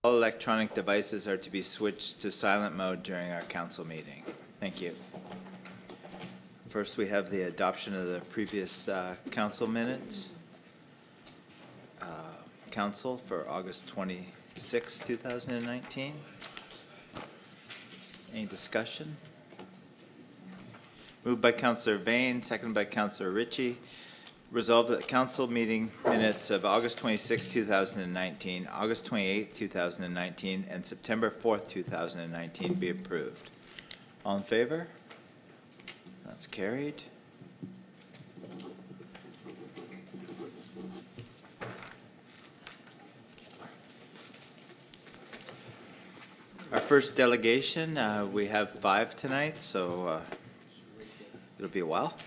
All electronic devices are to be switched to silent mode during our council meeting. Thank you. First, we have the adoption of the previous council minutes. Council for August 26, 2019. Any discussion? Moved by Councillor Vane, seconded by Councillor Ritchie. Resolved that the council meeting minutes of August 26, 2019, August 28, 2019, and September 4th, 2019 be approved. All in favor? That's carried. Our first delegation, we have 5 tonight, so it'll be a while.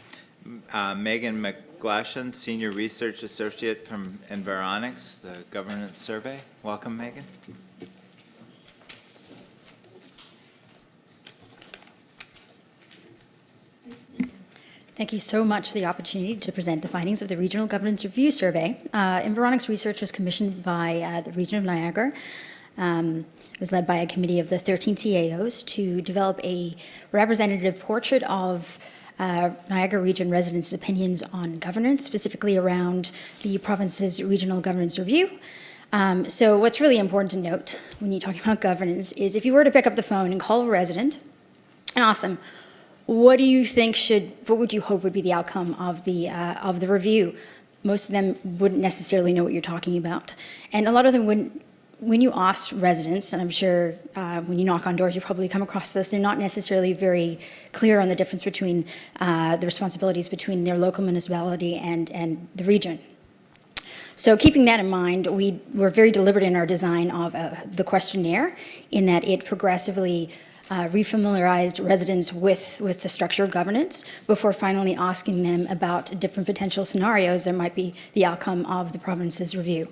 Megan McGlashan, Senior Research Associate from Environics, the Governance Survey. Welcome, Megan. Thank you so much for the opportunity to present the findings of the Regional Governance Review Survey. Environics research was commissioned by the Region of Niagara. It was led by a committee of the 13 CAOs to develop a representative portrait of Niagara Region residents' opinions on governance, specifically around the province's Regional Governance Review. So what's really important to note when you're talking about governance is if you were to pick up the phone and call a resident and ask them, what do you think what would you hope would be the outcome of the review? Most of them wouldn't necessarily know what you're talking about. And a lot of them wouldn't. When you ask residents, and I'm sure when you knock on doors, you probably come across this, they're not necessarily very clear on the difference between the responsibilities between their local municipality and the region. So keeping that in mind, we were very deliberate in our design of the questionnaire in that it progressively refamiliarized residents with the structure of governance before finally asking them about different potential scenarios that might be the outcome of the province's review.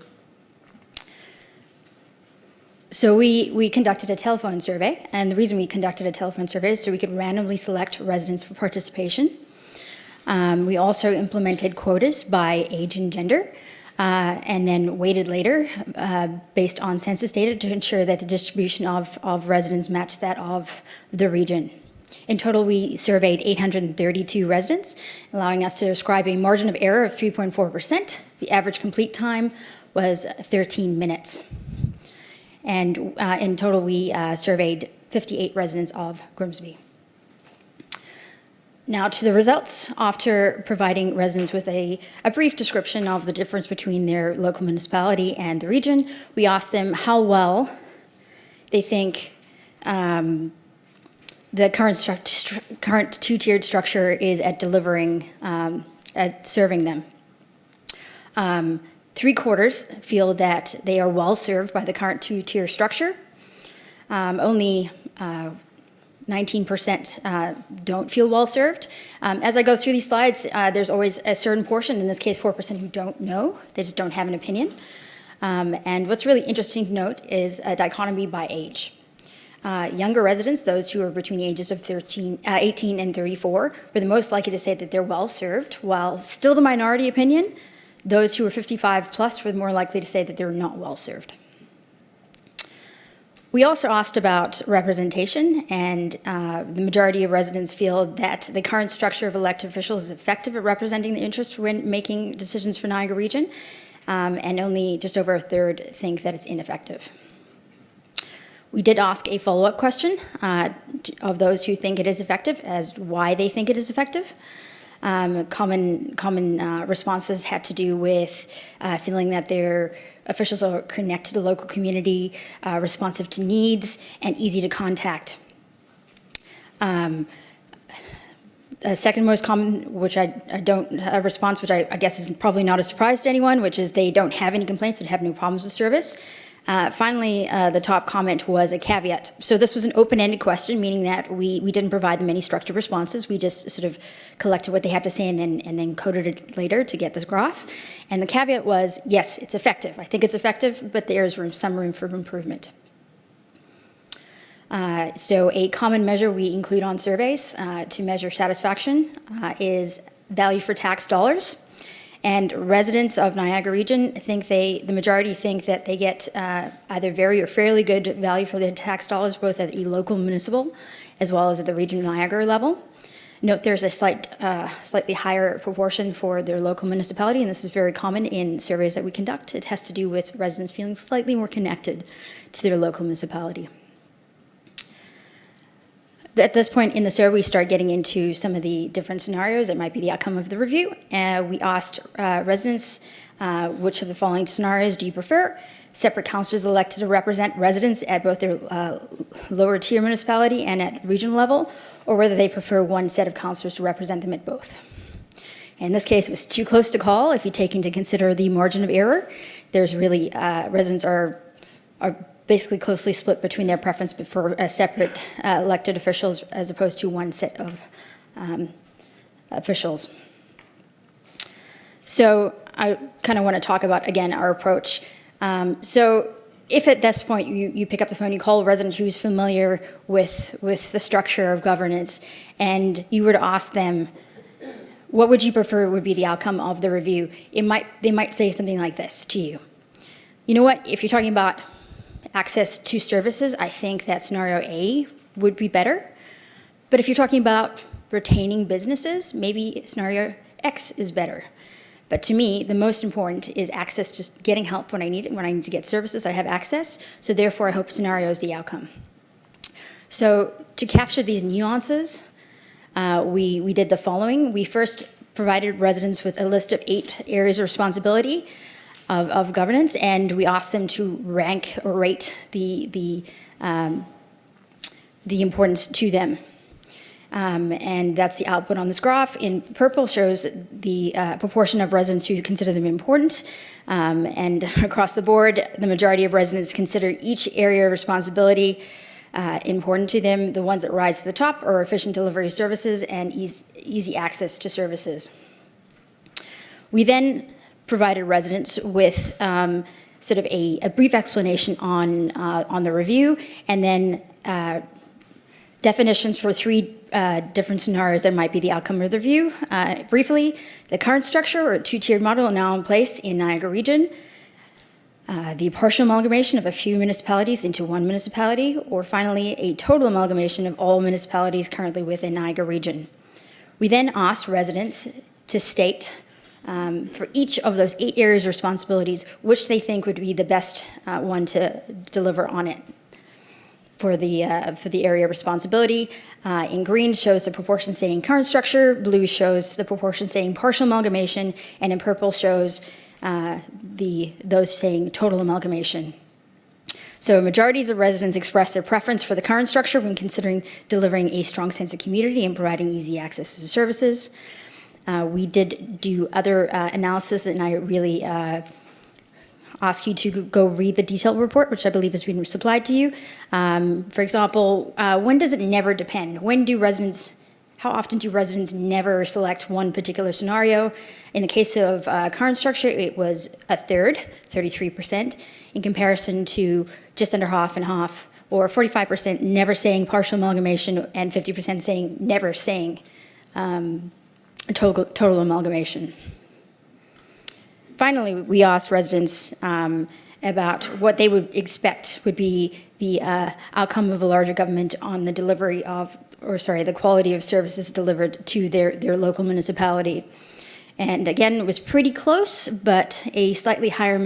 So we conducted a telephone survey, and the reason we conducted a telephone survey is so we could randomly select residents for participation. We also implemented quotas by age and gender, and then weighted later based on census data to ensure that the distribution of residents matched that of the region. In total, we surveyed 832 residents, allowing us to describe a margin of error of 3.4%. The average complete time was 13 minutes. And in total, we surveyed 58 residents of Grimsby. Now to the results. After providing residents with a brief description of the difference between their local municipality and the region, we asked them how well they think the current two-tiered structure is at delivering, at serving them. 3/4 feel that they are well served by the current two-tier structure. Only 19% don't feel well served. As I go through these slides, there's always a certain portion, in this case 4%, who don't know. They just don't have an opinion. And what's really interesting to note is a dichotomy by age. Younger residents, those who are between the ages of 18 and 34, were the most likely to say that they're well served, while still the minority opinion, those who are 55 plus were more likely to say that they're not well served. We also asked about representation, and the majority of residents feel that the current structure of elected officials is effective at representing the interests when making decisions for Niagara Region, and only just over a third think that it's ineffective. We did ask a follow-up question of those who think it is effective as why they think it is effective. Common responses had to do with feeling that their officials are connected to the local community, responsive to needs, and easy to contact. A second most common, which response, which I guess is probably not a surprise to anyone, which is they don't have any complaints and have no problems with service. Finally, the top comment was a caveat. So this was an open-ended question, meaning that we didn't provide them any structured responses. We just sort of collected what they had to say and then coded it later to get this graph. And the caveat was, yes, it's effective. I think it's effective, but there's some room for improvement. So a common measure we include on surveys to measure satisfaction is value for tax dollars. And residents of Niagara Region the majority think that they get either very or fairly good value for their tax dollars, both at the local municipal as well as at the region of Niagara level. Note there's a slightly higher proportion for their local municipality, and this is very common in surveys that we conduct. It has to do with residents feeling slightly more connected to their local municipality. At this point in the survey, we start getting into some of the different scenarios that might be the outcome of the review. We asked residents, which of the following scenarios do you prefer? Separate councillors elected to represent residents at both their lower tier municipality and at regional level, or whether they prefer one set of councillors to represent them at both. In this case, it was too close to call. If you take into consider the margin of error, there's really, residents are basically closely split between their preference for separate elected officials as opposed to one set of officials. So I kind of want to talk about, again, our approach. So if at this point you pick up the phone, you call a resident who's familiar with the structure of governance, and you were to ask them, what would you prefer would be the outcome of the review? They might say something like this to you. You know what, if you're talking about access to services, I think that scenario A would be better. But if you're talking about retaining businesses, maybe scenario X is better. But to me, the most important is access to getting help when I need it. When I need to get services, I have access. So therefore, I hope scenario is the outcome. So to capture these nuances, we did the following. We first provided residents with a list of 8 areas of responsibility of governance, and we asked them to rank or rate the importance to them. And that's the output on this graph. In purple shows the proportion of residents who consider them important. And across the board, the majority of residents consider each area of responsibility important to them. The ones that rise to the top are efficient delivery of services and easy access to services. We then provided residents with sort of a brief explanation on the review, and then definitions for 3 different scenarios that might be the outcome of the review. Briefly, the current structure or 2-tiered model now in place in Niagara Region, the partial amalgamation of a few municipalities into one municipality, or finally, a total amalgamation of all municipalities currently within Niagara Region. We then asked residents to state for each of those 8 areas of responsibilities, which they think would be the best one to deliver on it. For the area of responsibility, in green shows the proportion saying current structure, blue shows the proportion saying partial amalgamation, and in purple shows those saying total amalgamation. So majorities of residents express their preference for the current structure when considering delivering a strong sense of community and providing easy access to services. We did do other analysis, and I really ask you to go read the detailed report, which I believe has been supplied to you. For example, when does it never depend? How often do residents never select one particular scenario? In the case of current structure, it was a third, 33%, in comparison to just under half and half, or 45% never saying partial amalgamation and 50% saying never saying total amalgamation. Finally, we asked residents about what they would expect would be the outcome of a larger government on the delivery of, the quality of services delivered to their local municipality. And again, it was pretty close, but a slightly higher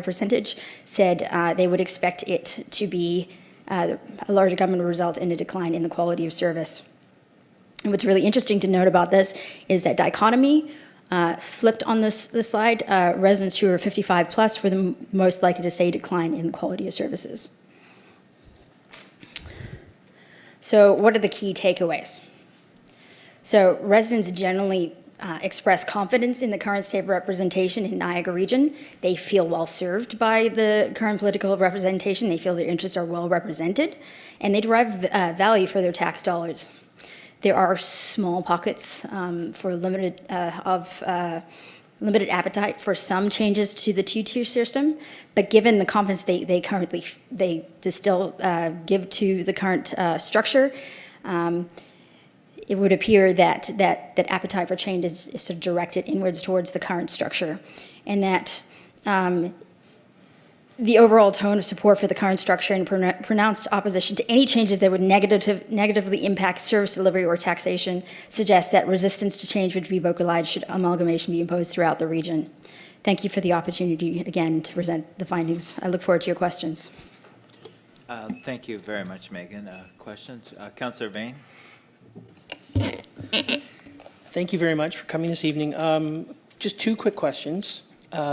percentage said they would expect it to be a larger government result in a decline in the quality of service. And what's really interesting to note about this is that dichotomy flipped on this slide. Residents who are 55 plus were the most likely to say decline in the quality of services. So what are the key takeaways? So residents generally express confidence in the current state representation in Niagara Region. They feel well served by the current political representation. They feel their interests are well represented, and they derive value for their tax dollars. There are small pockets for limited appetite for some changes to the 2-tier system, but given the confidence they still give to the current structure, it would appear that appetite for change is sort of directed inwards towards the current structure, and that the overall tone of support for the current structure and pronounced opposition to any changes that would negatively impact service delivery or taxation suggests that resistance to change would be vocalized should amalgamation be imposed throughout the region. Thank you for the opportunity again to present the findings. I look forward to your questions. Thank you very much, Megan. Questions? Councillor Vane? Thank you very much for coming this evening. Just two quick questions.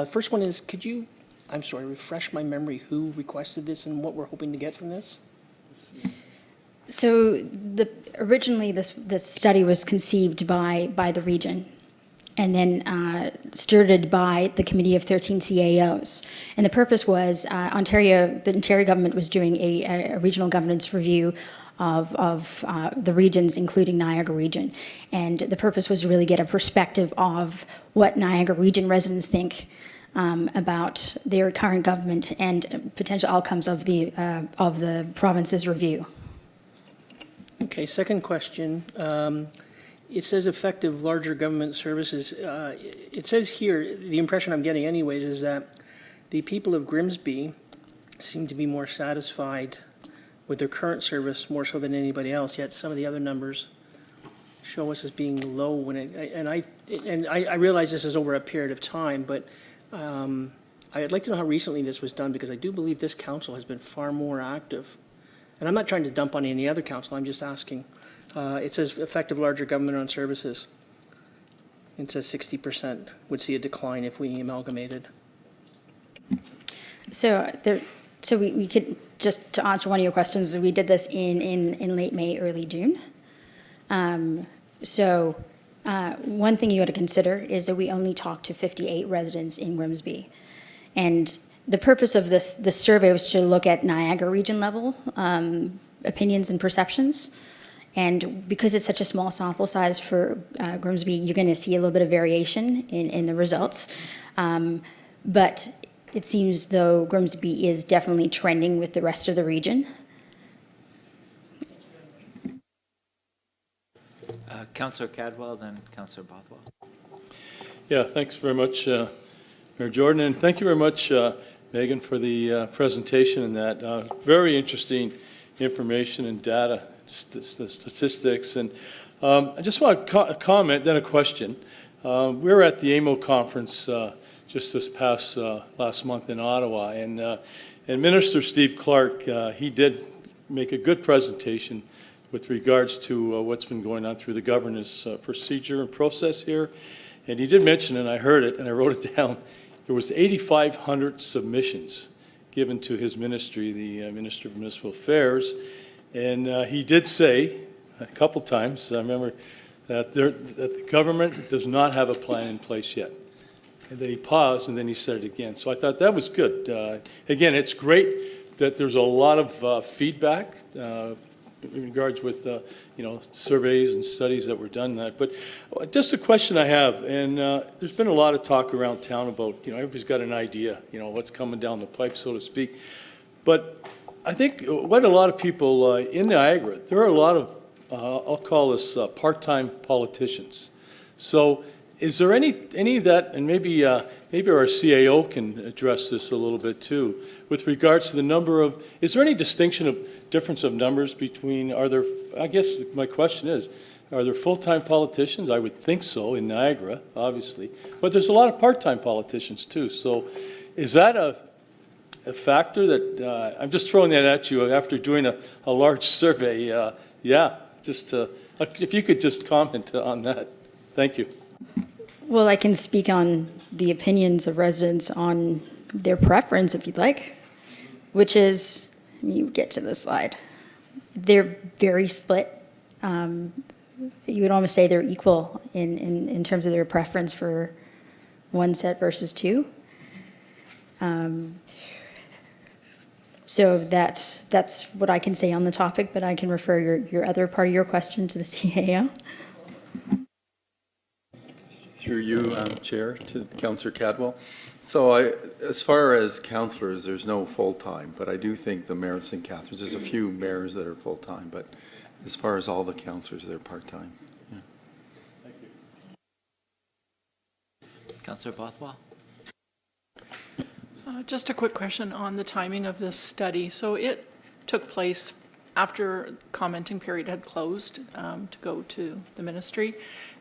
First one is, could you, I'm sorry, refresh my memory who requested this and what we're hoping to get from this? So originally this study was conceived by the region, and then stewarded by the Committee of 13 CAOs. And the purpose was the Ontario government was doing a regional governance review of the regions, including Niagara Region. And the purpose was to really get a perspective of what Niagara Region residents think about their current government and potential outcomes of the province's review. Okay, second question. It says effective larger government services. It says here, the impression I'm getting anyways, is that the people of Grimsby seem to be more satisfied with their current service more so than anybody else, yet some of the other numbers show us as being low when I realize this is over a period of time, but I'd like to know how recently this was done, because I do believe this council has been far more active. And I'm not trying to dump on any other council, I'm just asking. It says effective larger government on services. It says 60% would see a decline if we amalgamated. So we could, just to answer one of your questions, we did this in late May, early June. One thing you got to consider is that we only talked to 58 residents in Grimsby. And the purpose of this survey was to look at Niagara Region level opinions and perceptions. And because it's such a small sample size for Grimsby, you're going to see a little bit of variation in the results. But it seems though Grimsby is definitely trending with the rest of the region. Councillor Cadwell, then Councillor Bothwell. Yeah, thanks very much, Mayor Jordan, and thank you very much, Megan, for the presentation and that very interesting information and data, statistics. And I just want to comment, then a question. We were at the AMO conference just this past last month in Ottawa, and Minister Steve Clark, he did make a good presentation with regards to what's been going on through the governance procedure and process here. And he did mention, and I heard it and I wrote it down, there was 8,500 submissions given to his ministry, the Minister of Municipal Affairs. And he did say a couple times, I remember, that the government does not have a plan in place yet. And then he paused and then he said it again. So I thought that was good. Again, it's great that there's a lot of feedback in regards with surveys and studies that were done that. But just a question I have, and there's been a lot of talk around town about, everybody's got an idea, what's coming down the pipe, so to speak. But I think what a lot of people in Niagara, there are a lot of, I'll call this part-time politicians. So is there any of that, and maybe our CAO can address this a little bit too, with regards to the number of, is there any difference of numbers between, I guess my question is, are there full-time politicians? I would think so in Niagara, obviously, but there's a lot of part-time politicians too. So is that a factor that, I'm just throwing that at you after doing a large survey. If you could just comment on that. Thank you. Well, I can speak on the opinions of residents on their preference, if you'd like, which is, let me get to the slide. They're very split. You would almost say they're equal in terms of their preference for one set versus two. So that's what I can say on the topic, but I can refer your other part of your question to the CAO. Through you, Chair, to Councillor Cadwell. So as far as councillors, there's no full-time, but I do think the mayor of St. Catharines, there's a few mayors that are full-time, but as far as all the councillors, they're part-time. Councillor Bothwell? Just a quick question on the timing of this study. So it took place after commenting period had closed to go to the ministry,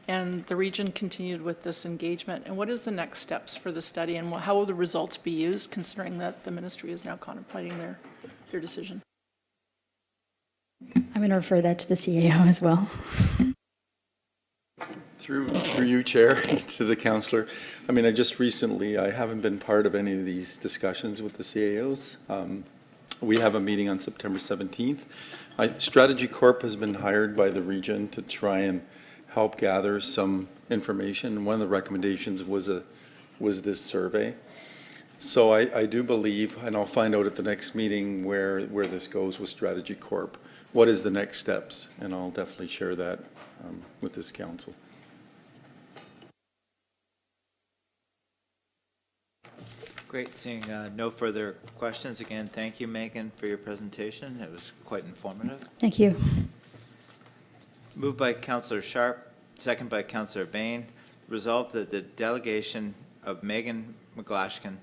and the region continued with this engagement. And what is the next steps for the study, and how will the results be used, considering that the ministry is now contemplating their decision? I'm going to refer that to the CAO as well. Through you, Chair, to the councillor. I mean, I haven't been part of any of these discussions with the CAOs. We have a meeting on September 17th. Strategy Corp has been hired by the region to try and help gather some information. One of the recommendations was this survey. So I do believe, and I'll find out at the next meeting where this goes with Strategy Corp. What is the next steps? And I'll definitely share that with this council. Great, seeing no further questions. Again, thank you, Megan, for your presentation. It was quite informative. Thank you. Moved by Councillor Sharp, second by Councillor Bain. Resolved that the delegation of Megan McGlashkin,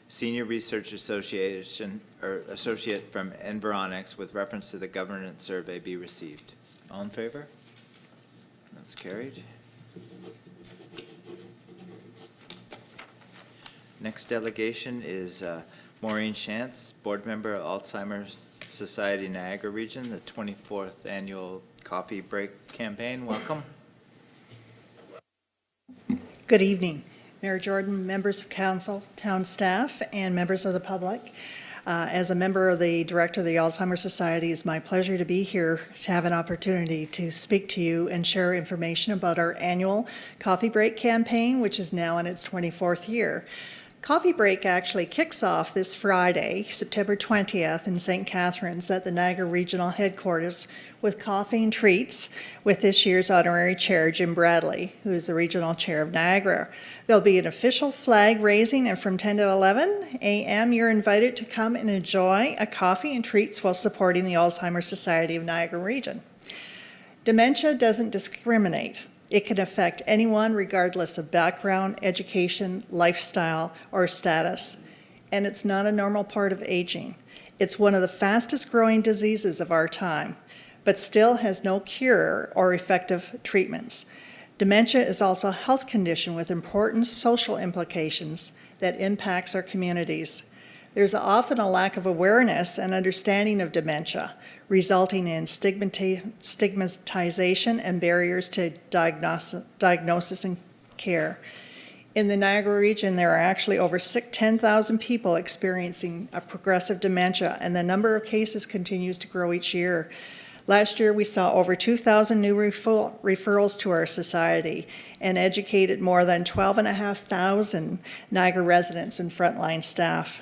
Senior Research Associate from Environics with reference to the governance survey be received. All in favor? That's carried. Next delegation is Maureen Shantz, Board Member of Alzheimer's Society Niagara Region, the 24th Annual Coffee Break Campaign. Welcome. Good evening, Mayor Jordan, members of council, town staff, and members of the public. As a member of the Director of the Alzheimer's Society, it's my pleasure to be here to have an opportunity to speak to you and share information about our annual Coffee Break campaign, which is now in its 24th year. Coffee Break actually kicks off this Friday, September 20th in St. Catharines at the Niagara Regional Headquarters with coffee and treats with this year's honorary chair, Jim Bradley, who is the regional chair of Niagara. There'll be an official flag raising, and from 10 to 11 a.m. you're invited to come and enjoy a coffee and treats while supporting the Alzheimer's Society of Niagara Region. Dementia doesn't discriminate. It can affect anyone regardless of background, education, lifestyle, or status. And it's not a normal part of aging. It's one of the fastest growing diseases of our time, but still has no cure or effective treatments. Dementia is also a health condition with important social implications that impacts our communities. There's often a lack of awareness and understanding of dementia, resulting in stigmatization and barriers to diagnosis and care. In the Niagara region, there are actually over 10,000 people experiencing a progressive dementia, and the number of cases continues to grow each year. Last year, we saw over 2,000 new referrals to our society and educated more than 12,500 Niagara residents and frontline staff.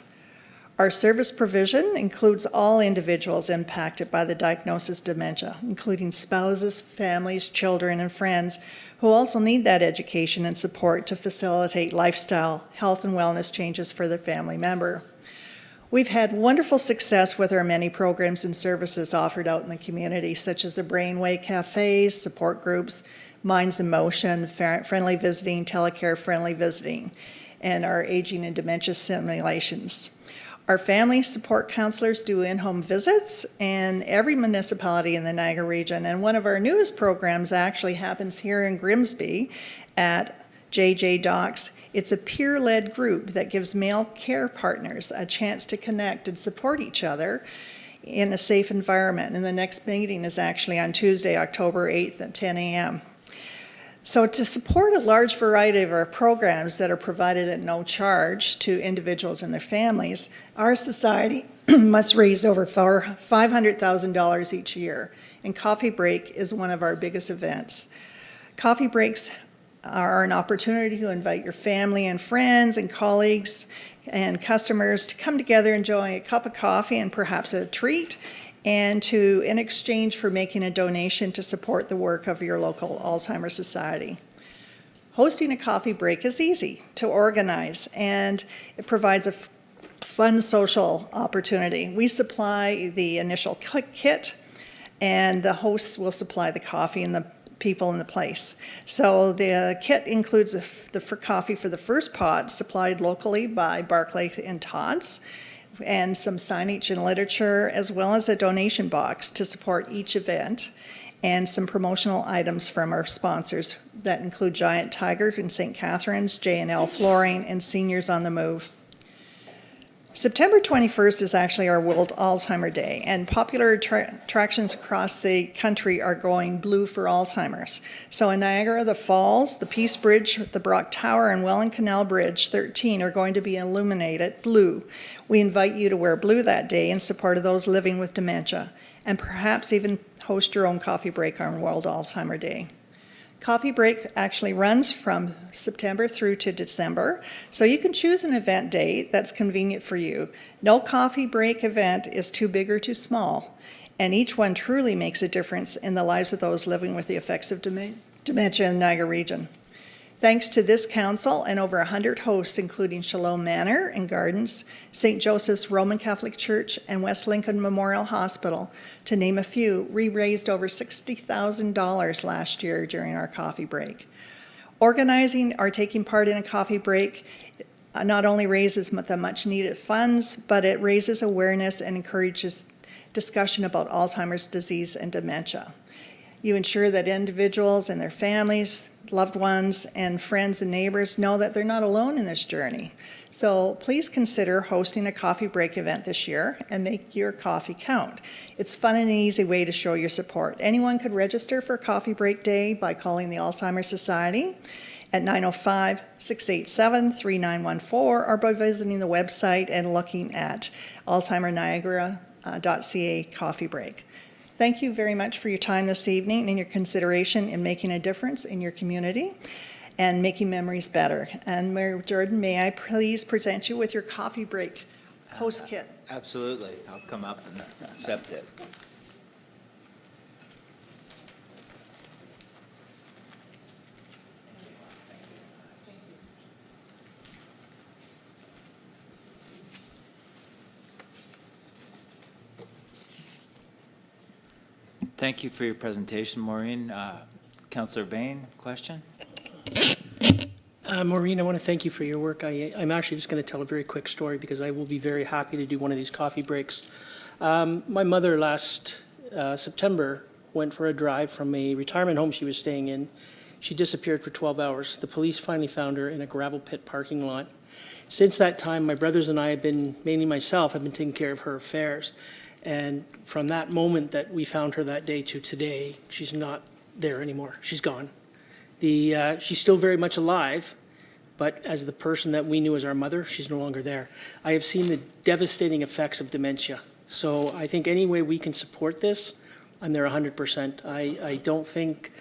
Our service provision includes all individuals impacted by the diagnosis of dementia, including spouses, families, children, and friends who also need that education and support to facilitate lifestyle, health, and wellness changes for their family member. We've had wonderful success with our many programs and services offered out in the community, such as the Brainway Cafes, support groups, Minds in Motion, friendly visiting, telecare friendly visiting, and our aging and dementia simulations. Our family support counselors do in-home visits in every municipality in the Niagara region, and one of our newest programs actually happens here in Grimsby at JJ Docks. It's a peer-led group that gives male care partners a chance to connect and support each other in a safe environment, and the next meeting is actually on Tuesday, October 8th at 10 a.m. So to support a large variety of our programs that are provided at no charge to individuals and their families, our society must raise over $500,000 each year, and Coffee Break is one of our biggest events. Coffee breaks are an opportunity to invite your family and friends and colleagues and customers to come together, enjoy a cup of coffee and perhaps a treat, and in exchange for making a donation to support the work of your local Alzheimer's Society. Hosting a coffee break is easy to organize, and it provides a fun social opportunity. We supply the initial kit, and the hosts will supply the coffee and people in the place. So the kit includes the for coffee for the first pot, supplied locally by Barclay and Todd's, and some signage and literature, as well as a donation box to support each event, and some promotional items from our sponsors that include Giant Tiger and St. Catharines, J&L Flooring, and Seniors on the Move. September 21st is actually our World Alzheimer Day, and popular attractions across the country are going blue for Alzheimer's. So in Niagara the Falls, the Peace Bridge, the Brock Tower, and Welland Canal Bridge 13 are going to be illuminated blue. We invite you to wear blue that day in support of those living with dementia, and perhaps even host your own coffee break on World Alzheimer Day. Coffee break actually runs from September through to December, so you can choose an event date that's convenient for you. No coffee break event is too big or too small, and each one truly makes a difference in the lives of those living with the effects of dementia in the Niagara region. Thanks to this council and over 100 hosts, including Shalom Manor and Gardens, St. Joseph's Roman Catholic Church, and West Lincoln Memorial Hospital, to name a few, we raised over $60,000 last year during our coffee break. Organizing or taking part in a coffee break not only raises the much-needed funds, but it raises awareness and encourages discussion about Alzheimer's disease and dementia. You ensure that individuals and their families, loved ones, and friends and neighbors know that they're not alone in this journey. So please consider hosting a coffee break event this year and make your coffee count. It's fun and an easy way to show your support. Anyone could register for Coffee Break Day by calling the Alzheimer's Society at 905-687-3914 or by visiting the website and looking at alzheimerniagara.ca coffee break. Thank you very much for your time this evening and your consideration in making a difference in your community and making memories better. And Mayor Jordan, may I please present you with your coffee break host kit? Absolutely. I'll come up and accept it. Thank you for your presentation, Maureen. Councillor Bain, question? Maureen, I want to thank you for your work. I'm actually just going to tell a very quick story because I will be very happy to do one of these coffee breaks. My mother last September went for a drive from a retirement home she was staying in. She disappeared for 12 hours. The police finally found her in a gravel pit parking lot. Since that time, my brothers and I have been, mainly myself, have been taking care of her affairs. And from that moment that we found her that day to today, she's not there anymore. She's gone. She's still very much alive, but as the person that we knew as our mother, she's no longer there. I have seen the devastating effects of dementia. So I think any way we can support this, I'm there 100%. I don't think,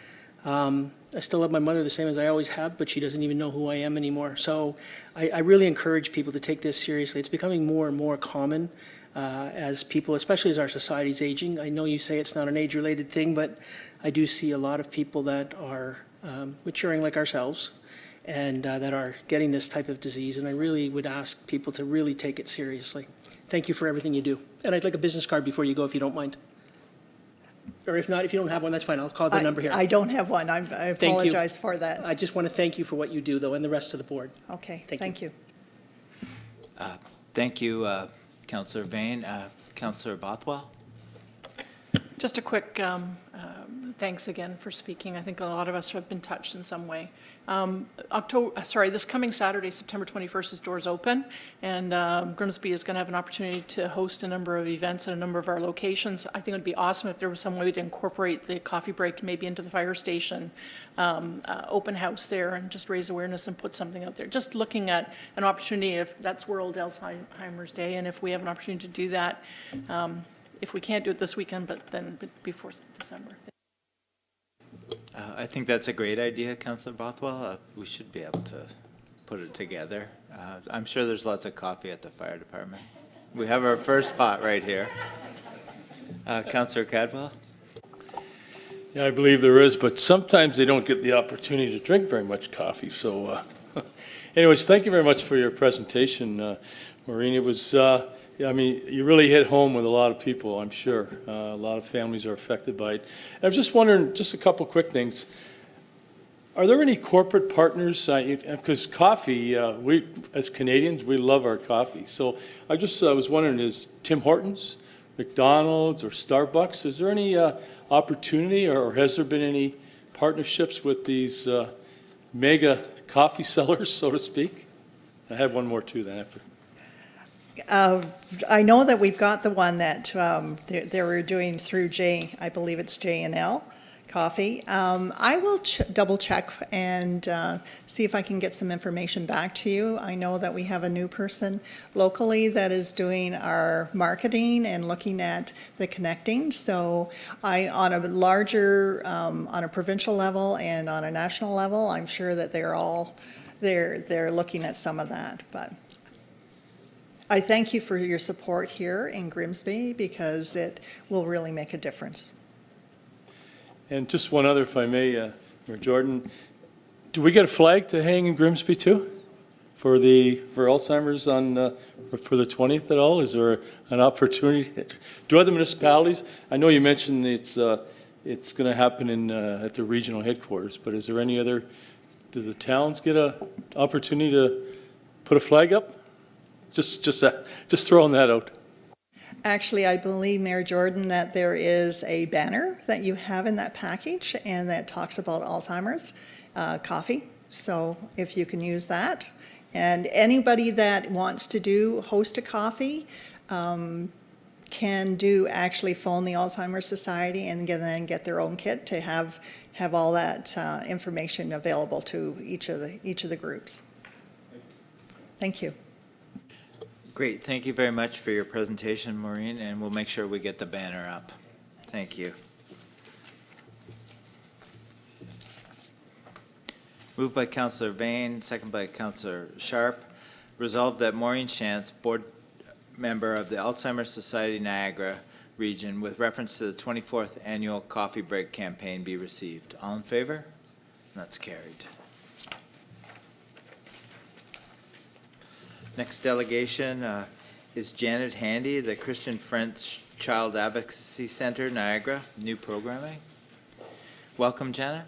I still love my mother the same as I always have, but she doesn't even know who I am anymore. So I really encourage people to take this seriously. It's becoming more and more common. As people, especially as our society's aging. I know you say it's not an age-related thing, but I do see a lot of people that are maturing like ourselves and that are getting this type of disease, and I really would ask people to really take it seriously. Thank you for everything you do. And I'd like a business card before you go, if you don't mind. Or if not, if you don't have one, that's fine. I'll call the number here. I don't have one. I apologize for that. I just want to thank you for what you do, though, and the rest of the board. Okay, Thank you. Thank you, Councillor Bain. Councillor Bothwell? Just a quick thanks again for speaking. I think a lot of us have been touched in some way. This coming Saturday, September 21st, is Doors Open, and Grimsby is going to have an opportunity to host a number of events at a number of our locations. I think it would be awesome if there was some way to incorporate the coffee break maybe into the fire station open house there and just raise awareness and put something out there. Just looking at an opportunity, if that's World Alzheimer's Day, and if we have an opportunity to do that, if we can't do it this weekend, but then before December. I think that's a great idea, Councillor Bothwell. We should be able to put it together. I'm sure there's lots of coffee at the fire department. We have our first pot right here. Councillor Cadwell? Yeah, I believe there is, but sometimes they don't get the opportunity to drink very much coffee. So anyways, thank you very much for your presentation, Maureen. It was I mean, you really hit home with a lot of people, I'm sure. A lot of families are affected by it. I was just wondering, just a couple quick things. Are there any corporate partners? Because coffee, we as Canadians, we love our coffee. So I just was wondering, is Tim Hortons, McDonald's, or Starbucks, is there any opportunity, or has there been any partnerships with these mega coffee sellers, so to speak? I have one more too then after. I know that we've got the one that they were doing through I believe it's J&L Coffee. I will double check and see if I can get some information back to you. I know that we have a new person locally that is doing our marketing and looking at the connecting. So on a larger, on a provincial level and on a national level, I'm sure that they're looking at some of that, but I thank you for your support here in Grimsby because it will really make a difference. And just one other, if I may, Mayor Jordan, do we get a flag to hang in Grimsby too for Alzheimer's for the 20th at all? Is there an opportunity? Do other municipalities? I know you mentioned it's going to happen at the regional headquarters, but is there any other? Do the towns get an opportunity to put a flag up? Just throwing that out. Actually, I believe, Mayor Jordan, that there is a banner that you have in that package and that talks about Alzheimer's coffee. So if you can use that. And anybody that wants to host a coffee can actually phone the Alzheimer's Society and then get their own kit to have all that information available to each of the groups. Thank you. Great, thank you very much for your presentation, Maureen, and we'll make sure we get the banner up. Thank you. Moved by Councillor Vane, second by Councillor Sharp. Resolved that Maureen Shantz, board member of the Alzheimer's Society Niagara region, with reference to the 24th annual coffee break campaign, be received. All in favor? That's carried. Next delegation is Janet Handy, the Christian French Child Advocacy Center, Niagara, new programming. Welcome, Janet.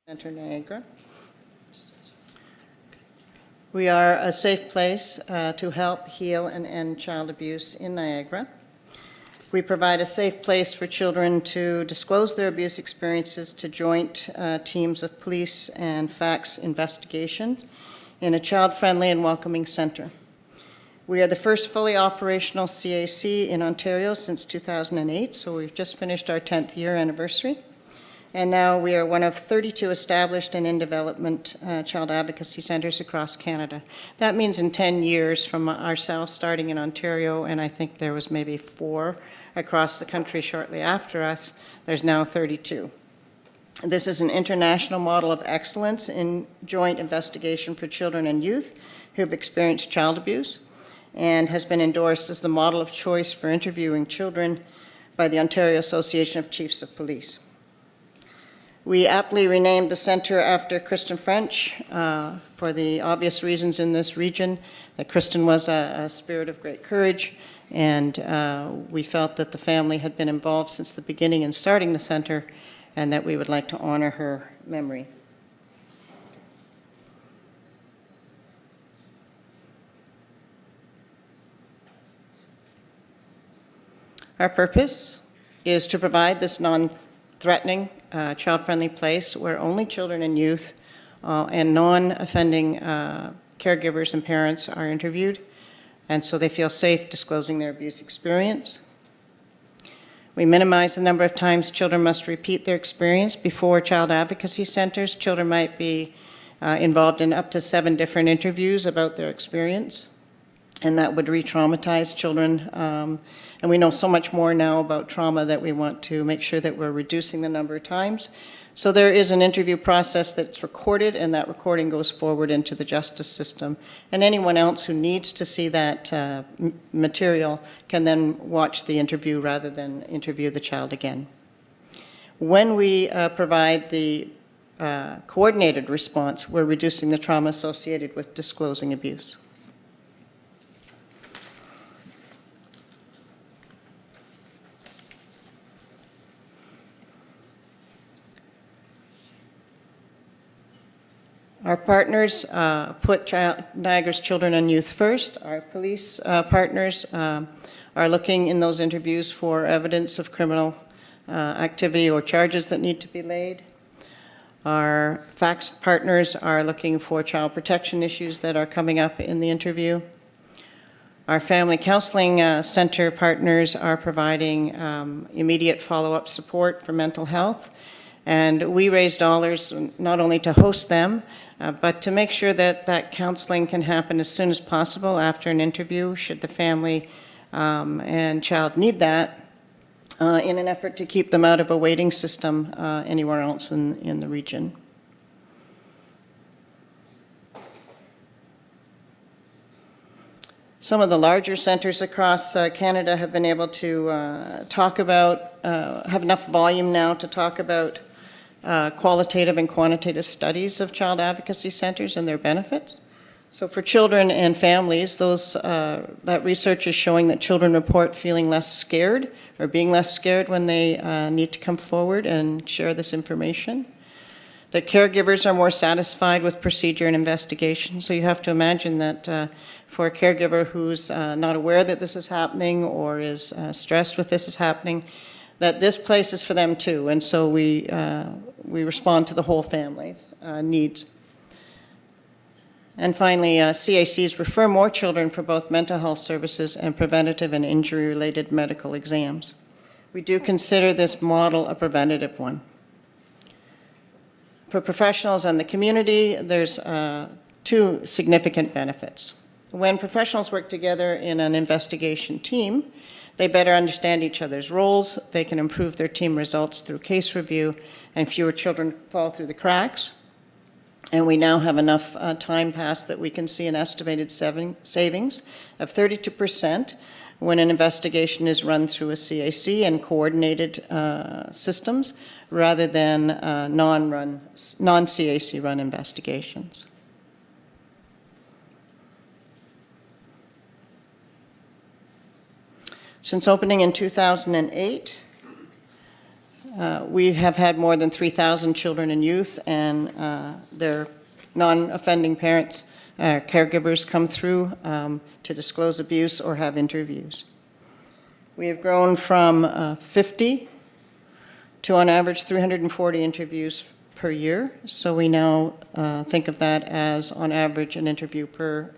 Center Niagara. We are a safe place to help heal and end child abuse in Niagara. We provide a safe place for children to disclose their abuse experiences to joint teams of police and facts investigations in a child-friendly and welcoming center. We are the first fully operational CAC in Ontario since 2008, so we've just finished our 10th year anniversary. And now we are one of 32 established and in development child advocacy centers across Canada. That means in 10 years from ourselves starting in Ontario, and I think there was maybe 4 across the country shortly after us, there's now 32. This is an international model of excellence in joint investigation for children and youth who have experienced child abuse, and has been endorsed as the model of choice for interviewing children by the Ontario Association of Chiefs of Police. We aptly renamed the center after Kristen French for the obvious reasons in this region, that Kristen was a spirit of great courage, and we felt that the family had been involved since the beginning in starting the center, and that we would like to honor her memory. Our purpose is to provide this non-threatening, child-friendly place where only children and youth and non-offending caregivers and parents are interviewed, and so they feel safe disclosing their abuse experience. We minimize the number of times children must repeat their experience before child advocacy centers. Children might be involved in up to 7 different interviews about their experience, and that would re-traumatize children. And we know so much more now about trauma that we want to make sure that we're reducing the number of times. So there is an interview process that's recorded, and that recording goes forward into the justice system. And anyone else who needs to see that material can then watch the interview rather than interview the child again. When we provide the coordinated response, we're reducing the trauma associated with disclosing abuse. Our partners put Niagara's children and youth first. Our police partners are looking in those interviews for evidence of criminal activity or charges that need to be laid. Our facts partners are looking for child protection issues that are coming up in the interview. Our family counseling center partners are providing immediate follow-up support for mental health. And we raise dollars not only to host them, but to make sure that that counseling can happen as soon as possible after an interview, should the family and child need that, in an effort to keep them out of a waiting system anywhere else in the region. Some of the larger centers across Canada have been able to talk about, have enough volume now to talk about qualitative and quantitative studies of child advocacy centers and their benefits. So for children and families, that research is showing that children report feeling less scared or being less scared when they need to come forward and share this information. That caregivers are more satisfied with procedure and investigation. So you have to imagine that for a caregiver who's not aware that this is happening or is stressed with this is happening, that this place is for them too. And so we respond to the whole family's needs. And finally, CACs refer more children for both mental health services and preventative and injury-related medical exams. We do consider this model a preventative one. For professionals and the community, there's 2 significant benefits. When professionals work together in an investigation team, they better understand each other's roles, they can improve their team results through case review, and fewer children fall through the cracks. And we now have enough time passed that we can see an estimated savings of 32% when an investigation is run through a CAC and coordinated systems rather than non-CAC run investigations. Since opening in 2008, we have had more than 3,000 children and youth and their non-offending parents, caregivers come through to disclose abuse or have interviews. We have grown from 50 to on average 340 interviews per year. So we now think of that as on average an interview per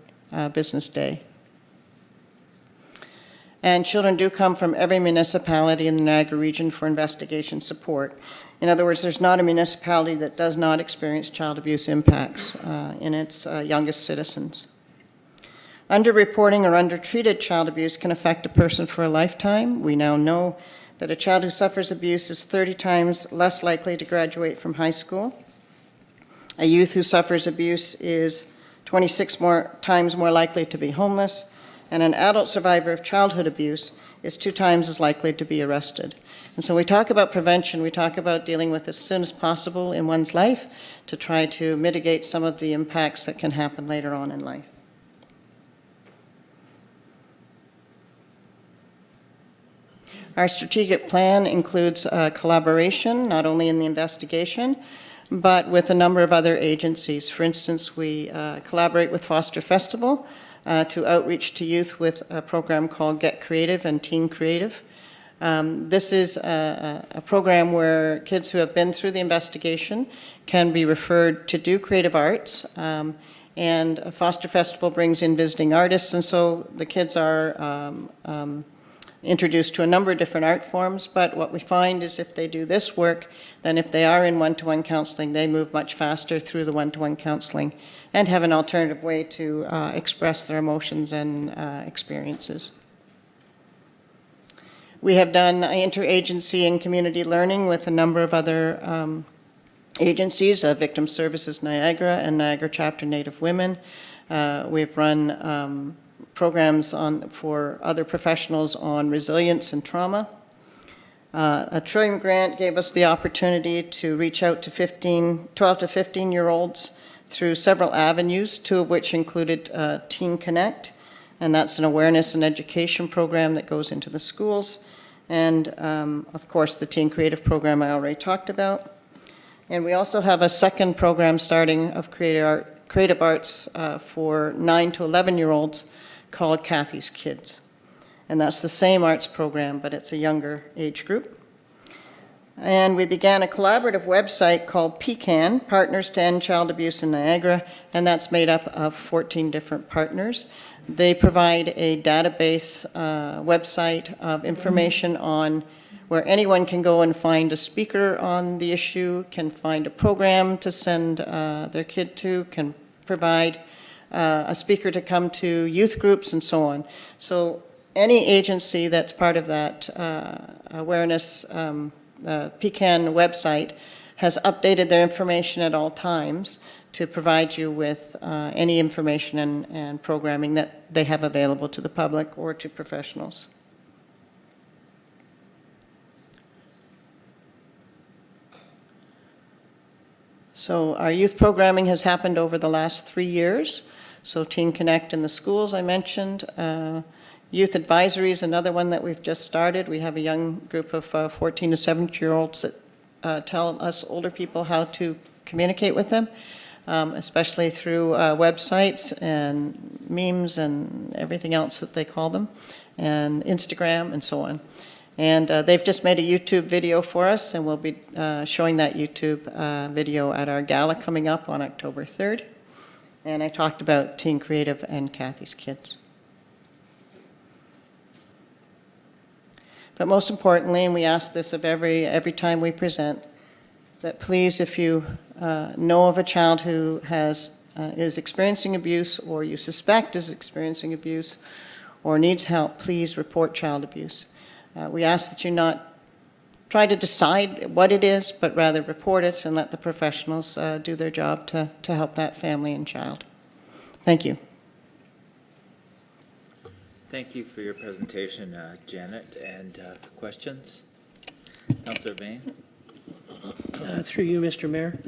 business day. And children do come from every municipality in the Niagara region for investigation support. In other words, there's not a municipality that does not experience child abuse impacts in its youngest citizens. Underreporting or undertreated child abuse can affect a person for a lifetime. We now know that a child who suffers abuse is 30 times less likely to graduate from high school. A youth who suffers abuse is 26 times more likely to be homeless. And an adult survivor of childhood abuse is 2 times as likely to be arrested. And so we talk about prevention, we talk about dealing with as soon as possible in one's life to try to mitigate some of the impacts that can happen later on in life. Our strategic plan includes collaboration, not only in the investigation, but with a number of other agencies. For instance, we collaborate with Foster Festival to outreach to youth with a program called Get Creative and Teen Creative. This is a program where kids who have been through the investigation can be referred to do creative arts. And Foster Festival brings in visiting artists, and so the kids are introduced to a number of different art forms, but what we find is if they do this work, then if they are in one-to-one counseling, they move much faster through the one-to-one counseling and have an alternative way to express their emotions and experiences. We have done interagency and community learning with a number of other agencies, Victim Services Niagara and Niagara Chapter Native Women. We've run programs for other professionals on resilience and trauma. A Trillium grant gave us the opportunity to reach out to 12 to 15-year-olds through several avenues, two of which included Teen Connect, and that's an awareness and education program that goes into the schools, and of course the Teen Creative program I already talked about. And we also have a second program starting of creative arts for 9 to 11-year-olds called Kathy's Kids. And that's the same arts program, but it's a younger age group. And we began a collaborative website called PCAN, Partners to End Child Abuse in Niagara, and that's made up of 14 different partners. They provide a database website of information on where anyone can go and find a speaker on the issue, can find a program to send their kid to, can provide a speaker to come to youth groups and so on. So any agency that's part of that awareness PCAN website has updated their information at all times to provide you with any information and programming that they have available to the public or to professionals. So our youth programming has happened over the last 3 years. So Teen Connect in the schools I mentioned. Youth Advisory is another one that we've just started. We have a young group of 14 to 17-year-olds that tell us older people how to communicate with them, especially through websites and memes and everything else that they call them, and Instagram and so on. And they've just made a YouTube video for us, and we'll be showing that YouTube video at our gala coming up on October 3rd. And I talked about Teen Creative and Kathy's Kids. But most importantly, and we ask this of every time we present, that please, if you know of a child who is experiencing abuse, or you suspect is experiencing abuse, or needs help, please report child abuse. We ask that you not try to decide what it is, but rather report it and let the professionals do their job to help that family and child. Thank you. Thank you for your presentation, Janet. And questions? Councillor Bain? Through you, Mr. Mayor.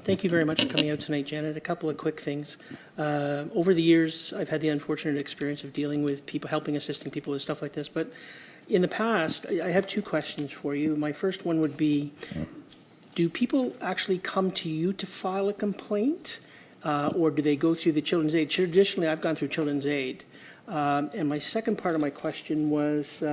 Thank you very much for coming out tonight, Janet. A couple of quick things. Over the years, I've had the unfortunate experience of dealing with people, assisting people with stuff like this. But in the past, I have two questions for you. My first one would be, do people actually come to you to file a complaint? Or do they go through the Children's Aid? Traditionally, I've gone through Children's Aid. And my second part of my question was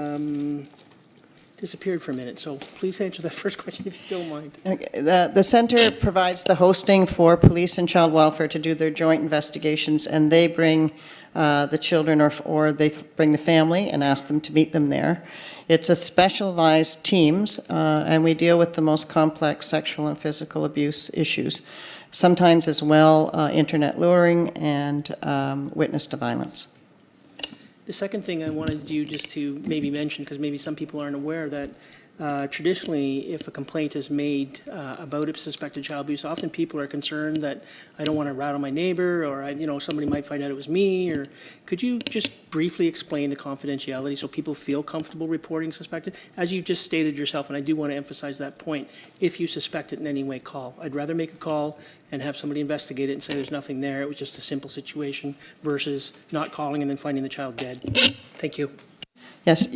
disappeared for a minute, so please answer that first question if you don't mind. Okay. The center provides the hosting for police and child welfare to do their joint investigations, and they bring the children or they bring the family and ask them to meet them there. It's a specialized teams, and we deal with the most complex sexual and physical abuse issues. Sometimes as well, internet luring and witness to violence. The second thing I wanted you just to maybe mention, because maybe some people aren't aware, that traditionally, if a complaint is made about a suspected child abuse, often people are concerned that I don't want to rattle my neighbor, or somebody might find out it was me. Or could you just briefly explain the confidentiality so people feel comfortable reporting suspected? As you just stated yourself, and I do want to emphasize that point, if you suspect it in any way, call. I'd rather make a call and have somebody investigate it and say there's nothing there, it was just a simple situation, versus not calling and then finding the child dead. Thank you. Yes,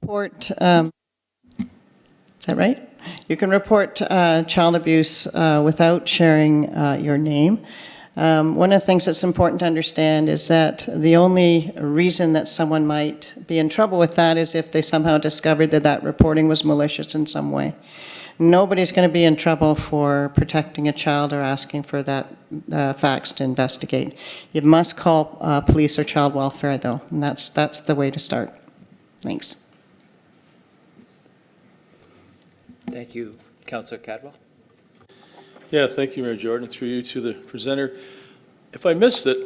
report. Is that right? You can report child abuse without sharing your name. One of the things that's important to understand is that the only reason that someone might be in trouble with that is if they somehow discovered that reporting was malicious in some way. Nobody's going to be in trouble for protecting a child or asking for that facts to investigate. You must call police or child welfare, though, and that's the way to start. Thanks. Thank you. Councillor Cadwell? Yeah, thank you, Mayor Jordan, through you to the presenter. If I missed it,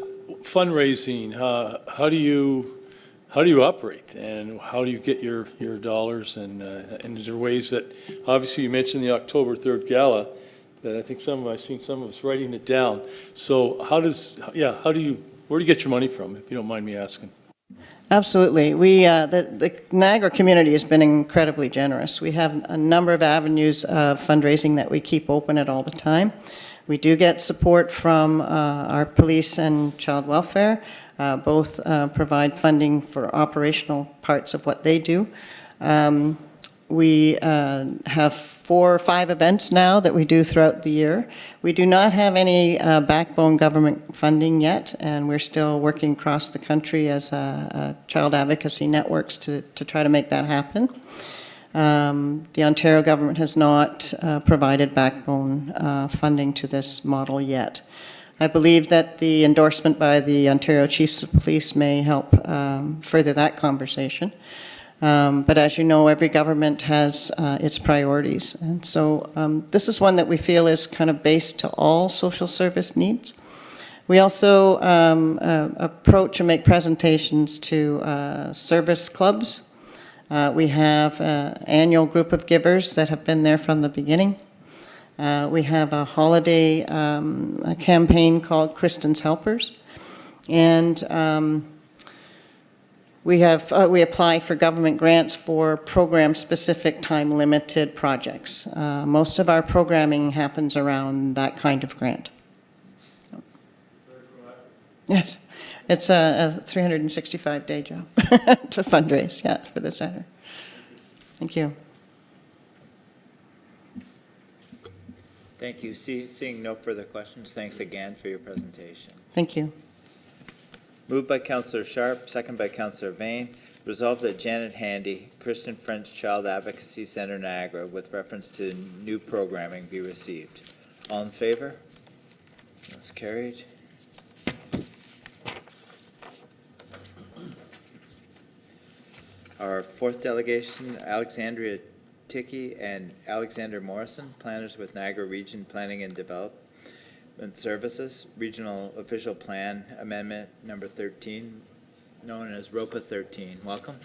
fundraising, how do you operate, and how do you get your dollars, and is there ways that, obviously you mentioned the October 3rd gala, that I think I've seen some of us writing it down. So where do you get your money from, if you don't mind me asking? Absolutely. The Niagara community has been incredibly generous. We have a number of avenues of fundraising that we keep open at all the time. We do get support from our police and child welfare. Both provide funding for operational parts of what they do. We have 4 or 5 events now that we do throughout the year. We do not have any backbone government funding yet, and we're still working across the country as child advocacy networks to try to make that happen. The Ontario government has not provided backbone funding to this model yet. I believe that the endorsement by the Ontario Chiefs of Police may help further that conversation. But as you know, every government has its priorities. And so this is one that we feel is kind of based to all social service needs. We also approach and make presentations to service clubs. We have an annual group of givers that have been there from the beginning. We have a holiday a campaign called Kristen's Helpers. And we apply for government grants for program-specific, time-limited projects. Most of our programming happens around that kind of grant. Yes, it's a 365-day job to fundraise, yeah, for the center. Thank you. Thank you. Seeing no further questions, thanks again for your presentation. Thank you. Moved by Councillor Sharp, second by Councillor Vane. Resolved that Janet Handy, Christian French Child Advocacy Centre, Niagara, with reference to new programming, be received. All in favor? That's carried. Our 4th delegation, Alexandria Ticky and Alexander Morrison, planners with Niagara Region Planning and Development Services, Regional Official Plan Amendment number 13, known as ROPA 13. Welcome.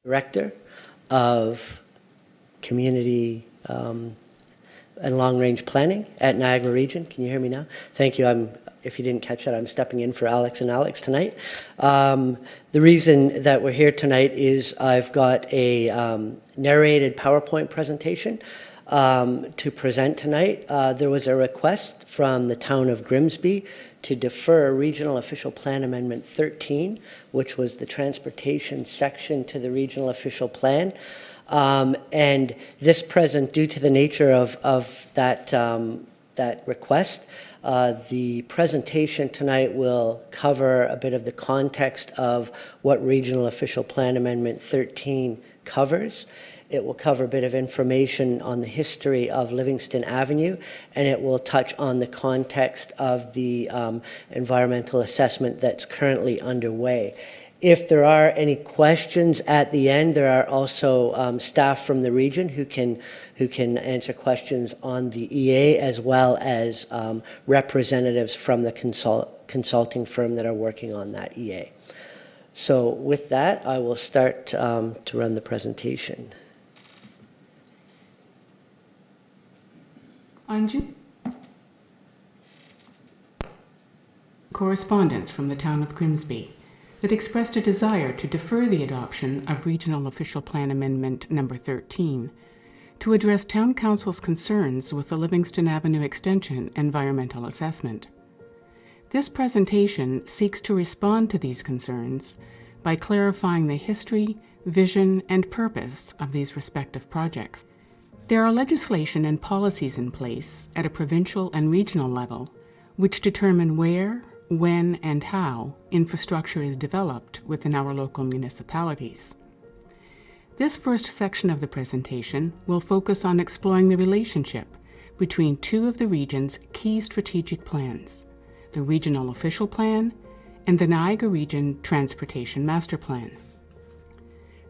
Director of Community and Long-Range Planning at Niagara Region. Can you hear me now? Thank you. If you didn't catch that, I'm stepping in for Alex and Alex tonight. The reason that we're here tonight is I've got a narrated PowerPoint presentation to present tonight. There was a request from the town of Grimsby to defer Regional Official Plan Amendment 13, which was the transportation section to the Regional Official Plan. And this present, due to the nature of that request, the presentation tonight will cover a bit of the context of what Regional Official Plan Amendment 13 covers. It will cover a bit of information on the history of Livingston Avenue, and it will touch on the context of the environmental assessment that's currently underway. If there are any questions at the end, there are also staff from the region who can answer questions on the EA, as well as representatives from the consulting firm that are working on that EA. So with that, I will start to run the presentation. Anju? Correspondence from the town of Grimsby that expressed a desire to defer the adoption of Regional Official Plan Amendment number 13 to address Town Council's concerns with the Livingston Avenue Extension environmental assessment. This presentation seeks to respond to these concerns by clarifying the history, vision, and purpose of these respective projects. There are legislation and policies in place at a provincial and regional level which determine where, when and how infrastructure is developed within our local municipalities. This first section of the presentation will focus on exploring the relationship between two of the region's key strategic plans, the Regional Official Plan and the Niagara Region Transportation Master Plan.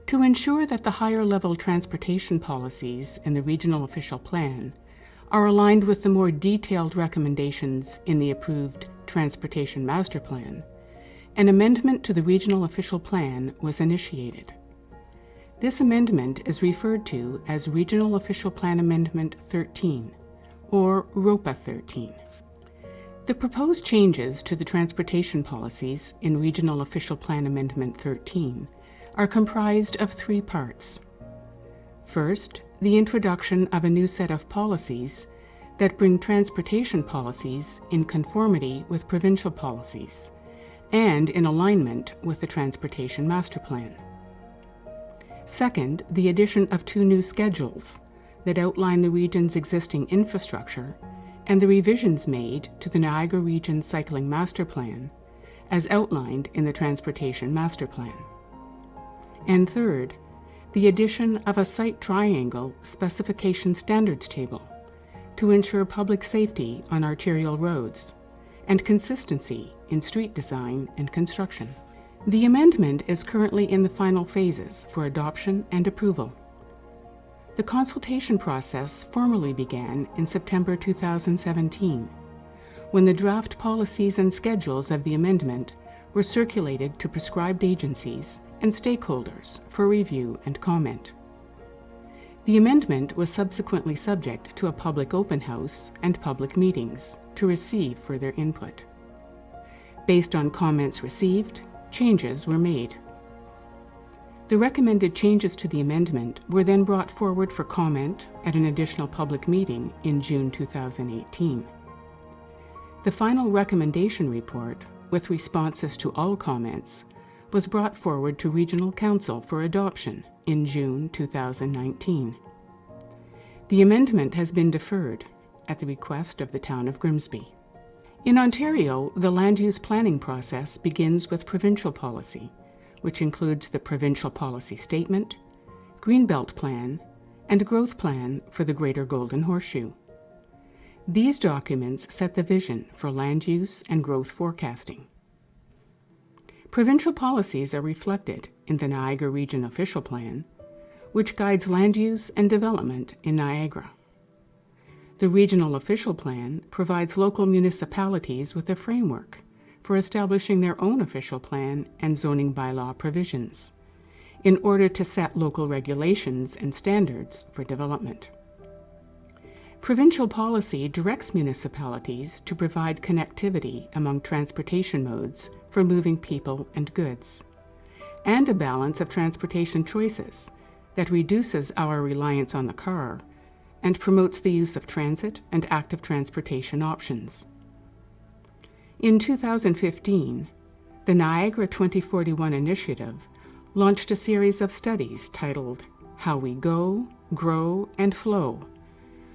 To ensure that the higher-level transportation policies in the Regional Official Plan are aligned with the more detailed recommendations in the approved Transportation Master Plan, an amendment to the Regional Official Plan was initiated. This amendment is referred to as Regional Official Plan Amendment 13, or ROPA 13. The proposed changes to the transportation policies in Regional Official Plan Amendment 13 are comprised of three parts. First, the introduction of a new set of policies that bring transportation policies in conformity with provincial policies and in alignment with the Transportation Master Plan. Second, the addition of two new schedules that outline the region's existing infrastructure and the revisions made to the Niagara Region Cycling Master Plan as outlined in the Transportation Master Plan. And third, the addition of a site triangle specification standards table to ensure public safety on arterial roads and consistency in street design and construction. The amendment is currently in the final phases for adoption and approval. The consultation process formally began in September 2017, when the draft policies and schedules of the amendment were circulated to prescribed agencies and stakeholders for review and comment. The amendment was subsequently subject to a public open house and public meetings to receive further input. Based on comments received, changes were made. The recommended changes to the amendment were then brought forward for comment at an additional public meeting in June 2018. The final recommendation report, with responses to all comments, was brought forward to Regional Council for adoption in June 2019. The amendment has been deferred at the request of the town of Grimsby. In Ontario, the land use planning process begins with provincial policy, which includes the Provincial Policy Statement, Greenbelt Plan, and Growth Plan for the Greater Golden Horseshoe. These documents set the vision for land use and growth forecasting. Provincial policies are reflected in the Niagara Region Official Plan, which guides land use and development in Niagara. The Regional Official Plan provides local municipalities with a framework for establishing their own official plan and zoning bylaw provisions in order to set local regulations and standards for development. Provincial policy directs municipalities to provide connectivity among transportation modes for moving people and goods, and a balance of transportation choices that reduces our reliance on the car and promotes the use of transit and active transportation options. In 2015, the Niagara 2041 Initiative launched a series of studies titled How We Go, Grow, and Flow,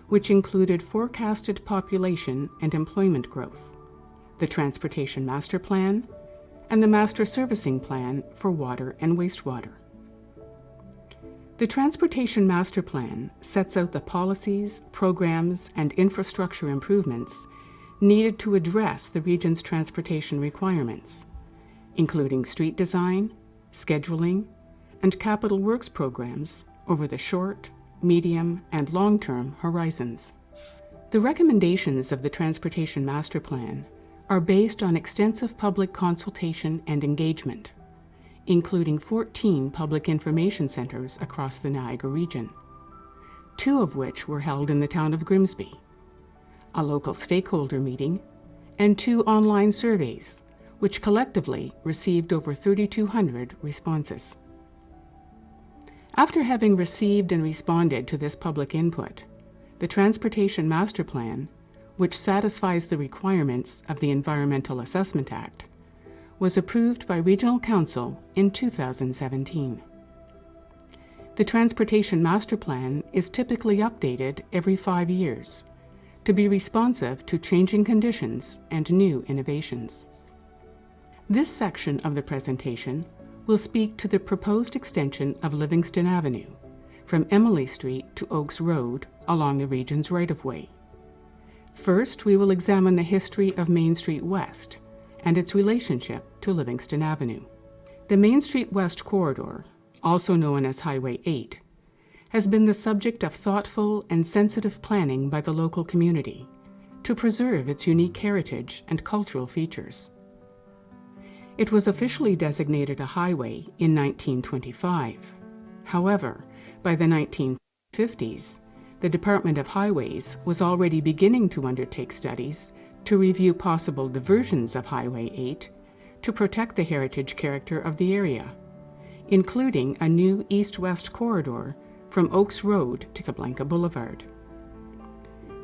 which included forecasted population and employment growth, the Transportation Master Plan, and the Master Servicing Plan for water and wastewater. The Transportation Master Plan sets out the policies, programs, and infrastructure improvements needed to address the region's transportation requirements, including street design, scheduling, and capital works programs over the short, medium, and long-term horizons. The recommendations of the Transportation Master Plan are based on extensive public consultation and engagement, including 14 public information centers across the Niagara region, 2 of which were held in the town of Grimsby, a local stakeholder meeting, and 2 online surveys, which collectively received over 3,200 responses. After having received and responded to this public input, the Transportation Master Plan, which satisfies the requirements of the Environmental Assessment Act, was approved by Regional Council in 2017. The Transportation Master Plan is typically updated every 5 years to be responsive to changing conditions and new innovations. This section of the presentation will speak to the proposed extension of Livingston Avenue from Emily Street to Oaks Road along the region's right-of-way. First, we will examine the history of Main Street West and its relationship to Livingston Avenue. The Main Street West corridor, also known as Highway 8, has been the subject of thoughtful and sensitive planning by the local community to preserve its unique heritage and cultural features. It was officially designated a highway in 1925. However, by the 1950s, the Department of Highways was already beginning to undertake studies to review possible diversions of Highway 8 to protect the heritage character of the area, including a new east-west corridor from Oaks Road to Casablanca Boulevard.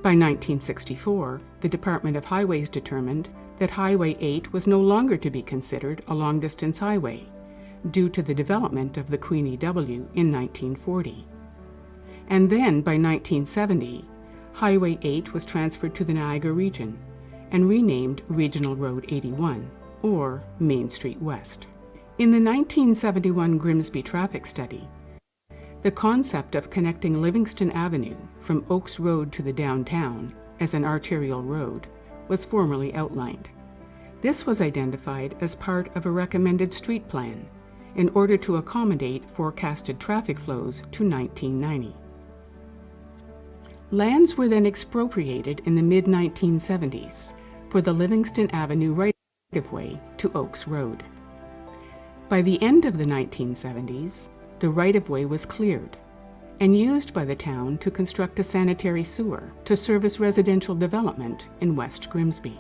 By 1964, the Department of Highways determined that Highway 8 was no longer to be considered a long-distance highway due to the development of the Queenie W in 1940. And then, by 1970, Highway 8 was transferred to the Niagara region and renamed Regional Road 81, or Main Street West. In the 1971 Grimsby traffic study, the concept of connecting Livingston Avenue from Oaks Road to the downtown as an arterial road was formally outlined. This was identified as part of a recommended street plan in order to accommodate forecasted traffic flows to 1990. Lands were then expropriated in the mid-1970s for the Livingston Avenue right-of-way to Oaks Road. By the end of the 1970s, the right-of-way was cleared and used by the town to construct a sanitary sewer to service residential development in West Grimsby.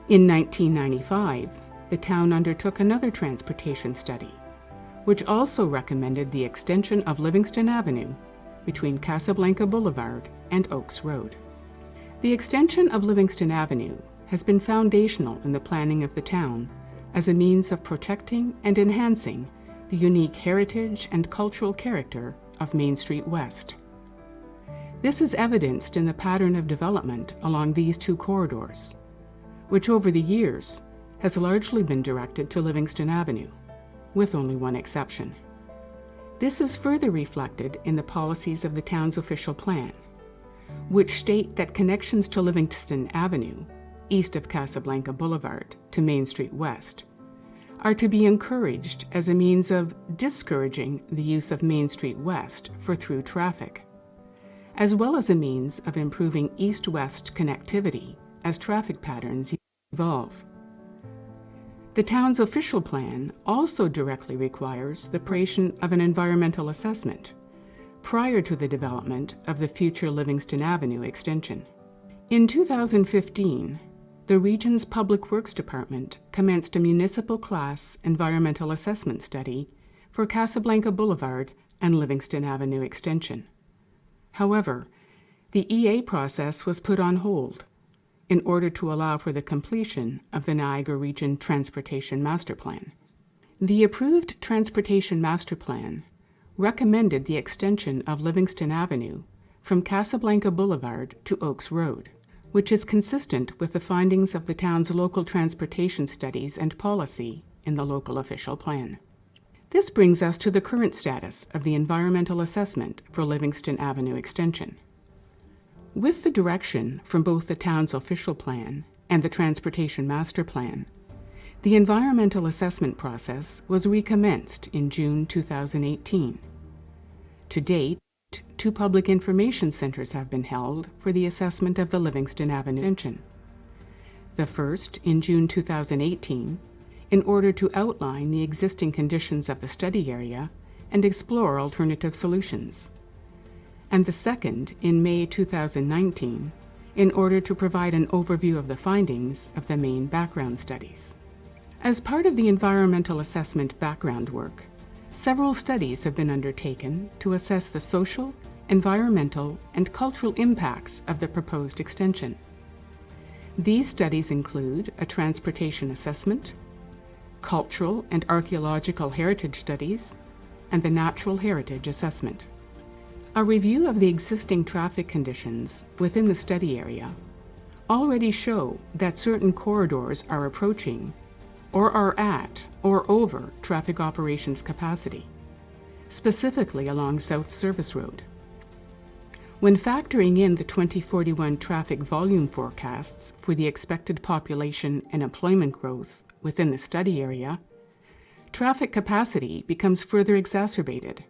In 1995, the town undertook another transportation study, which also recommended the extension of Livingston Avenue between Casablanca Boulevard and Oaks Road. The extension of Livingston Avenue has been foundational in the planning of the town as a means of protecting and enhancing the unique heritage and cultural character of Main Street West. This is evidenced in the pattern of development along these two corridors, which over the years has largely been directed to Livingston Avenue, with only one exception. This is further reflected in the policies of the town's official plan, which state that connections to Livingston Avenue, east of Casablanca Boulevard, to Main Street West, are to be encouraged as a means of discouraging the use of Main Street West for through traffic, as well as a means of improving east-west connectivity as traffic patterns evolve. The town's official plan also directly requires the creation of an environmental assessment prior to the development of the future Livingston Avenue extension. In 2015, the region's Public Works Department commenced a municipal class environmental assessment study for Casablanca Boulevard and Livingston Avenue extension. However, the EA process was put on hold in order to allow for the completion of the Niagara Region Transportation Master Plan. The approved Transportation Master Plan recommended the extension of Livingston Avenue from Casablanca Boulevard to Oaks Road, which is consistent with the findings of the town's local transportation studies and policy in the local official plan. This brings us to the current status of the environmental assessment for Livingston Avenue extension. With the direction from both the town's official plan and the Transportation Master Plan, the environmental assessment process was recommenced in June 2018. To date, 2 public information centers have been held for the assessment of the Livingston Avenue extension. The first in June 2018, in order to outline the existing conditions of the study area and explore alternative solutions, and the second in May 2019, in order to provide an overview of the findings of the main background studies. As part of the environmental assessment background work, several studies have been undertaken to assess the social, environmental, and cultural impacts of the proposed extension. These studies include a transportation assessment, cultural and archaeological heritage studies, and the natural heritage assessment. A review of the existing traffic conditions within the study area already show that certain corridors are approaching or are at or over traffic operations capacity, specifically along South Service Road. When factoring in the 2041 traffic volume forecasts for the expected population and employment growth within the study area, traffic capacity becomes further exacerbated,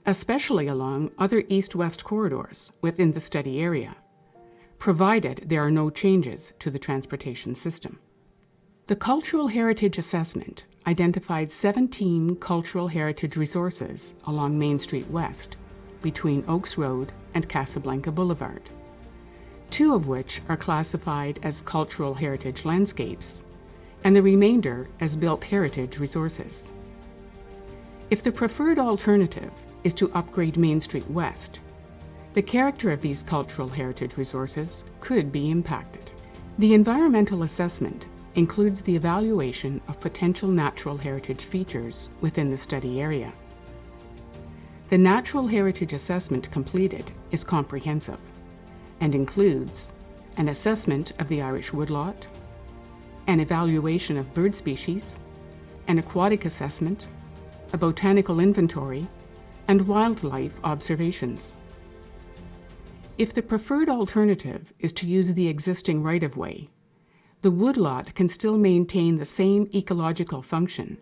especially along other east-west corridors within the study area, provided there are no changes to the transportation system. The Cultural Heritage Assessment identified 17 cultural heritage resources along Main Street West, between Oaks Road and Casablanca Boulevard, 2 of which are classified as cultural heritage landscapes, and the remainder as built heritage resources. If the preferred alternative is to upgrade Main Street West, the character of these cultural heritage resources could be impacted. The environmental assessment includes the evaluation of potential natural heritage features within the study area. The natural heritage assessment completed is comprehensive and includes an assessment of the Irish woodlot, an evaluation of bird species, an aquatic assessment, a botanical inventory, and wildlife observations. If the preferred alternative is to use the existing right-of-way, the woodlot can still maintain the same ecological function,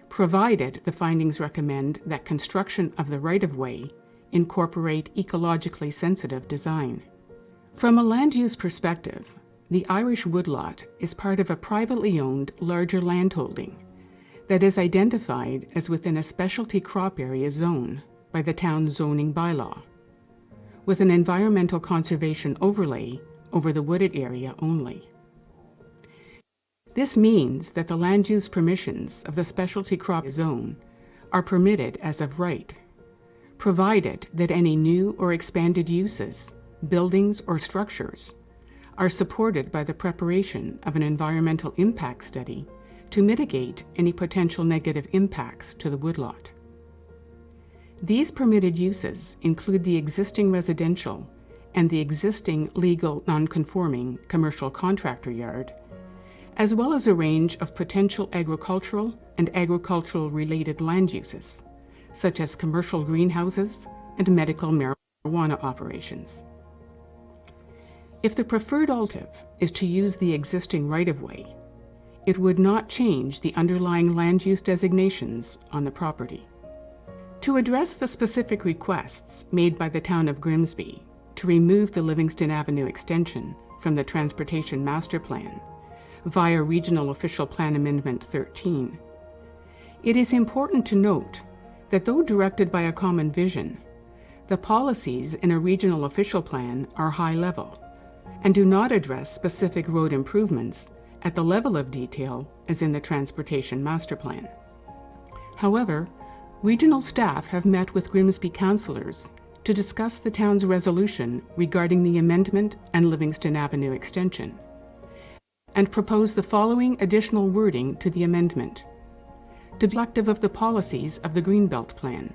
provided the findings recommend that construction of the right-of-way incorporate ecologically sensitive design. From a land use perspective, the Irish woodlot is part of a privately owned larger landholding that is identified as within a specialty crop area zone by the town's zoning bylaw, with an environmental conservation overlay over the wooded area only. This means that the land use permissions of the specialty crop zone are permitted as of right, provided that any new or expanded uses, buildings, or structures are supported by the preparation of an environmental impact study to mitigate any potential negative impacts to the woodlot. These permitted uses include the existing residential and the existing legal non-conforming commercial contractor yard, as well as a range of potential agricultural and agricultural-related land uses, such as commercial greenhouses and medical marijuana operations. If the preferred alternative is to use the existing right-of-way, it would not change the underlying land use designations on the property. To address the specific requests made by the town of Grimsby to remove the Livingston Avenue extension from the Transportation Master Plan via Regional Official Plan Amendment 13, it is important to note that though directed by a common vision, the policies in a regional official plan are high level and do not address specific road improvements at the level of detail as in the Transportation Master Plan. However, regional staff have met with Grimsby councillors to discuss the town's resolution regarding the amendment and Livingston Avenue extension, and propose the following additional wording to the amendment, reflective of the policies of the Greenbelt Plan,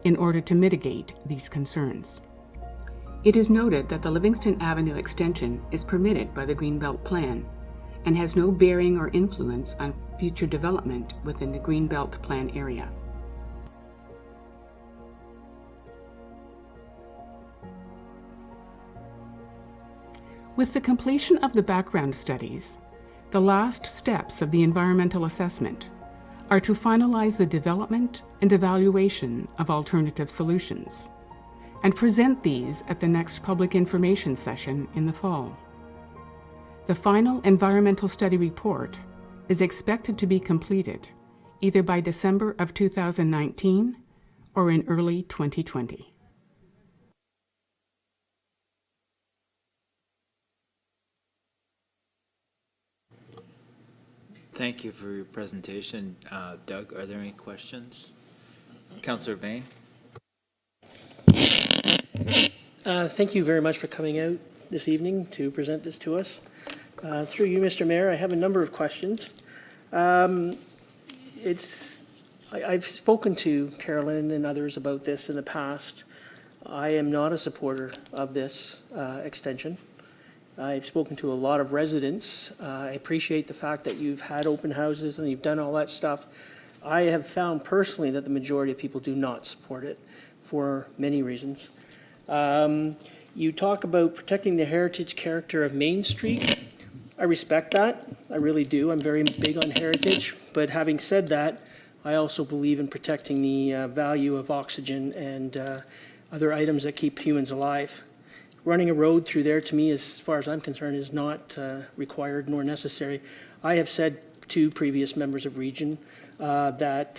in order to mitigate these concerns. It is noted that the Livingston Avenue extension is permitted by the Greenbelt Plan and has no bearing or influence on future development within the Greenbelt Plan area. With the completion of the background studies, the last steps of the environmental assessment are to finalize the development and evaluation of alternative solutions and present these at the next public information session in the fall. The final environmental study report is expected to be completed either by December of 2019 or in early 2020. Thank you for your presentation. Doug, are there any questions? Councillor Bain? Thank you very much for coming out this evening to present this to us. Through you, Mr. Mayor, I have a number of questions. I've spoken to Carolyn and others about this in the past. I am not a supporter of this extension. I've spoken to a lot of residents. I appreciate the fact that you've had open houses and you've done all that stuff. I have found personally that the majority of people do not support it for many reasons. You talk about protecting the heritage character of Main Street. I respect that. I really do. I'm very big on heritage. But having said that, I also believe in protecting the value of oxygen and other items that keep humans alive. Running a road through there, to me, as far as I'm concerned, is not required nor necessary. I have said to previous members of Region that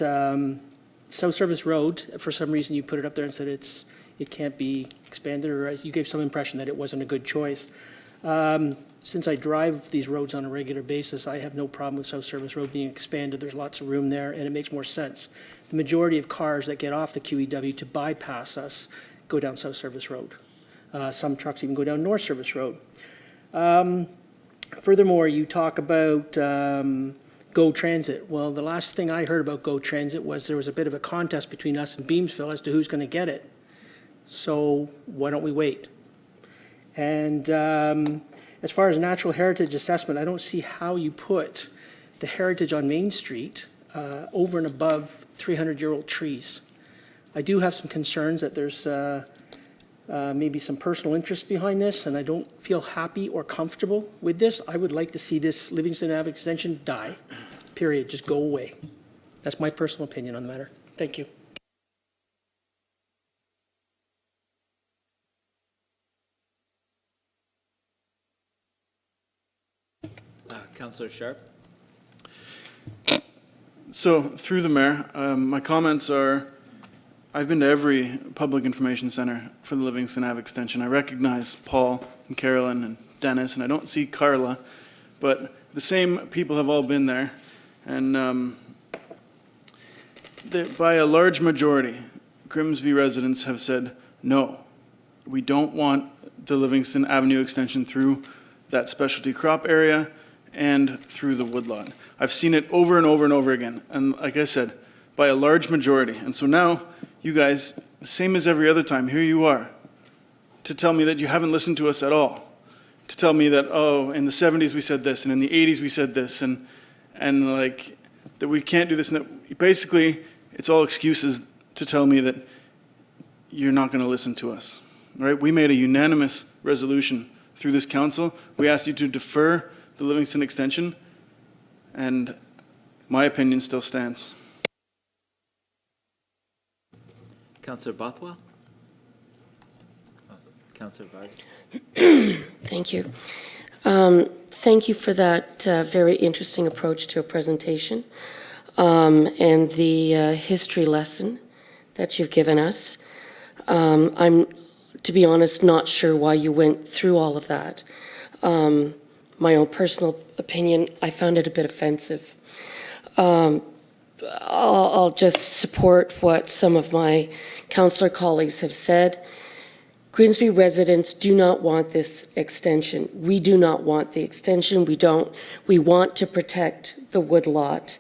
South Service Road, for some reason you put it up there and said it can't be expanded, or you gave some impression that it wasn't a good choice. Since I drive these roads on a regular basis, I have no problem with South Service Road being expanded. There's lots of room there, and it makes more sense. The majority of cars that get off the QEW to bypass us go down South Service Road. Some trucks even go down North Service Road. Furthermore, you talk about GO Transit. Well, the last thing I heard about GO Transit was there was a bit of a contest between us and Beamsville as to who's going to get it. So why don't we wait? And as far as natural heritage assessment, I don't see how you put the heritage on Main Street over and above 300-year-old trees. I do have some concerns that there's maybe some personal interest behind this, and I don't feel happy or comfortable with this. I would like to see this Livingston Ave extension die, period, just go away. That's my personal opinion on the matter. Thank you. Councillor Sharp? So, through the mayor, my comments are, I've been to every public information center for the Livingston Ave extension. I recognize Paul and Carolyn and Dennis, and I don't see Carla, but the same people have all been there. And by a large majority, Grimsby residents have said, no, we don't want the Livingston Avenue extension through that specialty crop area and through the woodlot. I've seen it over and over and over again, and like I said, by a large majority. And so now, you guys, the same as every other time, here you are, to tell me that you haven't listened to us at all, to tell me that, oh, in the 70s we said this, and in the 80s we said this, and like, that we can't do this, and that basically, it's all excuses to tell me that you're not going to listen to us, right? We made a unanimous resolution through this council. We asked you to defer the Livingston extension, and my opinion still stands. Councillor Bothwell? Councillor Vardy? Thank you. Thank you for that very interesting approach to a presentation and the history lesson that you've given us. I'm, to be honest, not sure why you went through all of that. My own personal opinion, I found it a bit offensive. I'll just support what some of my councillor colleagues have said. Grimsby residents do not want this extension. We do not want the extension. We want to protect the woodlot.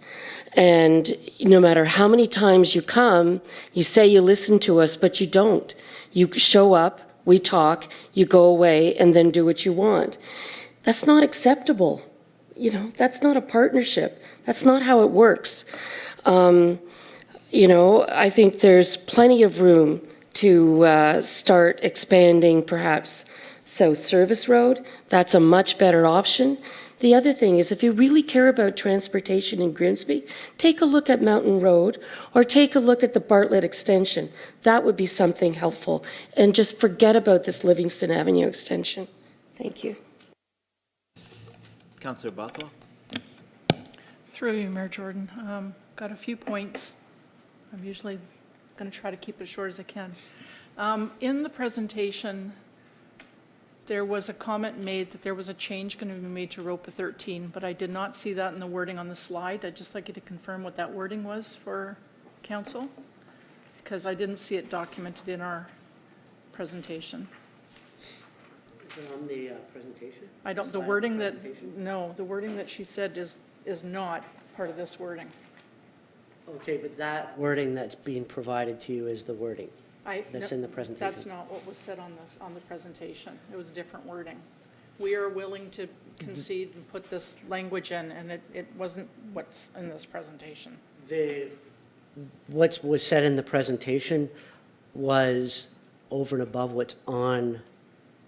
And no matter how many times you come, you say you listen to us, but you don't. You show up, we talk, you go away, and then do what you want. That's not acceptable. You know, that's not a partnership. That's not how it works. You know, I think there's plenty of room to start expanding perhaps South Service Road. That's a much better option. The other thing is, if you really care about transportation in Grimsby, take a look at Mountain Road or take a look at the Bartlett extension. That would be something helpful. And just forget about this Livingston Avenue extension. Thank you. Councillor Bothwell? Through you, Mayor Jordan. Got a few points. I'm usually going to try to keep it as short as I can. In the presentation, there was a comment made that there was a change going to be made to ROPA 13, but I did not see that in the wording on the slide. I'd just like you to confirm what that wording was for council, because I didn't see it documented in our presentation. Is it on the presentation? I don't, the wording that, no, the wording that she said is not part of this wording. Okay, but that wording that's being provided to you is the wording that's in the presentation. That's not what was said on the presentation. It was different wording. we are willing to concede and put this language in, and it wasn't what's in this presentation. What was said in the presentation was over and above what's on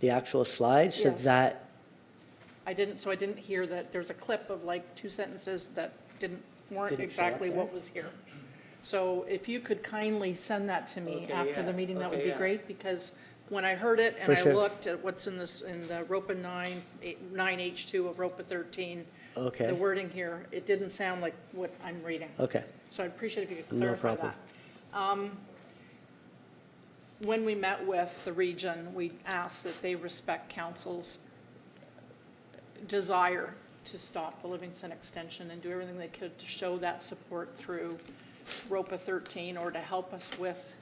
the actual slide, so Yes. that, I didn't hear that. There was a clip of like 2 sentences that weren't Didn't show exactly up what there? was here. So if you could kindly send that to me Okay, after the yeah. meeting, that would Okay, be yeah. great, because when I heard it and For I sure. looked at what's in this, in the ROPA 9H2 of ROPA 13, Okay. the wording here, it didn't sound like what I'm reading. okay, So I'd appreciate if you could No clarify problem. that. When we met with the region, we asked that they respect council's desire to stop the Livingston extension and do everything they could to show that support through ROPA 13, or to help us with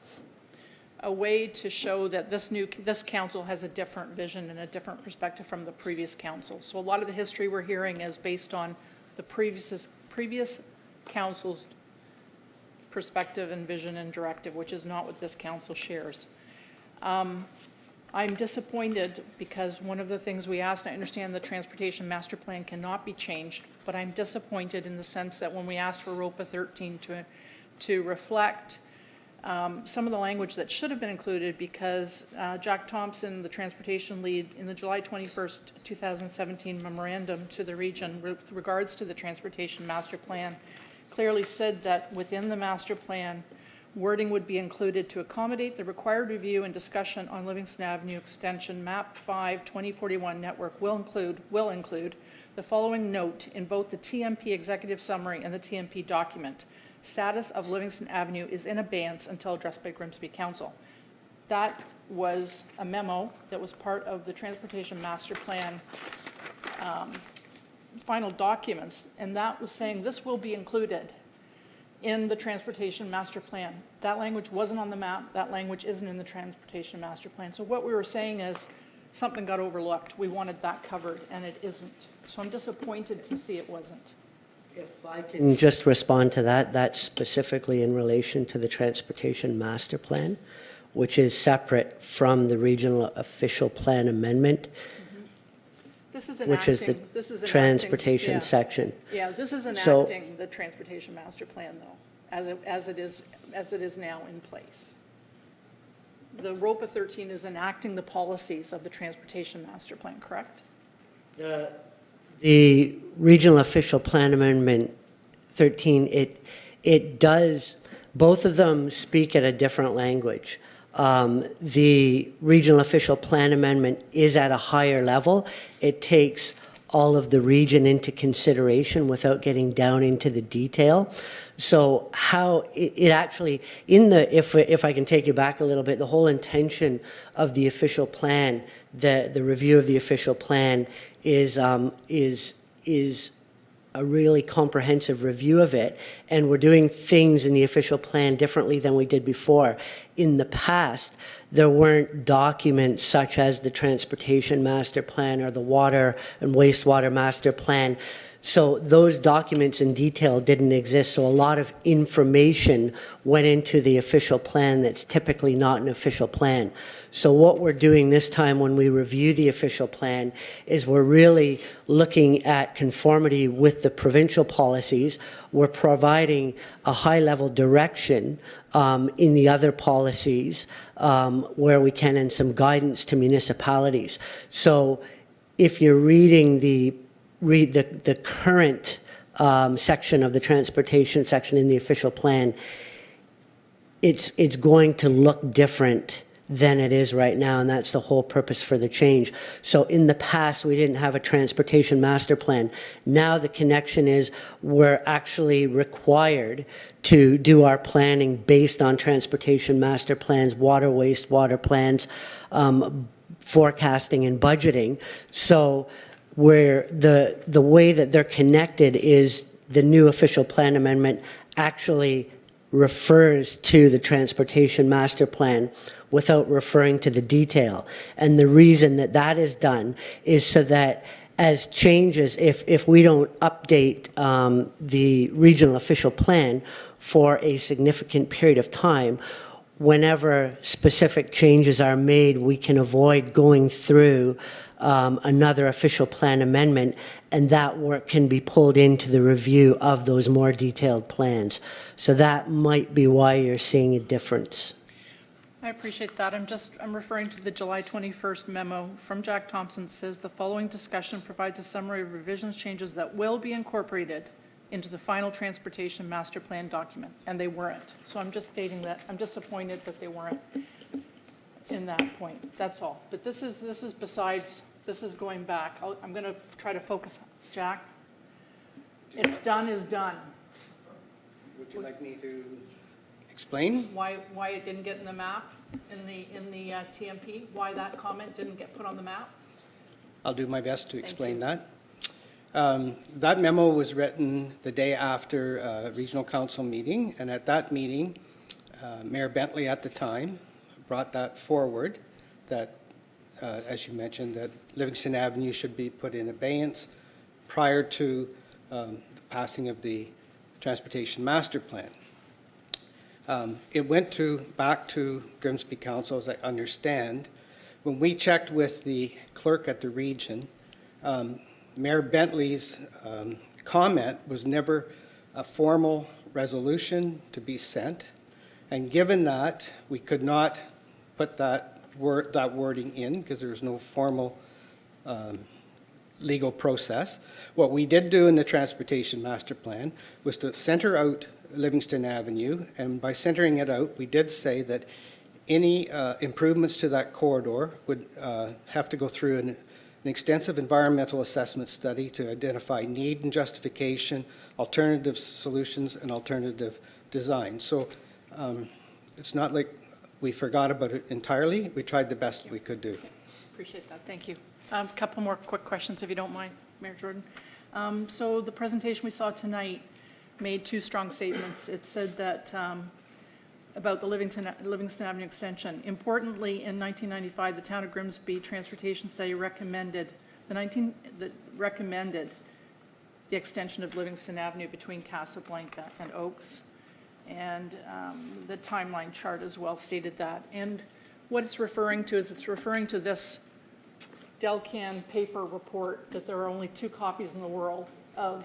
a way to show that this council has a different vision and a different perspective from the previous council. So a lot of the history we're hearing is based on the previous council's perspective and vision and directive, which is not what this council shares. I'm disappointed because one of the things we asked, and I understand the transportation master plan cannot be changed, but I'm disappointed in the sense that when we asked for ROPA 13 to reflect some of the language that should have been included, because Jack Thompson, the transportation lead, in the July 21st, 2017 memorandum to the region with regards to the transportation master plan, clearly said that within the master plan, wording would be included to accommodate the required review and discussion on Livingston Avenue Extension Map 5 2041 network will include the following note in both the TMP executive summary and the TMP document. Status of Livingston Avenue is in abeyance until addressed by Grimsby Council. That was a memo that was part of the Transportation Master Plan final documents, and that was saying this will be included in the Transportation Master Plan. That language wasn't on the map. That language isn't in the Transportation Master Plan. So what we were saying is something got overlooked. We wanted that covered, and it isn't. So I'm disappointed to see it wasn't. if I can just respond to that, that's specifically in relation to the Transportation Master Plan, which is separate from the Regional Official Plan Amendment, This is which is the enacting transportation section. Yeah, this is So- enacting the Transportation Master Plan, though, as it is now in place. The ROPA 13 is enacting the policies of the Transportation Master Plan, correct? The Regional Official Plan Amendment 13, it does, both of them speak at a different language. The Regional Official Plan Amendment is at a higher level. It takes all of the region into consideration without getting down into the detail. So how it actually, if I can take you back a little bit, the whole intention of the official plan, the review of the official plan is a really comprehensive review of it, and we're doing things in the official plan differently than we did before. In the past, there weren't documents such as the Transportation Master Plan or the Water and Wastewater Master Plan. So those documents in detail didn't exist, so a lot of information went into the official plan that's typically not an official plan. So what we're doing this time when we review the official plan is we're really looking at conformity with the provincial policies. We're providing a high-level direction in the other policies where we can, and some guidance to municipalities. So if you're reading the current section of the transportation section in the official plan, it's going to look different than it is right now, and that's the whole purpose for the change. So in the past, we didn't have a transportation master plan. Now the connection is we're actually required to do our planning based on transportation master plans, water, wastewater plans, forecasting and budgeting. So where the way that they're connected is the new official plan amendment actually refers to the transportation master plan without referring to the detail. And the reason that that is done is so that as changes, if we don't update the regional official plan for a significant period of time, whenever specific changes are made, we can avoid going through another official plan amendment, and that work can be pulled into the review of those more detailed plans. So that might be why you're seeing a difference. I appreciate that. I'm referring to the July 21st memo from Jack Thompson that says the following discussion provides a summary of revisions changes that will be incorporated into the final transportation master plan document, and they weren't. So I'm just stating that I'm disappointed that they weren't in that point. That's all. But this is besides, this is going back. I'm going to try to focus. Jack, it's done is done. Would you like me to explain? Why it didn't get in the map in the TMP? Why that comment didn't get put on the map? I'll do my best to explain that. That memo was written the day after a regional council meeting, and at that meeting, Mayor Bentley at the time brought that forward, that, as you mentioned, that Livingston Avenue should be put in abeyance prior to the passing of the Transportation Master Plan. It went back to Grimsby Council, as I understand. When we checked with the clerk at the region, Mayor Bentley's comment was never a formal resolution to be sent, and given that, we could not put that wording in because there was no formal legal process. What we did do in the Transportation Master Plan was to center out Livingston Avenue, and by centering it out, we did say that any improvements to that corridor would have to go through an extensive environmental assessment study to identify need and justification, alternative solutions, and alternative design. So it's not like we forgot about it entirely. We tried the best we could do. Appreciate that. Thank you. A couple more quick questions, if you don't mind, Mayor Jordan. So the presentation we saw tonight made two strong statements. It said that about the Livingston Avenue extension. Importantly, in 1995, the Town of Grimsby Transportation Study recommended the extension of Livingston Avenue between Casablanca and Oaks. And the timeline chart as well stated that. And what it's referring to is it's referring to this Delcan paper report that there are only 2 copies in the world of,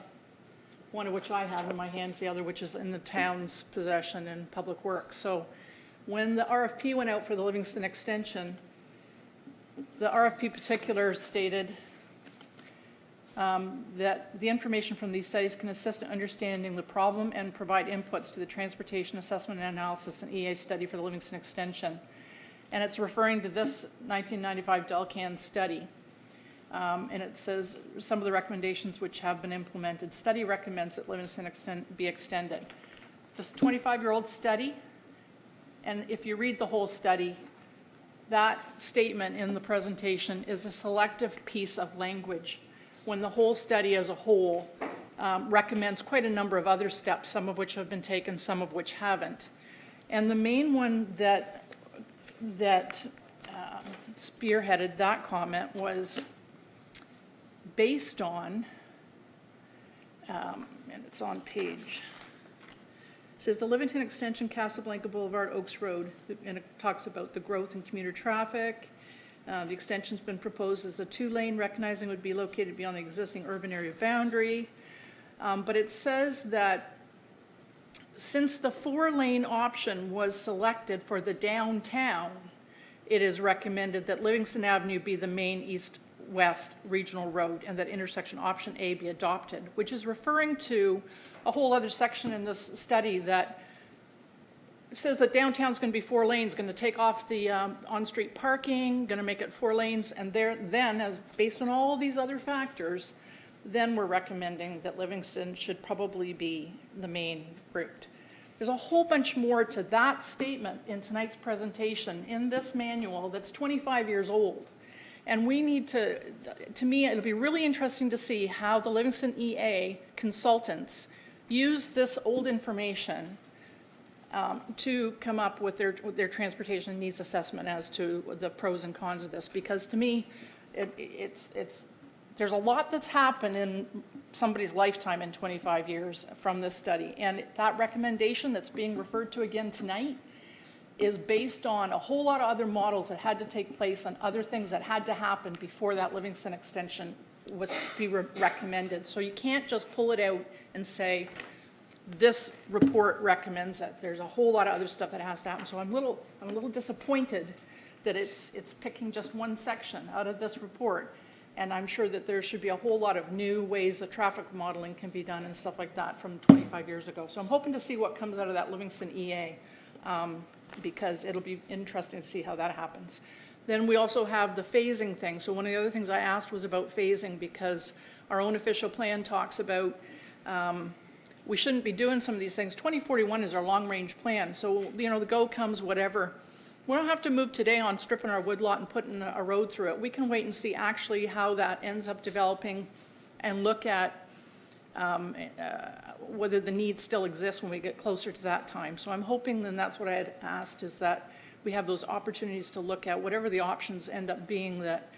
one of which I have in my hands, the other which is in the town's possession in Public Works. So when the RFP went out for the Livingston extension, the RFP particular stated that the information from these studies can assist in understanding the problem and provide inputs to the Transportation Assessment and Analysis and EA study for the Livingston extension. And it's referring to this 1995 Delcan study. And it says some of the recommendations which have been implemented. Study recommends that Livingston be extended. This 25-year-old study, and if you read the whole study, that statement in the presentation is a selective piece of language when the whole study as a whole recommends quite a number of other steps, some of which have been taken, some of which haven't. And the main one that spearheaded that comment was based on, and it's on page, it says the Livingston Extension, Casablanca Boulevard, Oaks Road, and it talks about the growth in commuter traffic. The extension's been proposed as a 2-lane, recognizing it would be located beyond the existing urban area boundary. But it says that since the 4-lane option was selected for the downtown, it is recommended that Livingston Avenue be the main east-west regional road and that intersection option A be adopted, which is referring to a whole other section in this study that says that downtown's going to be 4 lanes, going to take off the on-street parking, going to make it 4 lanes, and based on all these other factors, then we're recommending that Livingston should probably be the main route. There's a whole bunch more to that statement in tonight's presentation in this manual that's 25 years old. And we need to me, it'll be really interesting to see how the Livingston EA consultants use this old information to come up with their transportation needs assessment as to the pros and cons of this. Because to me, there's a lot that's happened in somebody's lifetime in 25 years from this study. And that recommendation that's being referred to again tonight is based on a whole lot of other models that had to take place and other things that had to happen before that Livingston extension was to be recommended. So you can't just pull it out and say, this report recommends it. There's a whole lot of other stuff that has to happen. So I'm a little disappointed that it's picking just one section out of this report. And I'm sure that there should be a whole lot of new ways that traffic modeling can be done and stuff like that from 25 years ago. So I'm hoping to see what comes out of that Livingston EA, because it'll be interesting to see how that happens. Then we also have the phasing thing. So one of the other things I asked was about phasing, because our own official plan talks about we shouldn't be doing some of these things. 2041 is our long-range plan. So, the go comes whatever. We don't have to move today on stripping our woodlot and putting a road through it. We can wait and see actually how that ends up developing and look at whether the need still exists when we get closer to that time. So I'm hoping, and that's what I had asked, is that we have those opportunities to look at whatever the options end up being, that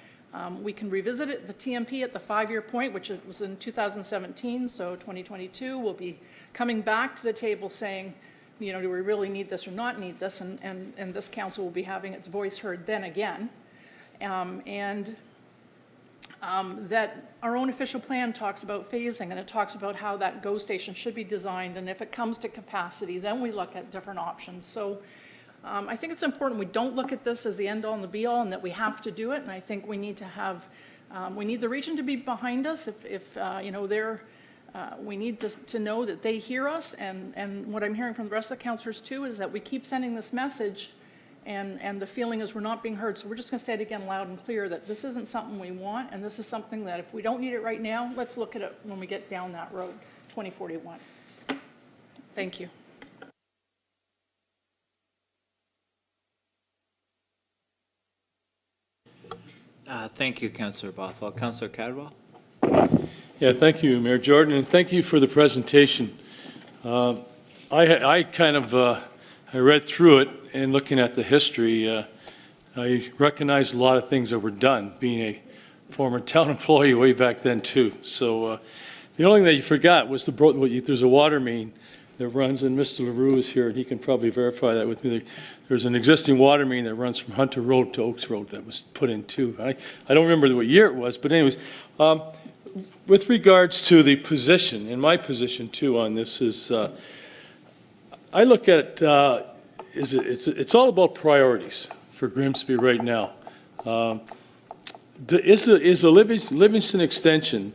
we can revisit it, the TMP at the 5-year point, which was in 2017, so 2022, we'll be coming back to the table saying, do we really need this or not need this? And this council will be having its voice heard then again. That our own official plan talks about phasing, and it talks about how that GO station should be designed, and if it comes to capacity, then we look at different options. So I think it's important we don't look at this as the end all and the be all, and that we have to do it. And I think we need to have, we need the region to be behind us. If we need to know that they hear us. And what I'm hearing from the rest of the councillors too is that we keep sending this message, and the feeling is we're not being heard. So we're just going to say it again loud and clear that this isn't something we want, and this is something that if we don't need it right now, let's look at it when we get down that road, 2041. Thank you. Thank you, Councillor Bothwell. Councillor Cadwell? Yeah, thank you, Mayor Jordan, and thank you for the presentation. I read through it, and looking at the history, I recognized a lot of things that were done, being a former town employee way back then too. So the only thing that you forgot was there's a water main that runs, and Mr. LaRue is here, and he can probably verify that with me. There's an existing water main that runs from Hunter Road to Oaks Road that was put in too. I don't remember what year it was, but anyways, with regards to the position, and my position too on this is, I look at it, it's all about priorities for Grimsby right now. Is the Livingston extension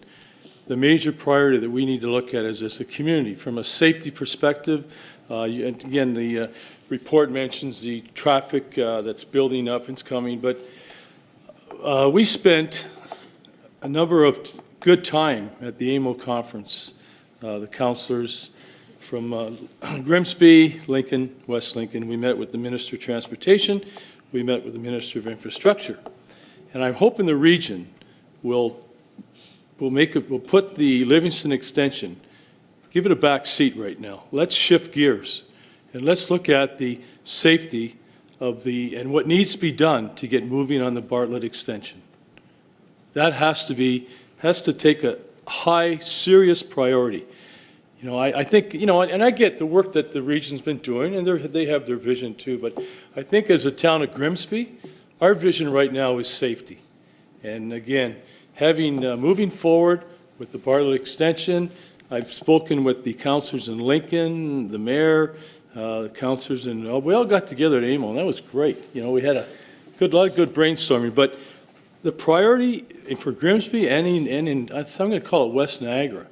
the major priority that we need to look at as a community from a safety perspective? Again, the report mentions the traffic that's building up, it's coming, but we spent a number of good time at the AMO conference. The councillors from Grimsby, Lincoln, West Lincoln, we met with the Minister of Transportation, we met with the Minister of Infrastructure. And I'm hoping the region will put the Livingston extension, give it a back seat right now. Let's shift gears and let's look at the safety of and what needs to be done to get moving on the Bartlett extension. That has to take a high, serious priority. I think, and I get the work that the region's been doing, and they have their vision too, but I think as a town of Grimsby, our vision right now is safety. And again, moving forward with the Bartlett extension, I've spoken with the councillors in Lincoln, the mayor, the councillors, and we all got together at AMO, and that was great. We had a lot of good brainstorming, but the priority for Grimsby and in I'm going to call it West Niagara,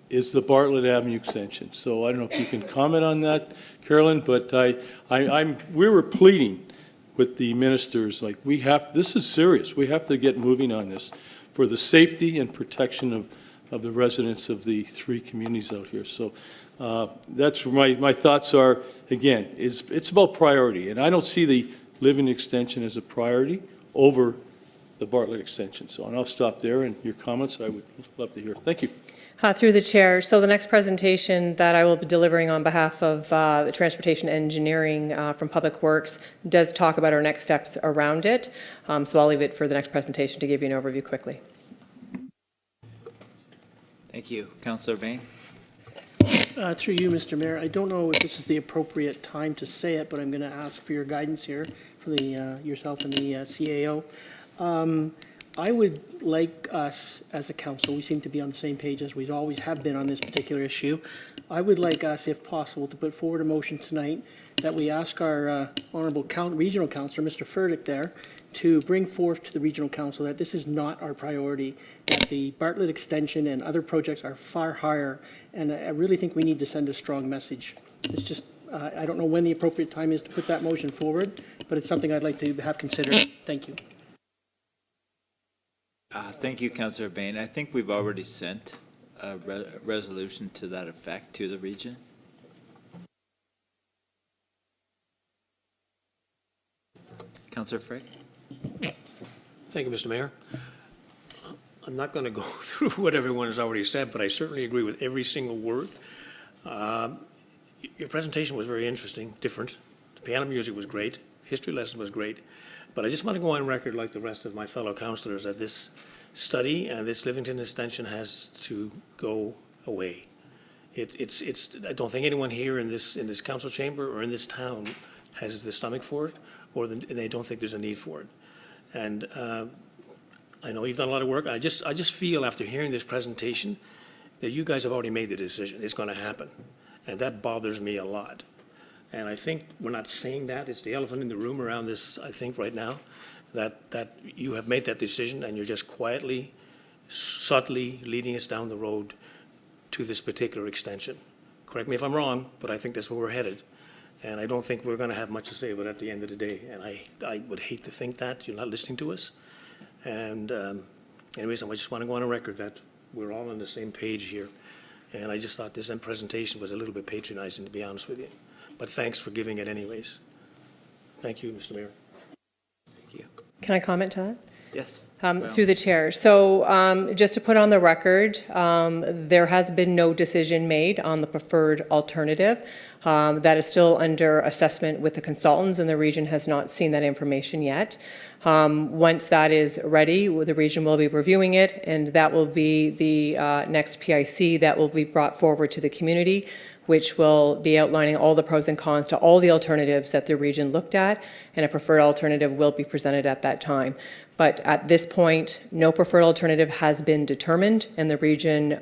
is the Bartlett Avenue extension. So I don't know if you can comment on that, Carolyn, but we were pleading with the ministers, like this is serious. We have to get moving on this for the safety and protection of the residents of the 3 communities out here. So that's where my thoughts are. Again, it's about priority, and I don't see the Living extension as a priority over the Bartlett extension. So, and I'll stop there, and your comments I would love to hear. Thank you. Through the chair. So the next presentation that I will be delivering on behalf of the Transportation Engineering from Public Works does talk about our next steps around it. So I'll leave it for the next presentation to give you an overview quickly. Thank you. Councillor Bain? Through you, Mr. Mayor, I don't know if this is the appropriate time to say it, but I'm going to ask for your guidance here for the yourself and the CAO. I would like us as a council, we seem to be on the same page as we always have been on this particular issue. I would like us, if possible, to put forward a motion tonight that we ask our honourable regional councillor, Mr. Furtick there, to bring forth to the regional council that this is not our priority, that the Bartlett extension and other projects are far higher, and I really think we need to send a strong message. It's just, I don't know when the appropriate time is to put that motion forward, but it's something I'd like to have considered. Thank you. Thank you, Councillor Bain. I think we've already sent a resolution to that effect to the region. Councillor Frick? Thank you, Mr. Mayor. I'm not going to go through what everyone has already said, but I certainly agree with every single word. Your presentation was very interesting, different. The piano music was great. History lesson was great. But I just want to go on record, like the rest of my fellow councillors, that this study and this Livingston extension has to go away. I don't think anyone here in this council chamber or in this town has the stomach for it, or they don't think there's a need for it. And I know you've done a lot of work. I just feel after hearing this presentation that you guys have already made the decision. It's going to happen, and that bothers me a lot. And I think we're not saying that. It's the elephant in the room around this, I think, right now, that you have made that decision and you're just quietly, subtly leading us down the road to this particular extension. Correct me if I'm wrong, but I think that's where we're headed. And I don't think we're going to have much to say about it at the end of the day. And I would hate to think that you're not listening to us. And anyways, I just want to go on a record that we're all on the same page here. And I just thought this presentation was a little bit patronizing, to be honest with you. But thanks for giving it anyways. Thank you, Mr. Mayor. Thank you. Can I comment to that? Yes. Through the chair. So just to put on the record, there has been no decision made on the preferred alternative. That is still under assessment with the consultants, and the region has not seen that information yet. Once that is ready, the region will be reviewing it, and that will be the next PIC that will be brought forward to the community, which will be outlining all the pros and cons to all the alternatives that the region looked at, and a preferred alternative will be presented at that time. But at this point, no preferred alternative has been determined, and the region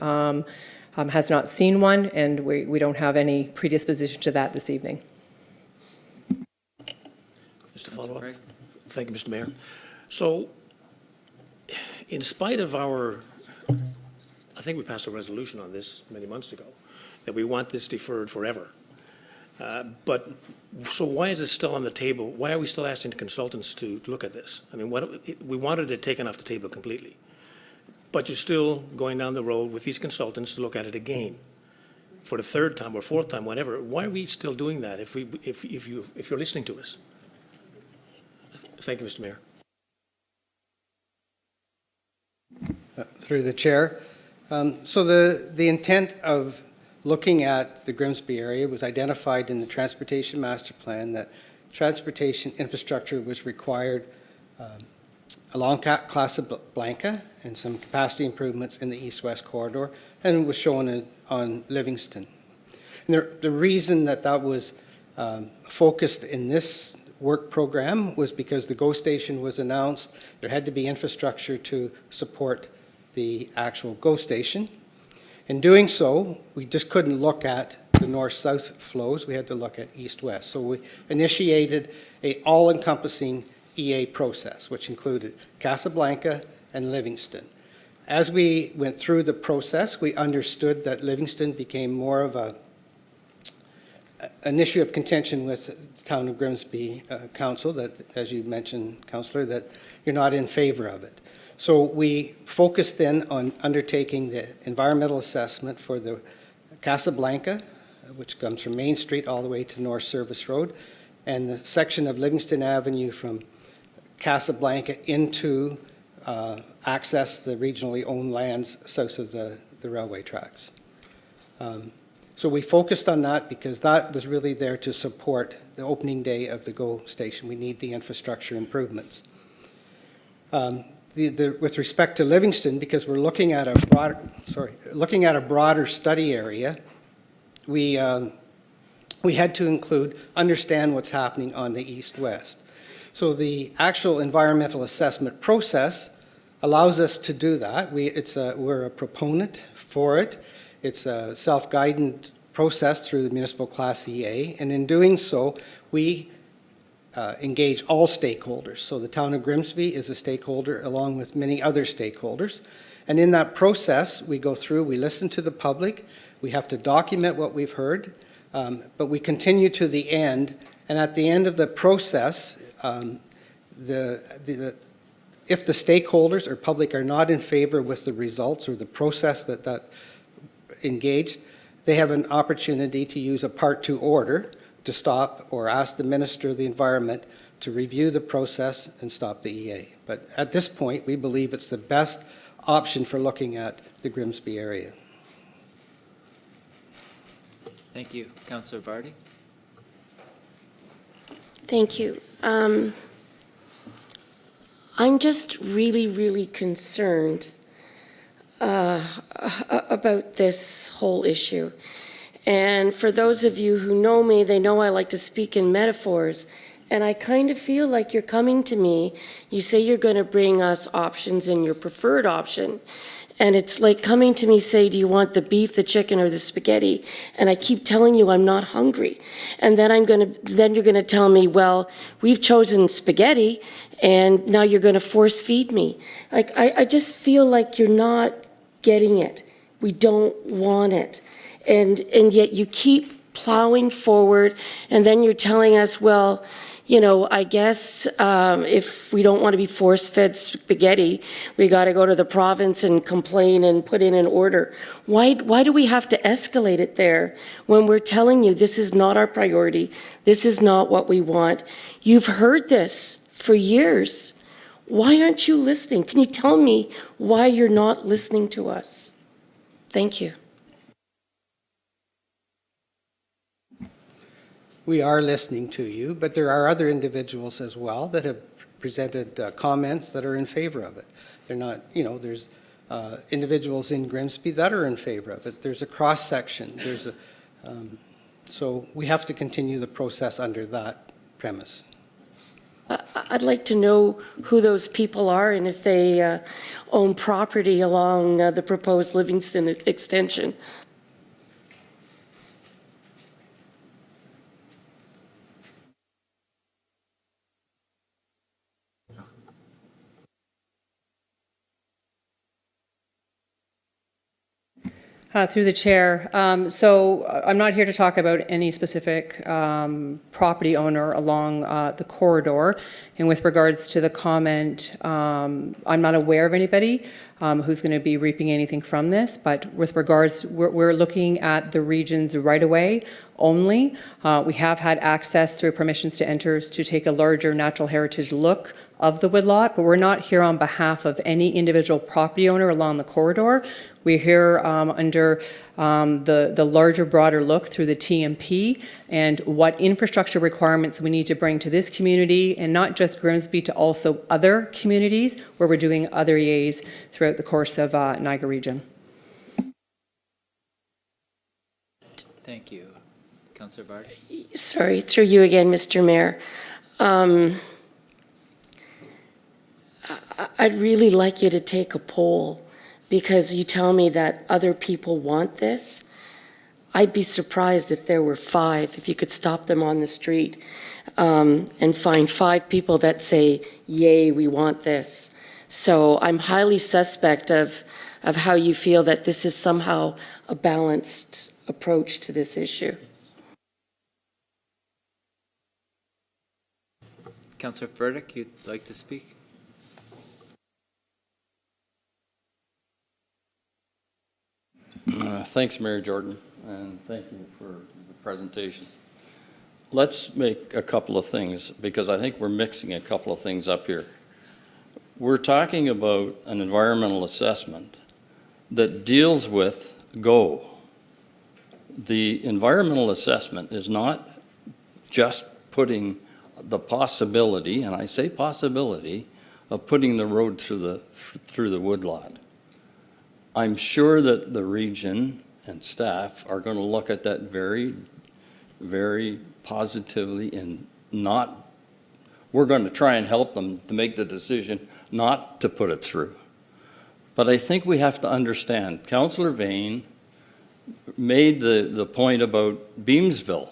has not seen one, and we don't have any predisposition to that this evening. Just to follow up. Thank you, Mr. Mayor. So, in spite of I think we passed a resolution on this many months ago, that we want this deferred forever. But so why is it still on the table? Why are we still asking the consultants to look at this? I mean, we wanted it taken off the table completely, but you're still going down the road with these consultants to look at it again for the third time or fourth time, whatever. Why are we still doing that if you're listening to us? Thank you, Mr. Mayor. Through the chair. So the intent of looking at the Grimsby area was identified in the Transportation Master Plan that transportation infrastructure was required along Casablanca and some capacity improvements in the east-west corridor, and was shown on Livingston. And the reason that was focused in this work program was because the GO station was announced. There had to be infrastructure to support the actual GO station. In doing so, we just couldn't look at the north-south flows. We had to look at east-west. So we initiated an all-encompassing EA process, which included Casablanca and Livingston. As we went through the process, we understood that Livingston became more of an issue of contention with the town of Grimsby Council, that, as you mentioned, Councillor, that you're not in favor of it. So we focused then on undertaking the environmental assessment for the Casablanca, which comes from Main Street all the way to North Service Road, and the section of Livingston Avenue from Casablanca into access the regionally owned lands south of the railway tracks. So we focused on that because that was really there to support the opening day of the GO station. We need the infrastructure improvements. With respect to Livingston, because we're looking at a broader study area, we had to include understand what's happening on the east-west. So the actual environmental assessment process allows us to do that. We're a proponent for it. It's a self-guided process through the Municipal Class EA, and in doing so, we engage all stakeholders. So the town of Grimsby is a stakeholder along with many other stakeholders. And in that process, we go through, we listen to the public, we have to document what we've heard, but we continue to the end. And at the end of the process, if the stakeholders or public are not in favor with the results or the process that engaged, they have an opportunity to use a Part 2 order to stop or ask the Minister of the Environment to review the process and stop the EA. But at this point, we believe it's the best option for looking at the Grimsby area. Thank you. Councillor Vardy? Thank you. I'm just really, really concerned about this whole issue. And for those of you who know me, they know I like to speak in metaphors. And I kind of feel like you're coming to me, you say you're going to bring us options and your preferred option. And it's like coming to me, say, do you want the beef, the chicken, or the spaghetti? And I keep telling you I'm not hungry. And then you're going to tell me, well, we've chosen spaghetti, and now you're going to force feed me. Like, I just feel like you're not getting it. We don't want it. And yet you keep plowing forward, and then you're telling us, well, you know, I guess if we don't want to be force-fed spaghetti, we got to go to the province and complain and put in an order. Why do we have to escalate it there when we're telling you this is not our priority, this is not what we want? You've heard this for years. Why aren't you listening? Can you tell me why you're not listening to us? Thank you. We are listening to you, but there are other individuals as well that have presented comments that are in favor of it. They're not, you know, there's individuals in Grimsby that are in favor of it. There's a cross-section. So we have to continue the process under that premise. I'd like to know who those people are and if they own property along the proposed Livingston extension. Through the chair. So I'm not here to talk about any specific property owner along the corridor. And with regards to the comment, I'm not aware of anybody who's going to be reaping anything from this. But with regards, we're looking at the region's right-of-way only. We have had access through permissions to enter to take a larger natural heritage look of the woodlot, but we're not here on behalf of any individual property owner along the corridor. We're here under the larger, broader look through the TMP and what infrastructure requirements we need to bring to this community, and not just Grimsby, to also other communities where we're doing other EAs throughout the course of Niagara region. Thank you. Councillor Vardy? Sorry, through you again, Mr. Mayor. I'd really like you to take a poll, because you tell me that other people want this. I'd be surprised if there were 5, if you could stop them on the street and find 5 people that say, yay, we want this. So I'm highly suspect of how you feel that this is somehow a balanced approach to this issue. Councillor Furtick, you'd like to speak? Thanks, Mayor Jordan, and thank you for the presentation. Let's make a couple of things, because I think we're mixing a couple of things up here. We're talking about an environmental assessment that deals with GO. The environmental assessment is not just putting the possibility, and I say possibility, of putting the road through the woodlot. I'm sure that the region and staff are going to look at that very, very positively and not, we're going to try and help them to make the decision not to put it through. But I think we have to understand, Councillor Vane made the point about Beamsville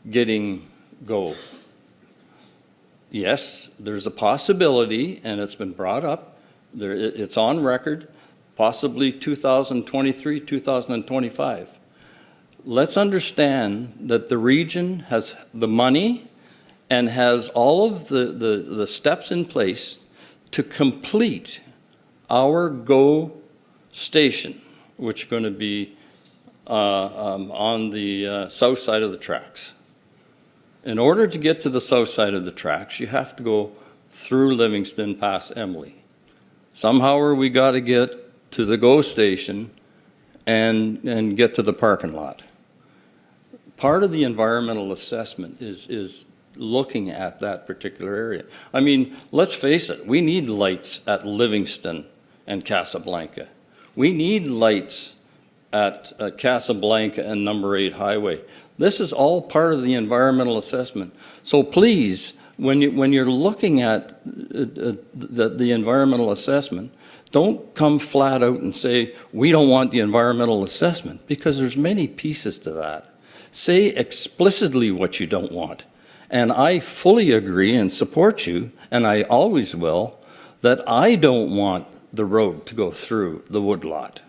getting go. Yes, there's a possibility, and it's been brought up, it's on record, possibly 2023, 2025. Let's understand that the region has the money and has all of the steps in place to complete our GO station, which is going to be on the south side of the tracks. In order to get to the south side of the tracks, you have to go through Livingston past Emily. Somehow we got to get to the GO station and get to the parking lot. Part of the environmental assessment is looking at that particular area. I mean, let's face it, we need lights at Livingston and Casablanca. We need lights at Casablanca and number 8 Highway. This is all part of the environmental assessment. So please, when you're looking at the environmental assessment, don't come flat out and say, we don't want the environmental assessment, because there's many pieces to that. Say explicitly what you don't want. And I fully agree and support you, and I always will, that I don't want the road to go through the woodlot.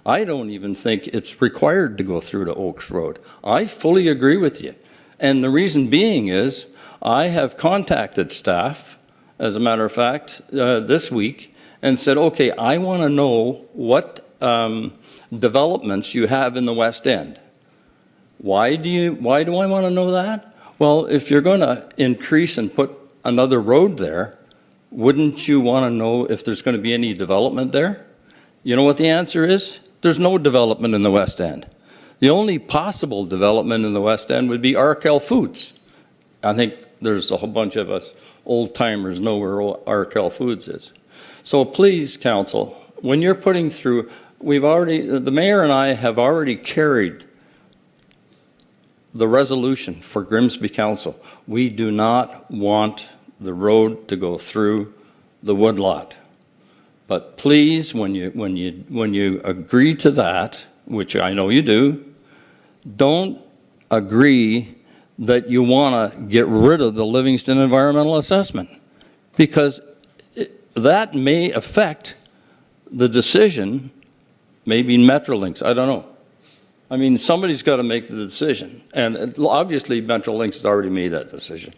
I don't even think it's required to go through to Oaks Road. I fully agree with you. And the reason being is I have contacted staff, as a matter of fact, this week, and said, okay, I want to know what developments you have in the West End. Why do I want to know that? Well, if you're going to increase and put another road there, wouldn't you want to know if there's going to be any development there? You know what the answer is? There's no development in the West End. The only possible development in the West End would be Arkell Foods. I think there's a whole bunch of us old-timers know where Arkell Foods is. So please, Council, when you're putting through, the mayor and I have already carried the resolution for Grimsby Council. We do not want the road to go through the woodlot. But please, when you agree to that, which I know you do, don't agree that you want to get rid of the Livingston Environmental Assessment, because that may affect the decision, maybe Metrolinx, I don't know. I mean, somebody's got to make the decision, and obviously Metrolinx has already made that decision.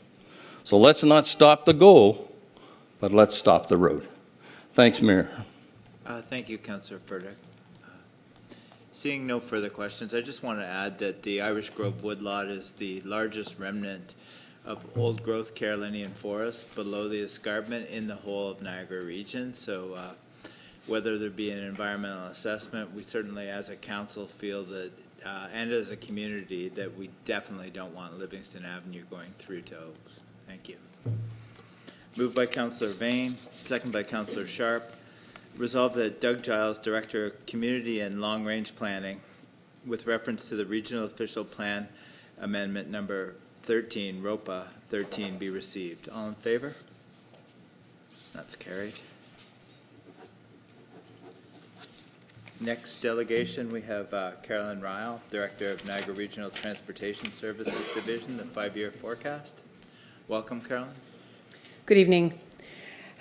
So let's not stop the GO, but let's stop the road. Thanks, Mayor. Thank you, Councillor Furtick. Seeing no further questions, I just want to add that the Irish Grove Woodlot is the largest remnant of old-growth Carolinian forest below the escarpment in the whole of Niagara region. So whether there be an environmental assessment, we certainly as a council feel that, and as a community, that we definitely don't want Livingston Avenue going through to Oaks. Thank you. Moved by Councillor Vane, second by Councillor Sharp. Resolved that Doug Giles, Director of Community and Long Range Planning, with reference to the Regional Official Plan Amendment Number 13, ROPA 13, be received. All in favor? That's carried. Next delegation, we have Carolyn Ryle, Director of Niagara Regional Transportation Services Division, the 5-year forecast. Welcome, Carolyn. Good evening.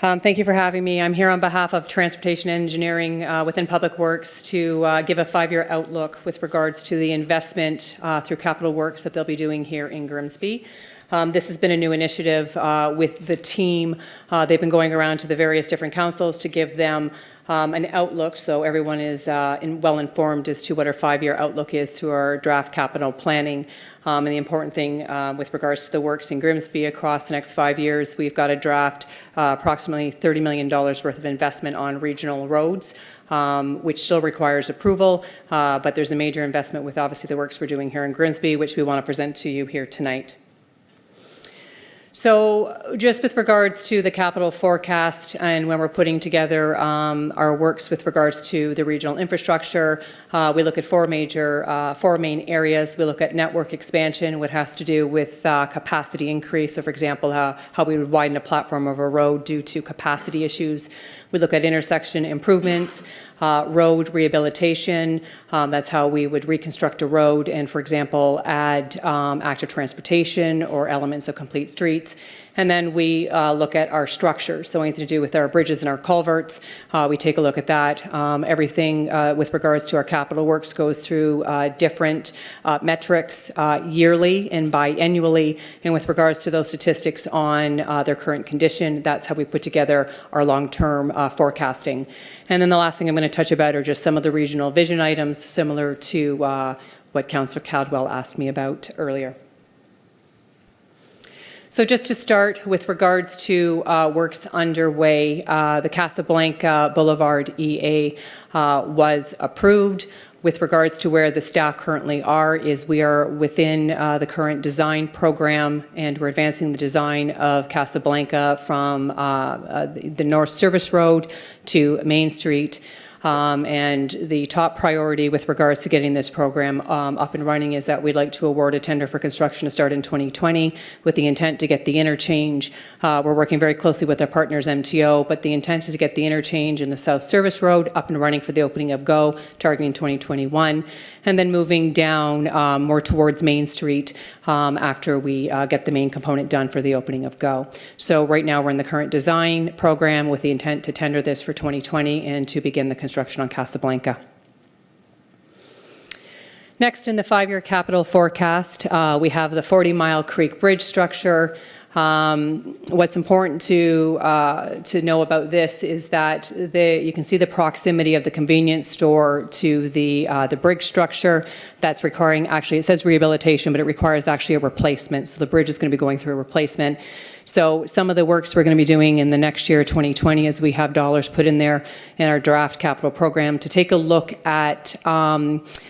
Thank you for having me. I'm here on behalf of Transportation Engineering within Public Works to give a 5-year outlook with regards to the investment through capital works that they'll be doing here in Grimsby. This has been a new initiative with the team. They've been going around to the various different councils to give them an outlook, so everyone is well informed as to what our 5-year outlook is through our draft capital planning. And the important thing with regards to the works in Grimsby across the next 5 years, we've got a draft approximately $30 million worth of investment on regional roads, which still requires approval, but there's a major investment with obviously the works we're doing here in Grimsby, which we want to present to you here tonight. So just with regards to the capital forecast and when we're putting together our works with regards to the regional infrastructure, we look at four main areas. We look at network expansion, what has to do with capacity increase. So for example, how we would widen a platform of a road due to capacity issues. We look at intersection improvements, road rehabilitation. That's how we would reconstruct a road and, for example, add active transportation or elements of complete streets. And then we look at our structure, so anything to do with our bridges and our culverts, we take a look at that. Everything with regards to our capital works goes through different metrics yearly and biannually, and with regards to those statistics on their current condition, that's how we put together our long-term forecasting. And then the last thing I'm going to touch about are just some of the regional vision items similar to what Councillor Caldwell asked me about earlier. So just to start with regards to works underway, the Casablanca Boulevard EA was approved. With regards to where the staff currently are, is we are within the current design program, and we're advancing the design of Casablanca from the North Service Road to Main Street. And the top priority with regards to getting this program up and running is that we'd like to award a tender for construction to start in 2020 with the intent to get the interchange. We're working very closely with our partners MTO, but the intent is to get the interchange in the South Service Road up and running for the opening of GO, targeting 2021, and then moving down more towards Main Street after we get the main component done for the opening of GO. So right now we're in the current design program with the intent to tender this for 2020 and to begin the construction on Casablanca. Next, in the 5-year capital forecast, we have the 40 Mile Creek Bridge structure. What's important to know about this is that you can see the proximity of the convenience store to the bridge structure. That's requiring, actually it says rehabilitation, but it requires actually a replacement. So the bridge is going to be going through a replacement. So some of the works we're going to be doing in the next year, 2020, is we have dollars put in there in our draft capital program to take a look at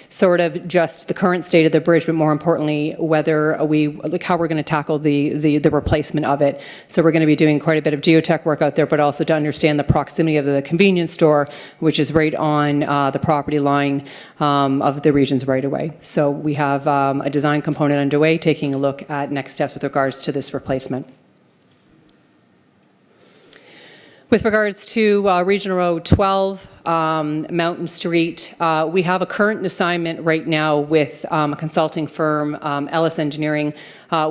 sort of just the current state of the bridge, but more importantly, whether how we're going to tackle the replacement of it. So we're going to be doing quite a bit of geotech work out there, but also to understand the proximity of the convenience store, which is right on the property line of the region's right-of-way. So we have a design component underway, taking a look at next steps with regards to this replacement. With regards to Regional Road 12, Mountain Street, we have a current assignment right now with a consulting firm, Ellis Engineering.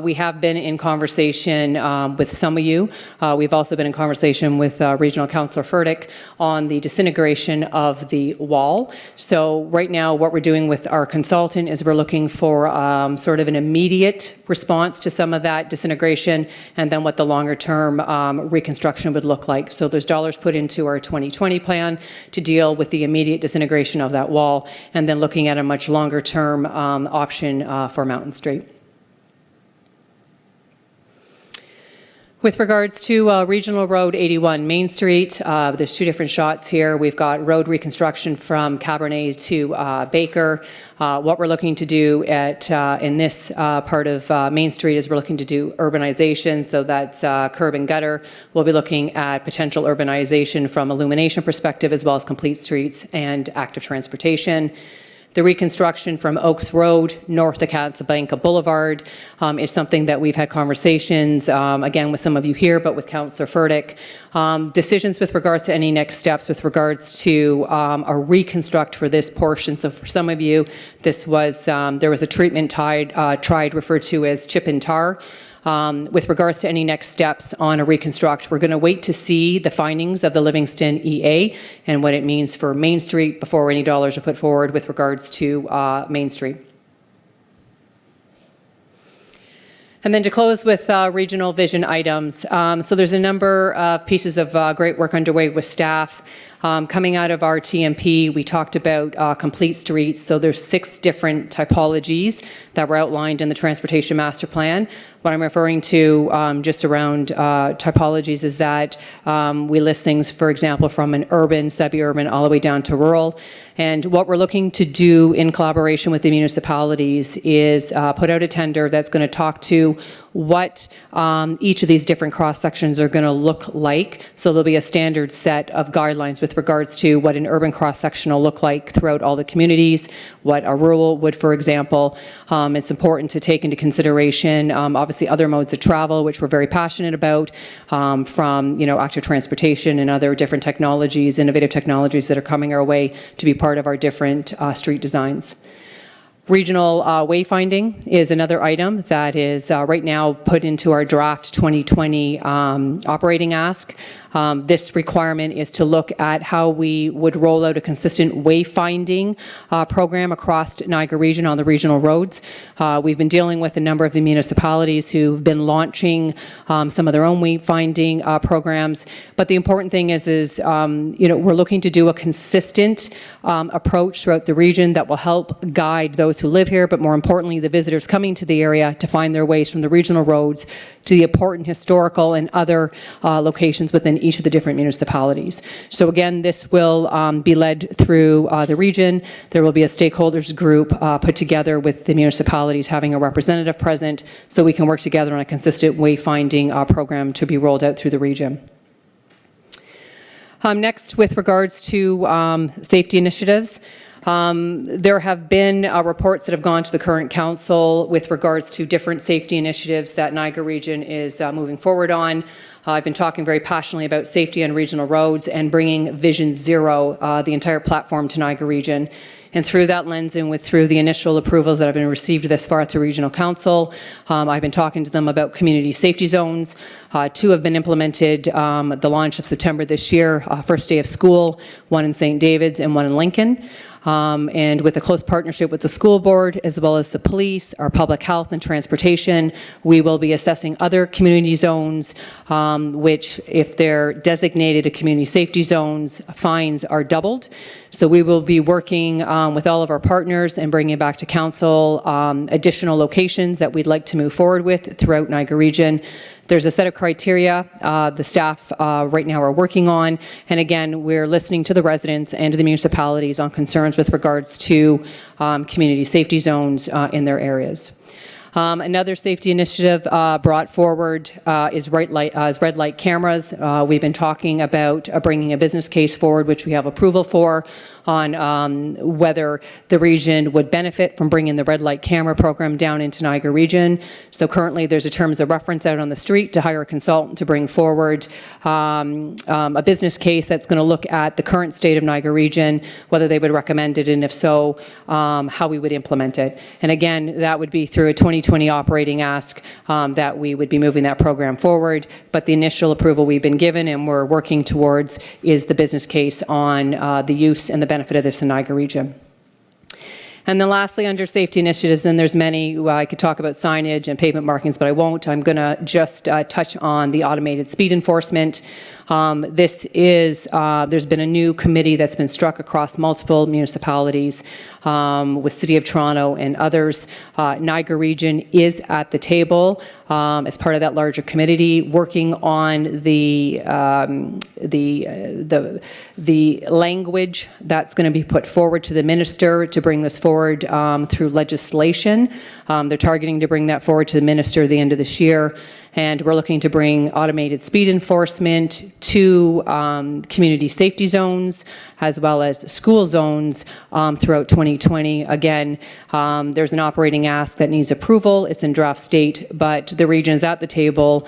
We have been in conversation with some of you. We've also been in conversation with Regional Councillor Furtick on the disintegration of the wall. So right now what we're doing with our consultant is we're looking for sort of an immediate response to some of that disintegration, and then what the longer term reconstruction would look like. So there's dollars put into our 2020 plan to deal with the immediate disintegration of that wall, and then looking at a much longer term option for Mountain Street. With regards to Regional Road 81 Main Street, there's two different shots here. We've got road reconstruction from Cabernet to Baker. What we're looking to do in this part of Main Street is we're looking to do urbanization, so that's curb and gutter. We'll be looking at potential urbanization from illumination perspective, as well as complete streets and active transportation. The reconstruction from Oaks Road north to Casablanca Boulevard is something that we've had conversations, again, with some of you here, but with Councillor Furtick. Decisions with regards to any next steps with regards to a reconstruct for this portion. So for some of you, this was, there was a treatment tried referred to as chip and tar. With regards to any next steps on a reconstruct, we're going to wait to see the findings of the Livingston EA and what it means for Main Street before any dollars are put forward with regards to Main Street. And then to close with regional vision items. So there's a number of pieces of great work underway with staff. Coming out of our TMP, we talked about complete streets. So there's 6 different typologies that were outlined in the Transportation Master Plan. What I'm referring to just around typologies is that we list things, for example, from an urban, semi-urban, all the way down to rural. And what we're looking to do in collaboration with the municipalities is put out a tender that's going to talk to what each of these different cross-sections are going to look like. So there'll be a standard set of guidelines with regards to what an urban cross-section will look like throughout all the communities, what a rural would, for example. It's important to take into consideration, obviously, other modes of travel, which we're very passionate about, from active transportation and other different technologies, innovative technologies that are coming our way to be part of our different street designs. Regional wayfinding is another item that is right now put into our draft 2020 operating ask. This requirement is to look at how we would roll out a consistent wayfinding program across Niagara Region on the regional roads. We've been dealing with a number of the municipalities who've been launching some of their own wayfinding programs. But the important thing is we're looking to do a consistent approach throughout the region that will help guide those who live here, but more importantly, the visitors coming to the area to find their ways from the regional roads to the important historical and other locations within each of the different municipalities. So again, this will be led through the region. There will be a stakeholders group put together with the municipalities having a representative present so we can work together on a consistent wayfinding program to be rolled out through the region. Next, with regards to safety initiatives, there have been reports that have gone to the current council with regards to different safety initiatives that Niagara Region is moving forward on. I've been talking very passionately about safety on regional roads and bringing Vision Zero, the entire platform, to Niagara Region. And through that lens and through the initial approvals that have been received thus far through Regional Council, I've been talking to them about community safety zones. 2 have been implemented the launch of September this year, first day of school, 1 in St. David's and 1 in Lincoln. And with a close partnership with the school board, as well as the police, our public health and transportation, we will be assessing other community zones, which, if they're designated a community safety zones, fines are doubled. So we will be working with all of our partners and bringing back to council additional locations that we'd like to move forward with throughout Niagara Region. There's a set of criteria the staff right now are working on. And again, we're listening to the residents and to the municipalities on concerns with regards to community safety zones in their areas. Another safety initiative brought forward is red light cameras. We've been talking about bringing a business case forward, which we have approval for, on whether the region would benefit from bringing the red light camera program down into Niagara Region. So currently there's a terms of reference out on the street to hire a consultant to bring forward a business case that's going to look at the current state of Niagara Region, whether they would recommend it, and if so, how we would implement it. And again, that would be through a 2020 operating ask that we would be moving that program forward. But the initial approval we've been given and we're working towards is the business case on the use and the benefit of this in Niagara Region. And then lastly, under safety initiatives, and there's many, I could talk about signage and pavement markings, but I won't. I'm going to just touch on the automated speed enforcement. There's been a new committee that's been struck across multiple municipalities with City of Toronto and others. Niagara Region is at the table as part of that larger committee, working on the language that's going to be put forward to the minister to bring this forward through legislation. They're targeting to bring that forward to the minister at the end of this year. And we're looking to bring automated speed enforcement to community safety zones as well as school zones throughout 2020. Again, there's an operating ask that needs approval. It's in draft state, but the region is at the table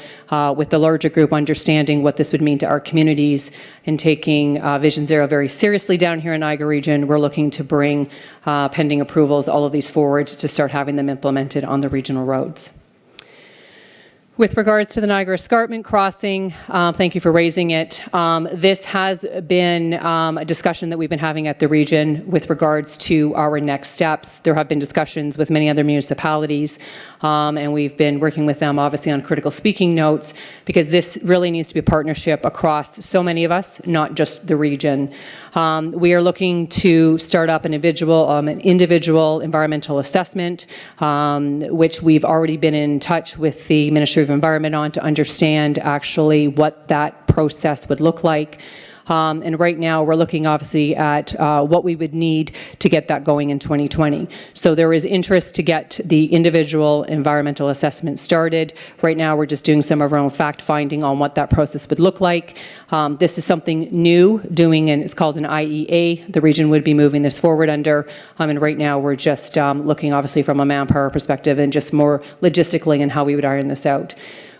with the larger group understanding what this would mean to our communities and taking Vision Zero very seriously down here in Niagara Region. We're looking to bring, pending approvals, all of these forward to start having them implemented on the regional roads. With regards to the Niagara Escarpment Crossing, thank you for raising it. This has been a discussion that we've been having at the region with regards to our next steps. There have been discussions with many other municipalities, and we've been working with them obviously on critical speaking notes, because this really needs to be a partnership across so many of us, not just the region. We are looking to start up an individual environmental assessment, which we've already been in touch with the Ministry of Environment on to understand actually what that process would look like. And right now, we're looking obviously at what we would need to get that going in 2020. So there is interest to get the individual environmental assessment started. Right now, we're just doing some of our own fact-finding on what that process would look like. This is something new, and it's called an IEA. The region would be moving this forward under, and right now, we're just looking obviously from a manpower perspective and just more logistically and how we would iron this out.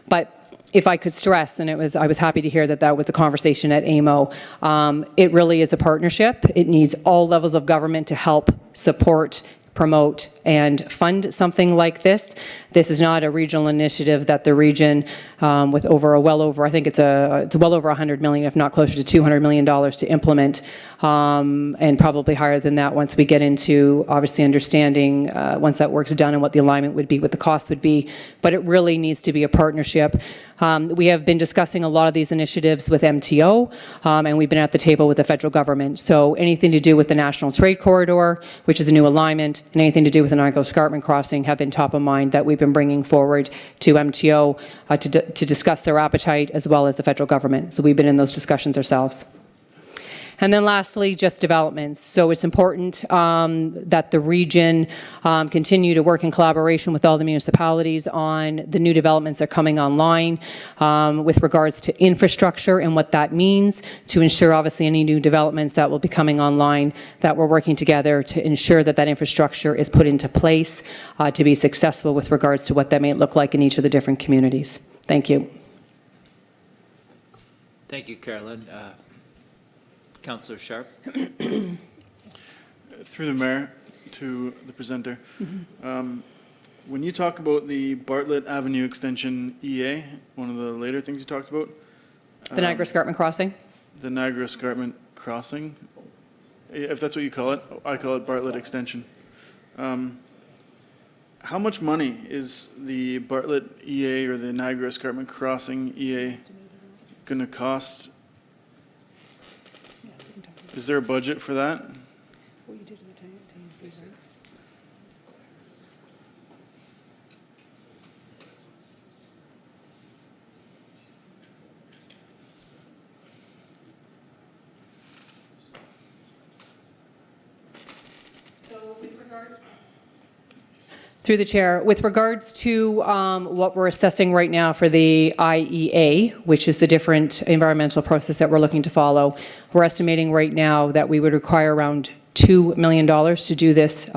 But if I could stress, and I was happy to hear that that was the conversation at AMO, it really is a partnership. It needs all levels of government to help support, promote, and fund something like this. This is not a regional initiative that the region, with well over, I think it's well over 100 million, if not closer to 200 million dollars to implement, and probably higher than that once we get into obviously understanding once that work's done and what the alignment would be, what the cost would be. But it really needs to be a partnership. We have been discussing a lot of these initiatives with MTO, and we've been at the table with the federal government. So anything to do with the National Trade Corridor, which is a new alignment, and anything to do with the Niagara Escarpment Crossing have been top of mind that we've been bringing forward to MTO to discuss their appetite as well as the federal government. So we've been in those discussions ourselves. And then lastly, just developments. So it's important that the region continue to work in collaboration with all the municipalities on the new developments that are coming online with regards to infrastructure and what that means to ensure obviously any new developments that will be coming online, that we're working together to ensure that that infrastructure is put into place to be successful with regards to what that may look like in each of the different communities. Thank you. Thank you, Carolyn. Councillor Sharp. Through the mayor to the presenter. When you talk about the Bartlett Avenue Extension EA, one of the later things you talked about. The Niagara Escarpment Crossing? The Niagara Escarpment Crossing, if that's what you call it. I call it Bartlett Extension. How much money is the Bartlett EA or the Niagara Escarpment Crossing EA going to cost? Is there a budget for that? Through the chair, with regards to what we're assessing right now for the IEA, which is the different environmental process that we're looking to follow, we're estimating right now that we would require around $2 million to do this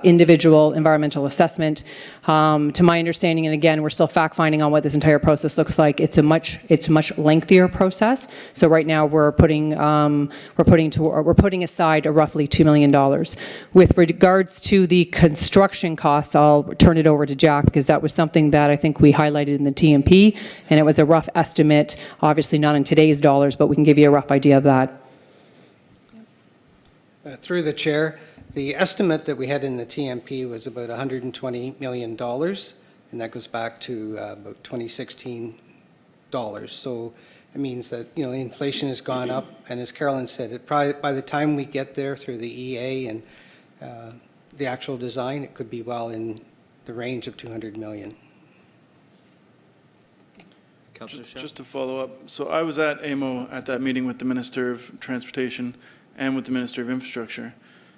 individual environmental assessment. To my understanding, and again, we're still fact-finding on what this entire process looks like. It's a much lengthier process. So right now we're putting aside a roughly $2 million. With regards to the construction costs, I'll turn it over to Jack because that was something that I think we highlighted in the TMP, and it was a rough estimate. Obviously not in today's dollars, but we can give you a rough idea of that. Through the chair. The estimate that we had in the TMP was about $120 million, and that goes back to about 2016 dollars. So it means that, inflation has gone up, and as Carolyn said, it probably, by the time we get there through the EA and the actual design, it could be well in the range of $200 million. Just to follow up, so I was at AMO at that meeting with the Minister of Transportation and with the Minister of Infrastructure.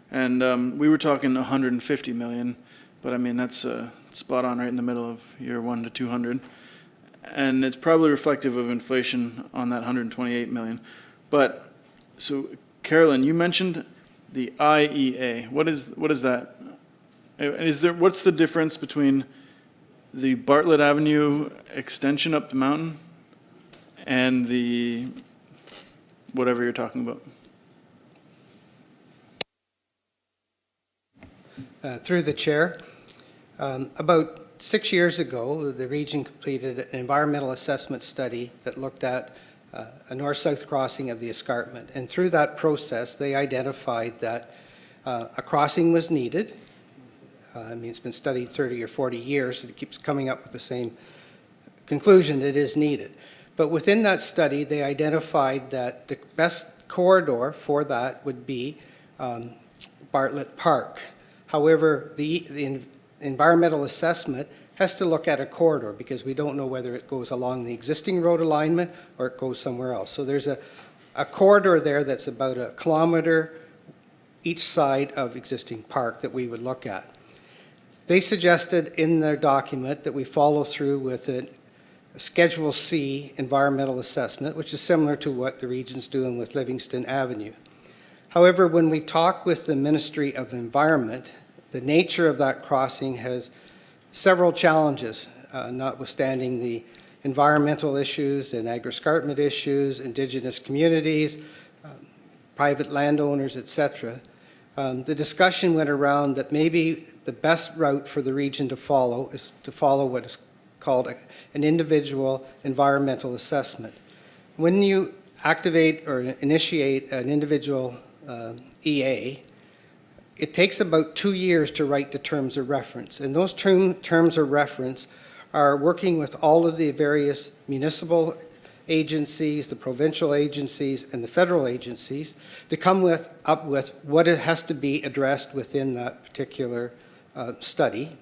And we were talking 150 million, but I mean, that's spot on right in the middle of year 1 to 200. And it's probably reflective of inflation on that 128 million. But, so Carolyn, you mentioned the IEA. What is that? What's the difference between the Bartlett Avenue extension up the mountain and the whatever you're talking about? Through the chair, about 6 years ago, the region completed an environmental assessment study that looked at a north-south crossing of the escarpment. And through that process, they identified that a crossing was needed. I mean, it's been studied 30 or 40 years, and it keeps coming up with the same conclusion: it is needed. But within that study, they identified that the best corridor for that would be Bartlett Park. However, the environmental assessment has to look at a corridor because we don't know whether it goes along the existing road alignment or it goes somewhere else. So there's a corridor there that's about 1 kilometer each side of existing park that we would look at. They suggested in their document that we follow through with a Schedule C environmental assessment, which is similar to what the region's doing with Livingston Avenue. However, when we talk with the Ministry of Environment, the nature of that crossing has several challenges, notwithstanding the environmental issues and agri-escarpment issues, indigenous communities, private landowners, etc. The discussion went around that maybe the best route for the region to follow is to follow what is called an individual environmental assessment. When you activate or initiate an individual EA, it takes about 2 years to write the terms of reference. And those terms of reference are working with all of the various municipal agencies, the provincial agencies, and the federal agencies to come up with what it has to be addressed within that particular study.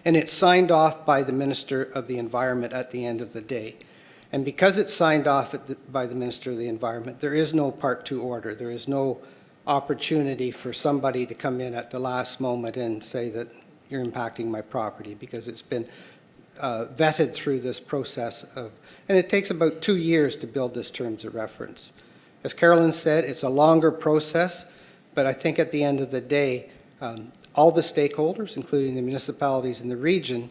And it's signed off by the Minister of the Environment at the end of the day. And because it's signed off by the Minister of the Environment, there is no Part 2 order. There is no opportunity for somebody to come in at the last moment and say that you're impacting my property, because it's been vetted through this process and it takes about 2 years to build this terms of reference. As Carolyn said, it's a longer process, but I think at the end of the day, all the stakeholders, including the municipalities in the region,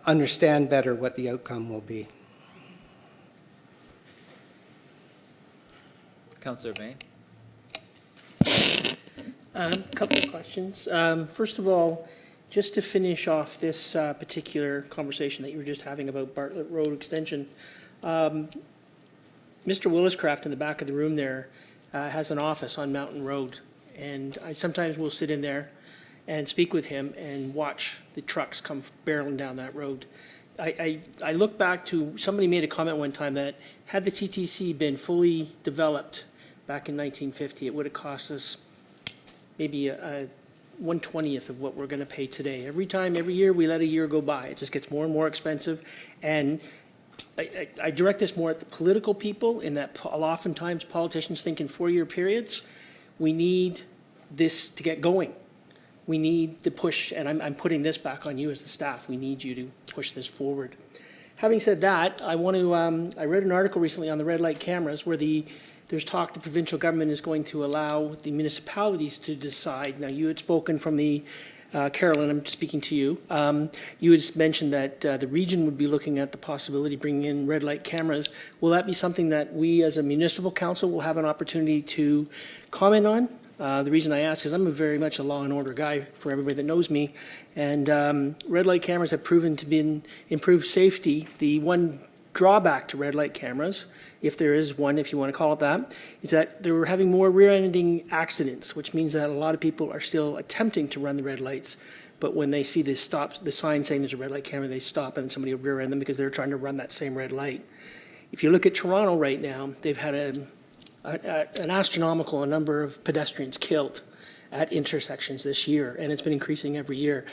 understand better what the outcome will be. Councillor Bain. A couple of questions. First of all, just to finish off this particular conversation that you were just having about Bartlett Road Extension, Mr. Williscraft in the back of the room there has an office on Mountain Road, and I sometimes will sit in there and speak with him and watch the trucks come barreling down that road. I look back to, somebody made a comment one time that had the TTC been fully developed back in 1950, it would have cost us maybe a 1/20th of what we're going to pay today. Every year we let a year go by, it just gets more and more expensive. And I direct this more at the political people, in that oftentimes politicians think in 4-year periods. We need this to get going. We need to push, and I'm putting this back on you as the staff. We need you to push this forward. Having said that, I want to, I read an article recently on the red light cameras where there's talk the provincial government is going to allow the municipalities to decide. Now, you had spoken from the, Carolyn, I'm speaking to you. You had mentioned that the region would be looking at the possibility of bringing in red light cameras. Will that be something that we as a municipal council will have an opportunity to comment on? The reason I ask is I'm very much a law and order guy for everybody that knows me, and red light cameras have proven to be improve safety. The one drawback to red light cameras, if there is one, if you want to call it that, is that they're having more rear-ending accidents, which means that a lot of people are still attempting to run the red lights, but when they see the sign saying there's a red light camera, they stop and somebody will rear-end them because they're trying to run that same red light. If you look at Toronto right now, they've had an astronomical number of pedestrians killed at intersections this year, and it's been increasing every year.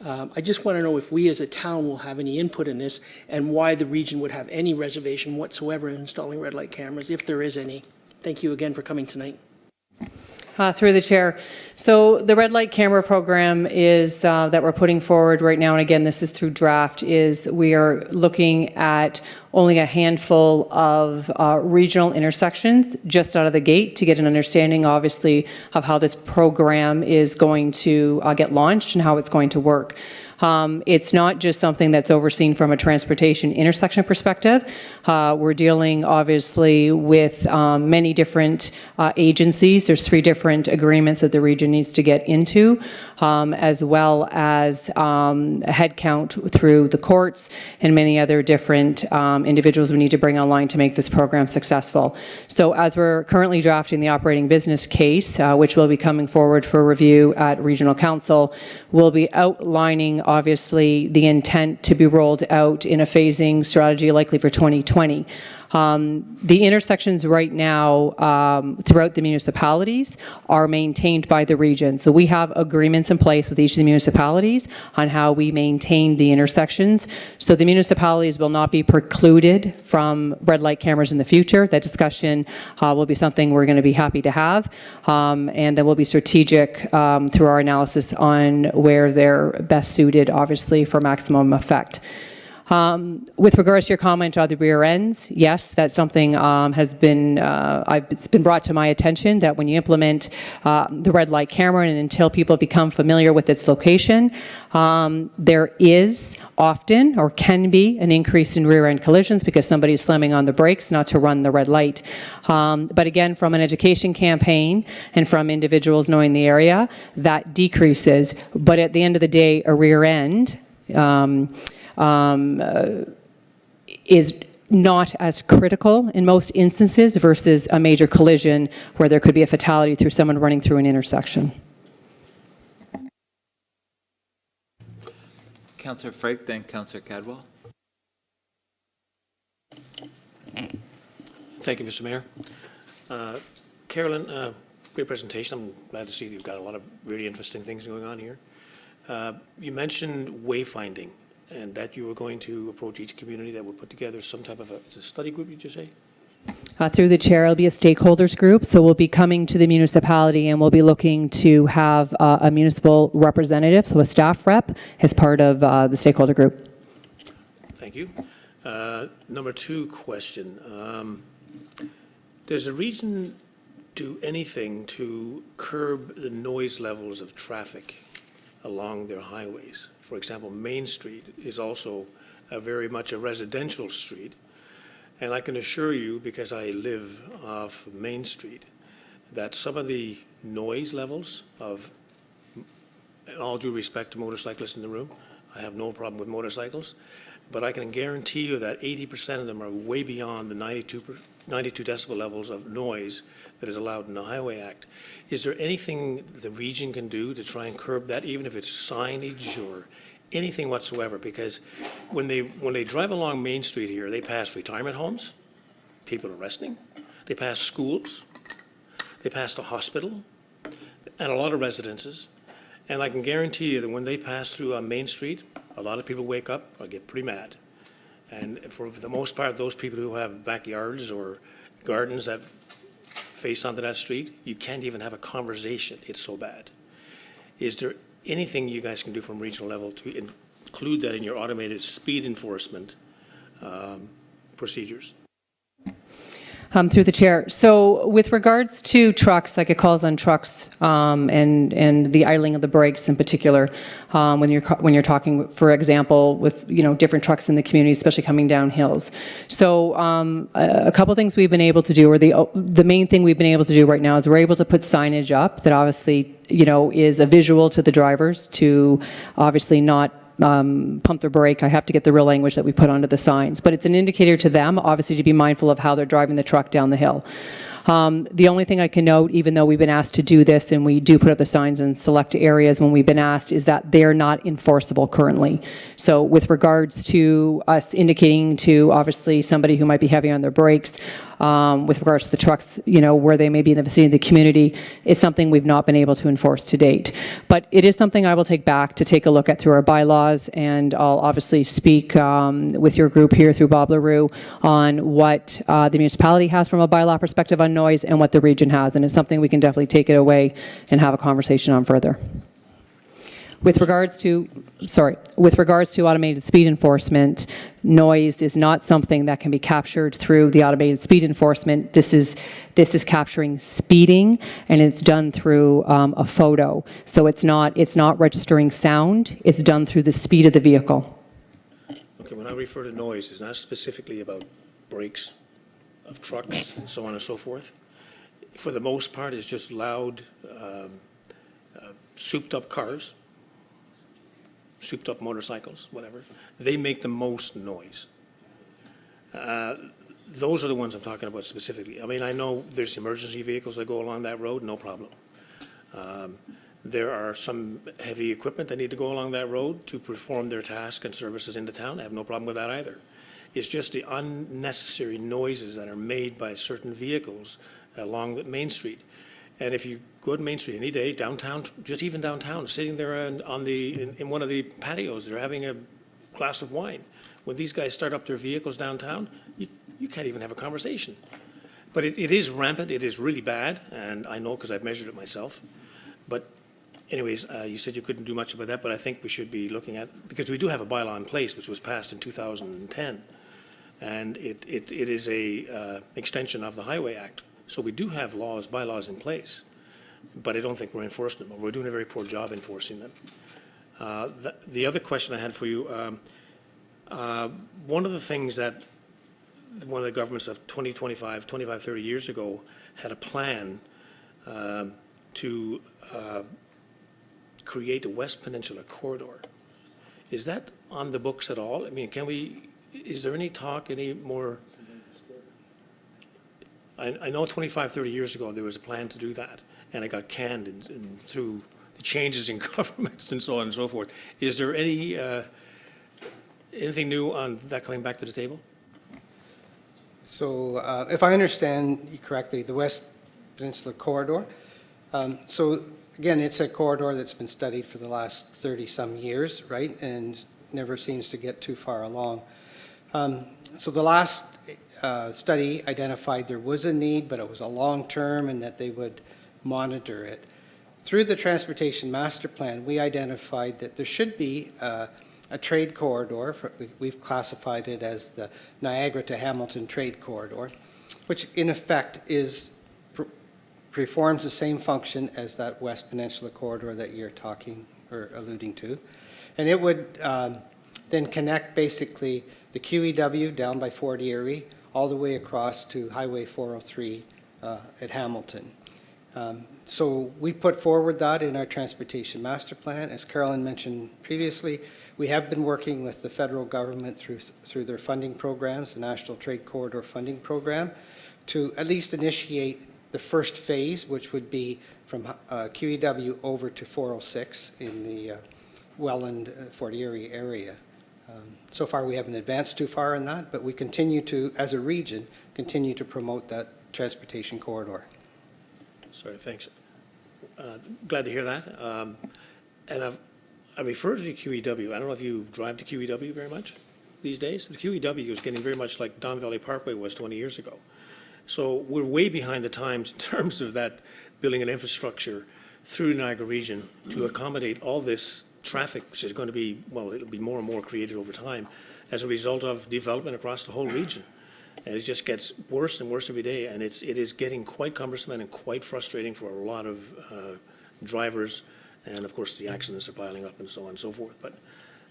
I just want to know if we as a town will have any input in this, and why the region would have any reservation whatsoever in installing red light cameras, if there is any. Thank you again for coming tonight. Through the chair. So the red light camera program is that we're putting forward right now, and again, this is through draft, is we are looking at only a handful of regional intersections just out of the gate to get an understanding, obviously, of how this program is going to get launched and how it's going to work. It's not just something that's overseen from a transportation intersection perspective. We're dealing, obviously, with many different agencies. There's 3 different agreements that the region needs to get into, as well as headcount through the courts and many other different individuals we need to bring online to make this program successful. So as we're currently drafting the operating business case, which will be coming forward for review at Regional Council, we'll be outlining obviously the intent to be rolled out in a phasing strategy likely for 2020. The intersections right now throughout the municipalities are maintained by the region. So we have agreements in place with each of the municipalities on how we maintain the intersections. So the municipalities will not be precluded from red light cameras in the future. That discussion will be something we're going to be happy to have. And then we'll be strategic through our analysis on where they're best suited, obviously, for maximum effect. With regards to your comment on the rear ends, yes, that's something has been, it's been brought to my attention that when you implement the red light camera and until people become familiar with its location, there is often or can be an increase in rear end collisions because somebody's slamming on the brakes not to run the red light. But again, from an education campaign and from individuals knowing the area, that decreases. But at the end of the day, a rear end is not as critical in most instances versus a major collision where there could be a fatality through someone running through an intersection. Councillor Frake, then Councillor Cadwell. Thank you, Mr. Mayor. Carolyn, great presentation. I'm glad to see that you've got a lot of really interesting things going on here. You mentioned wayfinding and that you were going to approach each community that would put together some type of a study group, did you say? Through the chair, it'll be a stakeholders group. So we'll be coming to the municipality and we'll be looking to have a municipal representative, so a staff rep, as part of the stakeholder group. Thank you. Number two question. Does the region do anything to curb the noise levels of traffic along their highways? For example, Main Street is also very much a residential street. And I can assure you, because I live off Main Street, that some of the noise levels of, in all due respect to motorcyclists in the room, I have no problem with motorcycles, but I can guarantee you that 80% of them are way beyond the 92 decibel levels of noise that is allowed in the Highway Act. Is there anything the region can do to try and curb that, even if it's signage or anything whatsoever? Because when they drive along Main Street here, they pass retirement homes, people are resting, they pass schools, they pass the hospital, and a lot of residences. And I can guarantee you that when they pass through on Main Street, a lot of people wake up or get pretty mad. And for the most part, those people who have backyards or gardens that face onto that street, you can't even have a conversation. It's so bad. Is there anything you guys can do from regional level to include that in your automated speed enforcement procedures? Through the chair. So with regards to trucks, like it calls on trucks and the idling of the brakes in particular, when you're talking, for example, with different trucks in the community, especially coming down hills. So a couple things we've been able to do, or the main thing we've been able to do right now is we're able to put signage up that obviously is a visual to the drivers to obviously not pump their brake. I have to get the real language that we put onto the signs, but it's an indicator to them, obviously, to be mindful of how they're driving the truck down the hill. The only thing I can note, even though we've been asked to do this and we do put up the signs in select areas when we've been asked, is that they're not enforceable currently. So with regards to us indicating to obviously somebody who might be heavy on their brakes, with regards to the trucks, where they may be in the vicinity of the community, it's something we've not been able to enforce to date. But it is something I will take back to take a look at through our bylaws, and I'll obviously speak with your group here through Bob LaRue on what the municipality has from a bylaw perspective on noise and what the region has, and it's something we can definitely take it away and have a conversation on further. With regards to automated speed enforcement, noise is not something that can be captured through the automated speed enforcement. This is capturing speeding, and it's done through a photo. So it's not registering sound. It's done through the speed of the vehicle. Okay, when I refer to noise, it's not specifically about brakes of trucks and so on and so forth. For the most part, it's just loud, souped-up cars, souped-up motorcycles, whatever. They make the most noise. Those are the ones I'm talking about specifically. I mean, I know there's emergency vehicles that go along that road, no problem. There are some heavy equipment that need to go along that road to perform their tasks and services into town. I have no problem with that either. is just the unnecessary noises that are made by certain vehicles along the Main Street. And if you go to Main Street any day, downtown, just even downtown, sitting there in one of the patios, they're having a glass of wine. When these guys start up their vehicles downtown, you can't even have a conversation. But it is rampant, it is really bad, and I know because I've measured it myself. But anyways, you said you couldn't do much about that, but I think we should be looking at, because we do have a bylaw in place, which was passed in 2010, and it is a extension of the Highway Act. So we do have bylaws in place, but I don't think we're enforcing them, or we're doing a very poor job enforcing them. The other question I had for you, one of the things that one of the governments of 25, 30 years ago had a plan to create a West Peninsula corridor. Is that on the books at all? I mean, is there any talk, any more? I know 25, 30 years ago there was a plan to do that, and it got canned and through the changes in governments and so on and so forth. Is there anything new on that coming back to the table? So if I understand you correctly, the West Peninsula Corridor, so again, it's a corridor that's been studied for the last 30-some years, right, and never seems to get too far along. So the last study identified there was a need, but it was a long-term and that they would monitor it. Through the Transportation Master Plan, we identified that there should be a trade corridor. We've classified it as the Niagara to Hamilton Trade Corridor, which in effect performs the same function as that West Peninsula Corridor that you're talking or alluding to. And it would then connect basically the QEW down by Fort Erie all the way across to Highway 403 at Hamilton. So we put forward that in our Transportation Master Plan. As Carolyn mentioned previously, we have been working with the federal government through their funding programs, the National Trade Corridor Funding Program, to at least initiate the first phase, which would be from QEW over to 406 in the Welland, Fort Erie area. So far, we haven't advanced too far in that, but we continue to, as a region, continue to promote that transportation corridor. Sorry, thanks. Glad to hear that. And I refer to the QEW. I don't know if you drive to QEW very much these days. The QEW is getting very much like Don Valley Parkway was 20 years ago. So we're way behind the times in terms of that building an infrastructure through the Niagara region to accommodate all this traffic, which is going to be, well, it'll be more and more created over time as a result of development across the whole region. And it just gets worse and worse every day, and it is getting quite cumbersome and quite frustrating for a lot of drivers, and of course the accidents are piling up and so on and so forth. But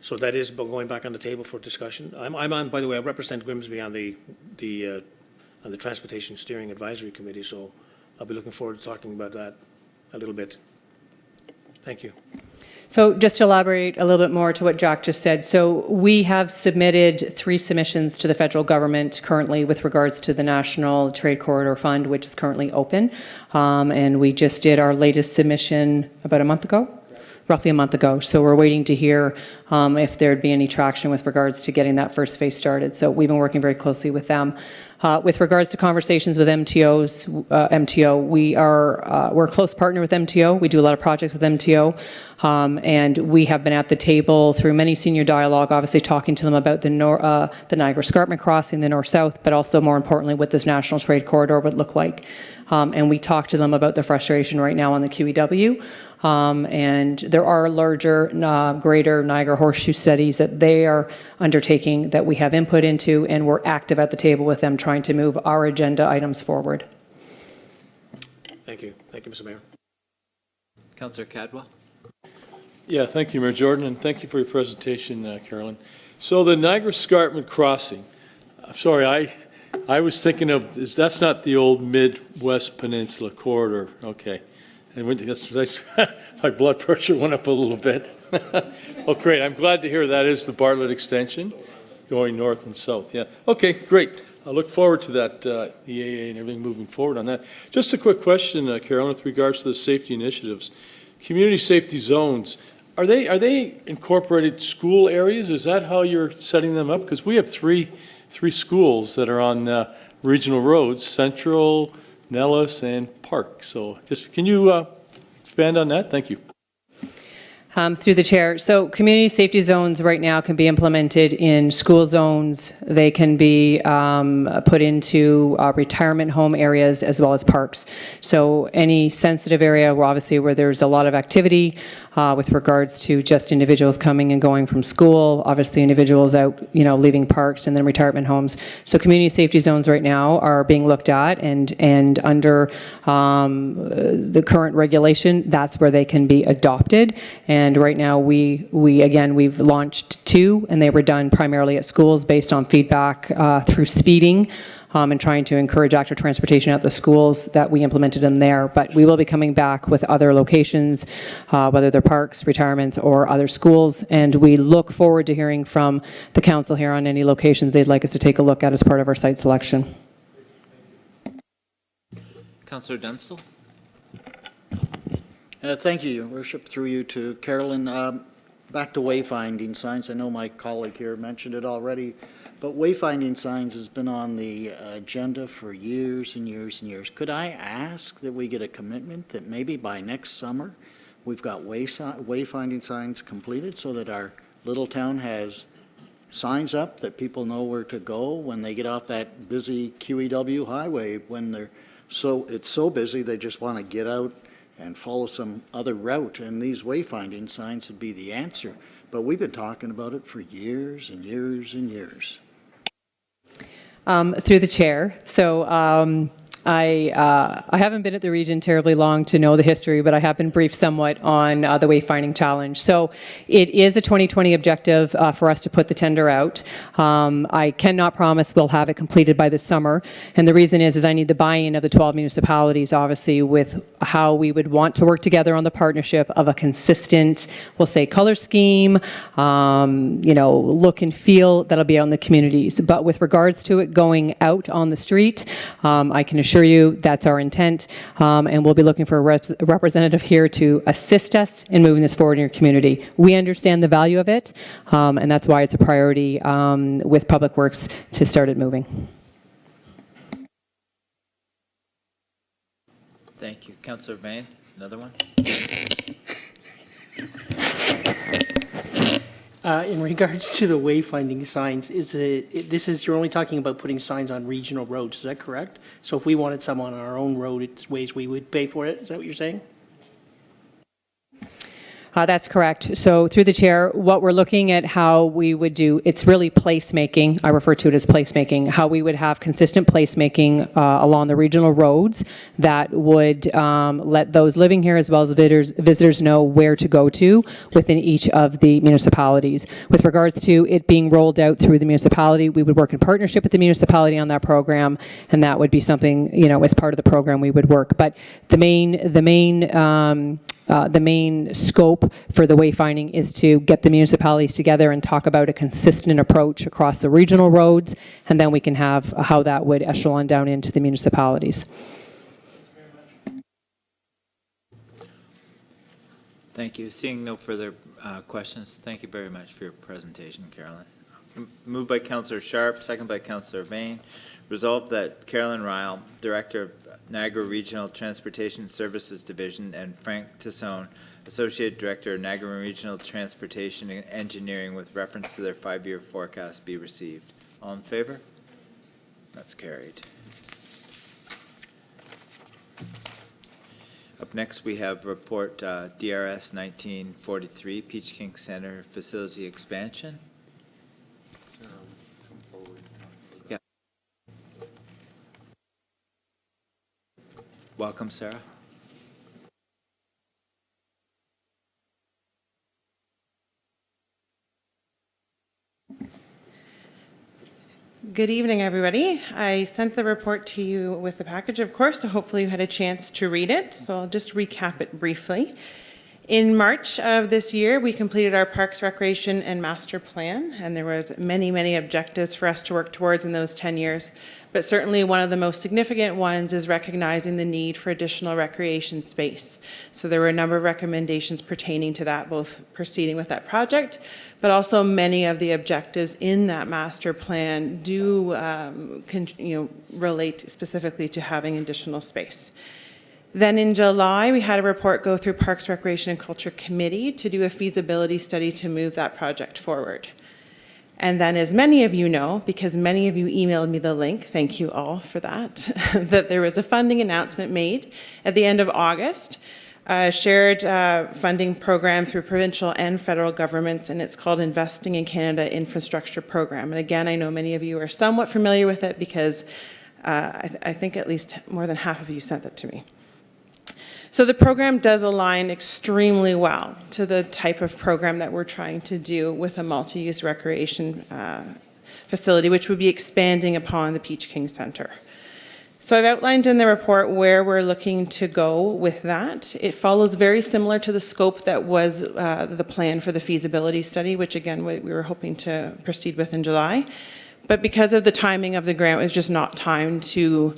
so that is going back on the table for discussion. I'm on, by the way, I represent Grimsby on the Transportation Steering Advisory Committee, so I'll be looking forward to talking about that a little bit. Thank you. So just to elaborate a little bit more to what Jack just said, so we have submitted 3 submissions to the federal government currently with regards to the National Trade Corridor Fund, which is currently open. And we just did our latest submission about a month ago, roughly a month ago. So we're waiting to hear if there'd be any traction with regards to getting that first phase started. So we've been working very closely with them. With regards to conversations with MTO, we're a close partner with MTO. We do a lot of projects with MTO, and we have been at the table through many senior dialogue, obviously talking to them about the Niagara Escarpment Crossing, the north-south, but also more importantly what this National Trade Corridor would look like. And we talked to them about the frustration right now on the QEW. And there are larger, greater Niagara Horseshoe studies that they are undertaking that we have input into, and we're active at the table with them trying to move our agenda items forward. Thank you. Thank you, Mr. Mayor. Councillor Cadwell. Yeah, thank you, Mayor Jordan, and thank you for your presentation, Carolyn. So the Niagara Escarpment Crossing, I'm sorry, I was thinking of, that's not the old Midwest Peninsula corridor, okay. And my blood pressure went up a little bit. Oh, great. I'm glad to hear that is the Bartlett extension going north and south. Yeah. Okay, great. I look forward to that EAA and everything moving forward on that. Just a quick question, Carolyn, with regards to the safety initiatives. Community safety zones, are they incorporated school areas? Is that how you're setting them up? Because we have 3 three schools that are on regional roads, Central, Nellis, and Park. So just, can you expand on that? Thank you. Through the chair. So community safety zones right now can be implemented in school zones. They can be put into retirement home areas as well as parks. So any sensitive area where obviously where there's a lot of activity with regards to just individuals coming and going from school, obviously individuals out, leaving parks and then retirement homes. So community safety zones right now are being looked at, and under the current regulation, that's where they can be adopted. And right now we've launched 2, and they were done primarily at schools based on feedback through speeding. And trying to encourage active transportation at the schools that we implemented them there. But we will be coming back with other locations, whether they're parks, retirements, or other schools. And we look forward to hearing from the council here on any locations they'd like us to take a look at as part of our site selection. Councillor Dunstall. Thank you, Your Worship. Through you to Carolyn. Back to wayfinding signs. I know my colleague here mentioned it already. But wayfinding signs has been on the agenda for years and years and years. Could I ask that we get a commitment that maybe by next summer we've got wayfinding signs completed so that our little town has signs up that people know where to go when they get off that busy QEW highway, when it's so busy they just want to get out and follow some other route, and these wayfinding signs would be the answer. But we've been talking about it for years and years and years. Through the chair. So I haven't been at the region terribly long to know the history, but I have been briefed somewhat on the wayfinding challenge. So it is a 2020 objective for us to put the tender out. I cannot promise we'll have it completed by this summer, and the reason is I need the buy-in of the 12 municipalities, obviously, with how we would want to work together on the partnership of a consistent, we'll say, color scheme, look and feel that'll be out in the communities. But with regards to it going out on the street, I can assure you that's our intent, and we'll be looking for a representative here to assist us in moving this forward in your community. We understand the value of it, and that's why it's a priority with Public Works to start it moving. Thank you. Councillor Bain, another one? In regards to the wayfinding signs, you're only talking about putting signs on regional roads, is that correct? So if we wanted some on our own road, it's ways we would pay for it, is that what you're saying? That's correct. So through the chair, what we're looking at how we would do, it's really placemaking. I refer to it as placemaking, how we would have consistent placemaking along the regional roads that would let those living here as well as visitors know where to go to within each of the municipalities. With regards to it being rolled out through the municipality, we would work in partnership with the municipality on that program, and that would be something, as part of the program we would work. But the main scope for the wayfinding is to get the municipalities together and talk about a consistent approach across the regional roads, and then we can have how that would echelon down into the municipalities. Thank you. Seeing no further questions, thank you very much for your presentation, Carolyn. Moved by Councillor Sharp, second by Councillor Bain. Resolved that Carolyn Ryle, Director of Niagara Regional Transportation Services Division, and Frank Tassone, Associate Director of Niagara Regional Transportation and Engineering, with reference to their 5-year forecast, be received. All in favor? That's carried. Up next, we have report DRS 1943, Peach King Center Facility Expansion. Sarah, come forward. Yeah. Welcome, Sarah. Good evening, everybody. I sent the report to you with the package, of course, so hopefully you had a chance to read it. So I'll just recap it briefly. In March of this year, we completed our Parks, Recreation, and Master Plan, and there was many, many objectives for us to work towards in those 10 years. but certainly one of the most significant ones is recognizing the need for additional recreation space. So there were a number of recommendations pertaining to that, both proceeding with that project, but also many of the objectives in that master plan do relate specifically to having additional space. Then in July, we had a report go through Parks, Recreation and Culture Committee to do a feasibility study to move that project forward. And then, as many of you know, because many of you emailed me the link, thank you all for that, that there was a funding announcement made at the end of August, a shared funding program through provincial and federal governments, and it's called Investing in Canada Infrastructure Program. And again, I know many of you are somewhat familiar with it because I think at least more than half of you sent it to me. So the program does align extremely well to the type of program that we're trying to do with a multi-use recreation facility, which would be expanding upon the Peach King Centre. So I've outlined in the report where we're looking to go with that. It follows very similar to the scope that was the plan for the feasibility study, which again, we were hoping to proceed with in July. But because of the timing of the grant, it was just not time to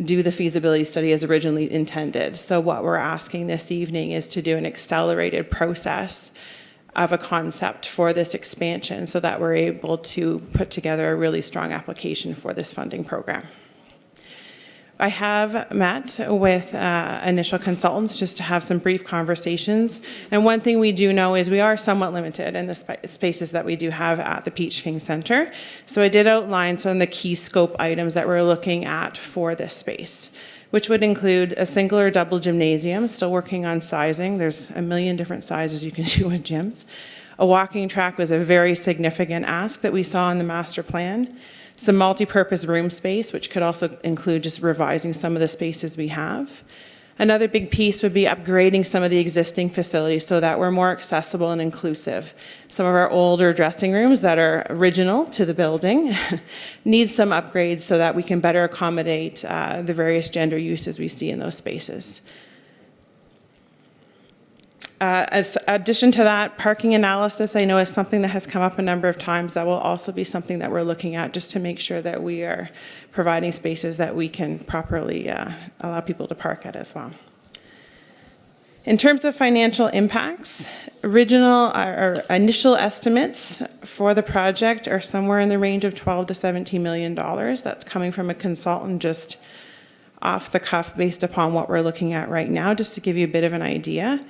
do the feasibility study as originally intended. So what we're asking this evening is to do an accelerated process of a concept for this expansion so that we're able to put together a really strong application for this funding program. I have met with initial consultants just to have some brief conversations. And one thing we do know is we are somewhat limited in the spaces that we do have at the Peach King Centre. So I did outline some of the key scope items that we're looking at for this space, which would include a single or double gymnasium, still working on sizing. There's a million different sizes you can do with gyms. A walking track was a very significant ask that we saw in the master plan. Some multi-purpose room space, which could also include just revising some of the spaces we have. Another big piece would be upgrading some of the existing facilities so that we're more accessible and inclusive. Some of our older dressing rooms that are original to the building need some upgrades so that we can better accommodate the various gender uses we see in those spaces. As addition to that, parking analysis, I know is something that has come up a number of times. That will also be something that we're looking at just to make sure that we are providing spaces that we can properly allow people to park at as well. In terms of financial impacts, initial estimates for the project are somewhere in the range of $12 to $17 million. That's coming from a consultant just off the cuff based upon what we're looking at right now, just to give you a bit of an idea.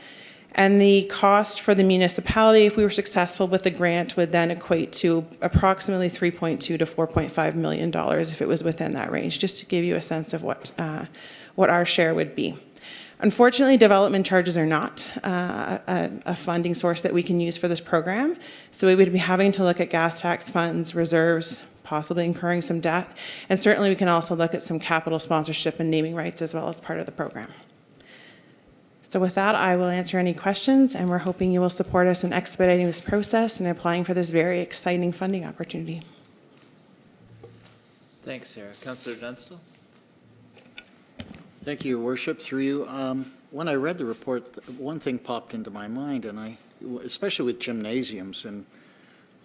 And the cost for the municipality, if we were successful with the grant, would then equate to approximately $3.2 to $4.5 million if it was within that range, just to give you a sense of what our share would be. Unfortunately, development charges are not a funding source that we can use for this program. So we would be having to look at gas tax funds, reserves, possibly incurring some debt. And certainly we can also look at some capital sponsorship and naming rights as well as part of the program. So with that, I will answer any questions, and we're hoping you will support us in expediting this process and applying for this very exciting funding opportunity. Thanks, Sarah. Councillor Dunstall? Thank you, Your Worship. Through you, when I read the report, one thing popped into my mind, and especially with gymnasiums, and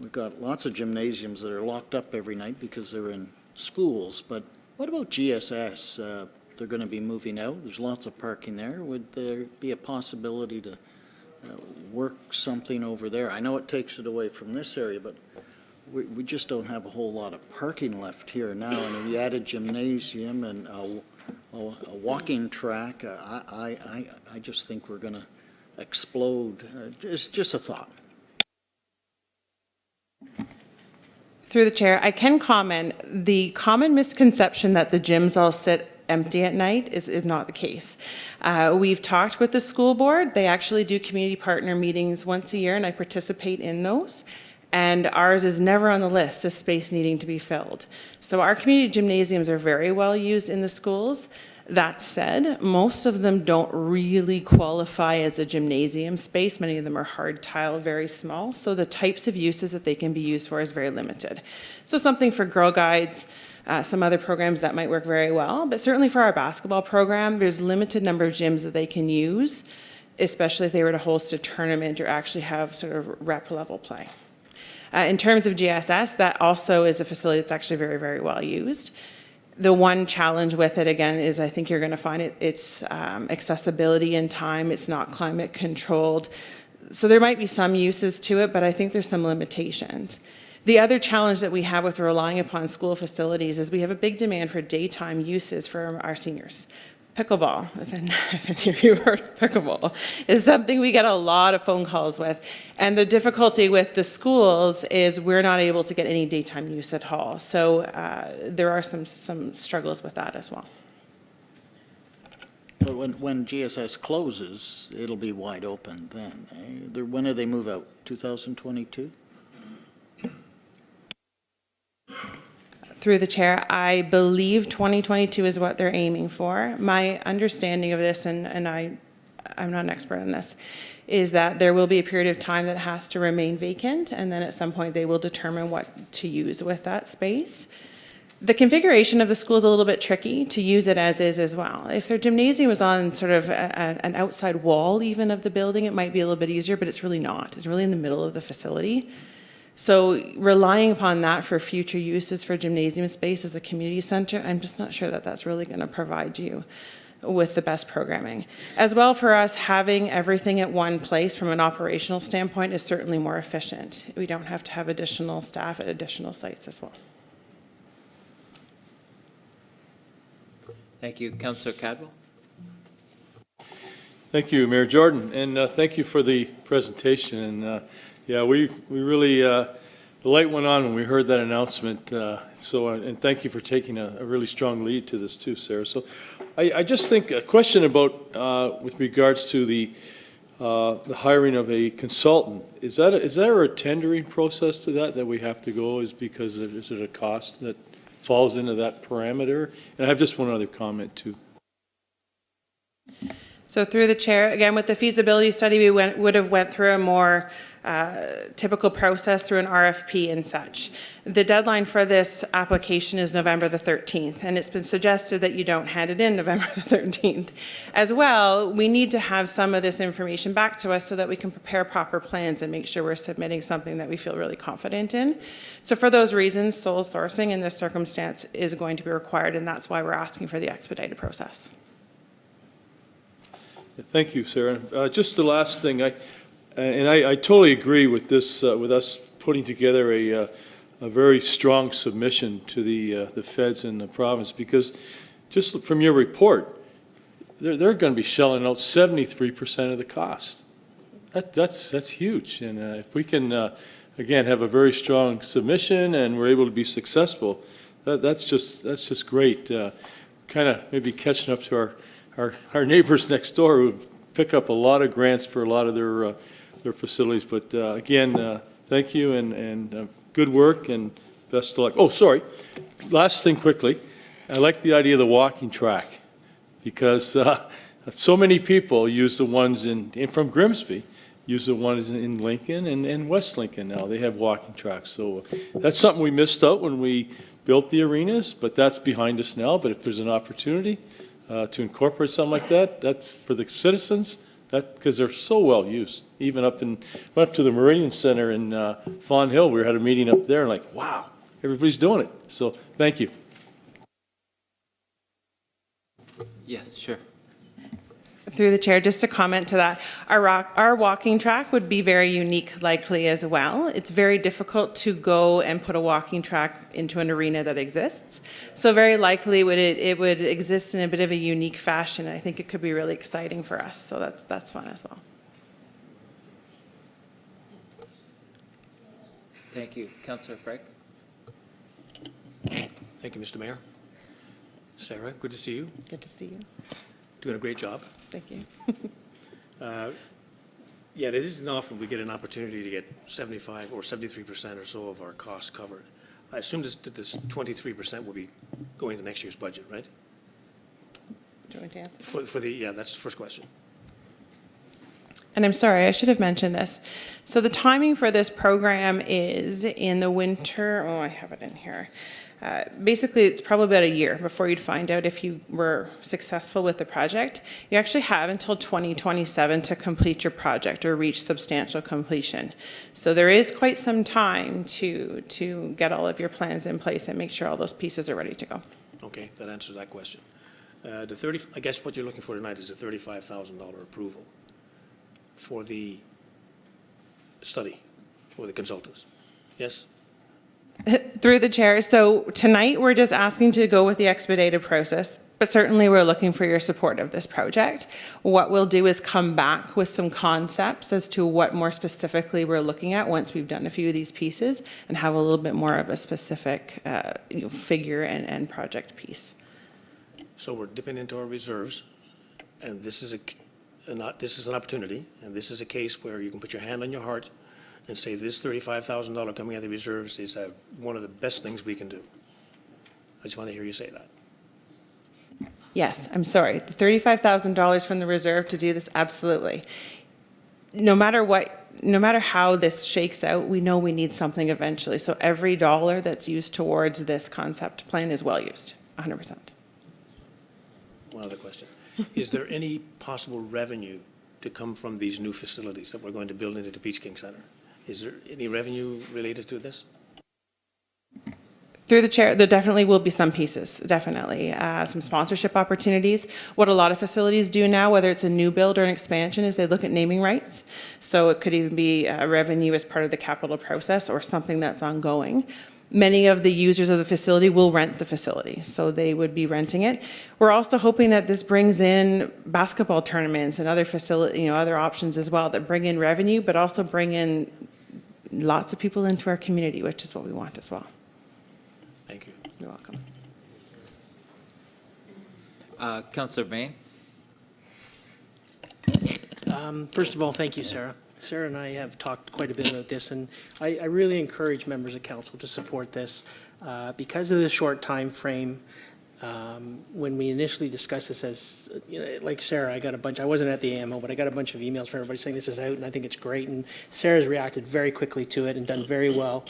we've got lots of gymnasiums that are locked up every night because they're in schools, but what about GSS? They're going to be moving out. There's lots of parking there. Would there be a possibility to work something over there? I know it takes it away from this area, but we just don't have a whole lot of parking left here now. And if we add a gymnasium and a walking track, I just think we're going to explode. Just a thought. Through the chair, I can comment. The common misconception that the gyms all sit empty at night is not the case. We've talked with the school board. They actually do community partner meetings once a year, and I participate in those. And ours is never on the list of space needing to be filled. So our community gymnasiums are very well used in the schools. That said, most of them don't really qualify as a gymnasium space. Many of them are hard tile, very small. So the types of uses that they can be used for is very limited. So something for Girl Guides, some other programs that might work very well, but certainly for our basketball program, there's limited number of gyms that they can use, especially if they were to host a tournament or actually have sort of rep level play. In terms of GSS, that also is a facility that's actually very, very well used. The one challenge with it, again, is I think you're going to find it's accessibility in time. It's not climate controlled. So there might be some uses to it, but I think there's some limitations. The other challenge that we have with relying upon school facilities is we have a big demand for daytime uses for our seniors. Pickleball, if any of you heard of pickleball, is something we get a lot of phone calls with. And the difficulty with the schools is we're not able to get any daytime use at all. So there are some struggles with that as well. But when GSS closes, it'll be wide open then, eh? When do they move out? 2022? Through the chair, I believe 2022 is what they're aiming for. My understanding of this, and I'm not an expert on this, is that there will be a period of time that has to remain vacant, and then at some point they will determine what to use with that space. The configuration of the school is a little bit tricky to use it as well. If their gymnasium was on sort of an outside wall even of the building, it might be a little bit easier, but it's really not. It's really in the middle of the facility. So relying upon that for future uses for gymnasium space as a community center, I'm just not sure that that's really going to provide you with the best programming. As well, for us, having everything at one place from an operational standpoint is certainly more efficient. We don't have to have additional staff at additional sites as well. Thank you. Councillor Cadwell. Thank you, Mayor Jordan, and thank you for the presentation. And yeah, we really, the light went on when we heard that announcement. And thank you for taking a really strong lead to this too, Sarah. So I just think a question about, with regards to the hiring of a consultant, is there a tendering process to that we have to go? Is it a cost that falls into that parameter? And I have just one other comment too. So through the chair, again, with the feasibility study, we would have went through a more typical process through an RFP and such. The deadline for this application is November the 13th, and it's been suggested that you don't hand it in November the 13th. As well, we need to have some of this information back to us so that we can prepare proper plans and make sure we're submitting something that we feel really confident in. So for those reasons, sole sourcing in this circumstance is going to be required, and that's why we're asking for the expedited process. Thank you, Sarah. Just the last thing, I totally agree with this, with us putting together a very strong submission to the feds and the province, because just from your report, they're going to be shelling out 73% of the cost. That's huge, and if we can again have a very strong submission and we're able to be successful, that's just great. Kind of maybe catching up to our neighbors next door who pick up a lot of grants for a lot of their facilities. But again, thank you and good work and best of luck. Oh, sorry. Last thing quickly. I like the idea of the walking track, because so many people use the ones from Grimsby, use the ones in Lincoln and West Lincoln now. They have walking tracks. So that's something we missed out when we built the arenas, but that's behind us now. But if there's an opportunity to incorporate something like that, that's for the citizens, because they're so well used. Even went up to the Meridian Center in Fawn Hill. We had a meeting up there, and like, wow, everybody's doing it. So thank you. Yes, sure. Through the chair, just to comment to that, our walking track would be very unique likely as well. It's very difficult to go and put a walking track into an arena that exists. So very likely it would exist in a bit of a unique fashion. I think it could be really exciting for us. So that's fun as well. Thank you. Councillor Frank. Thank you, Mr. Mayor. Sarah, good to see you. Good to see you. Doing a great job. Thank you. Yeah, it isn't often we get an opportunity to get 75 or 73% or so of our costs covered. I assume that this 23% will be going to next year's budget, right? Do you want to answer? Yeah, that's the first question. And I'm sorry, I should have mentioned this. So the timing for this program is in the winter. Oh, I have it in here. Basically, it's probably about a year before you'd find out if you were successful with the project. You actually have until 2027 to complete your project or reach substantial completion. So there is quite some time to get all of your plans in place and make sure all those pieces are ready to go. Okay, that answers that question. I guess what you're looking for tonight is a $35,000 approval for the study, for the consultants. Yes? Through the chair, so tonight we're just asking to go with the expedited process, but certainly we're looking for your support of this project. What we'll do is come back with some concepts as to what more specifically we're looking at once we've done a few of these pieces and have a little bit more of a specific figure and project piece. So we're dipping into our reserves, and this is an opportunity, and this is a case where you can put your hand on your heart and say this $35,000 coming out of the reserves is one of the best things we can do. I just want to hear you say that. Yes, I'm sorry. The $35,000 from the reserve to do this, absolutely. No matter how this shakes out, we know we need something eventually. So every dollar that's used towards this concept plan is well used, 100%. One other question. Is there any possible revenue to come from these new facilities that we're going to build into the Peach King Center? Is there any revenue related to this? Through the chair, there definitely will be some pieces, definitely. Some sponsorship opportunities. What a lot of facilities do now, whether it's a new build or an expansion, is they look at naming rights. So it could even be revenue as part of the capital process or something that's ongoing. Many of the users of the facility will rent the facility, so they would be renting it. We're also hoping that this brings in basketball tournaments and other facility, other options as well that bring in revenue, but also bring in lots of people into our community, which is what we want as well. Thank you. You're welcome. Councillor Bain? First of all, thank you, Sarah. Sarah and I have talked quite a bit about this, and I really encourage members of council to support this. Because of the short time frame, when we initially discussed this as, like Sarah, I wasn't at the AMO, but I got a bunch of emails from everybody saying this is out, and I think it's great, and Sarah's reacted very quickly to it and done very well.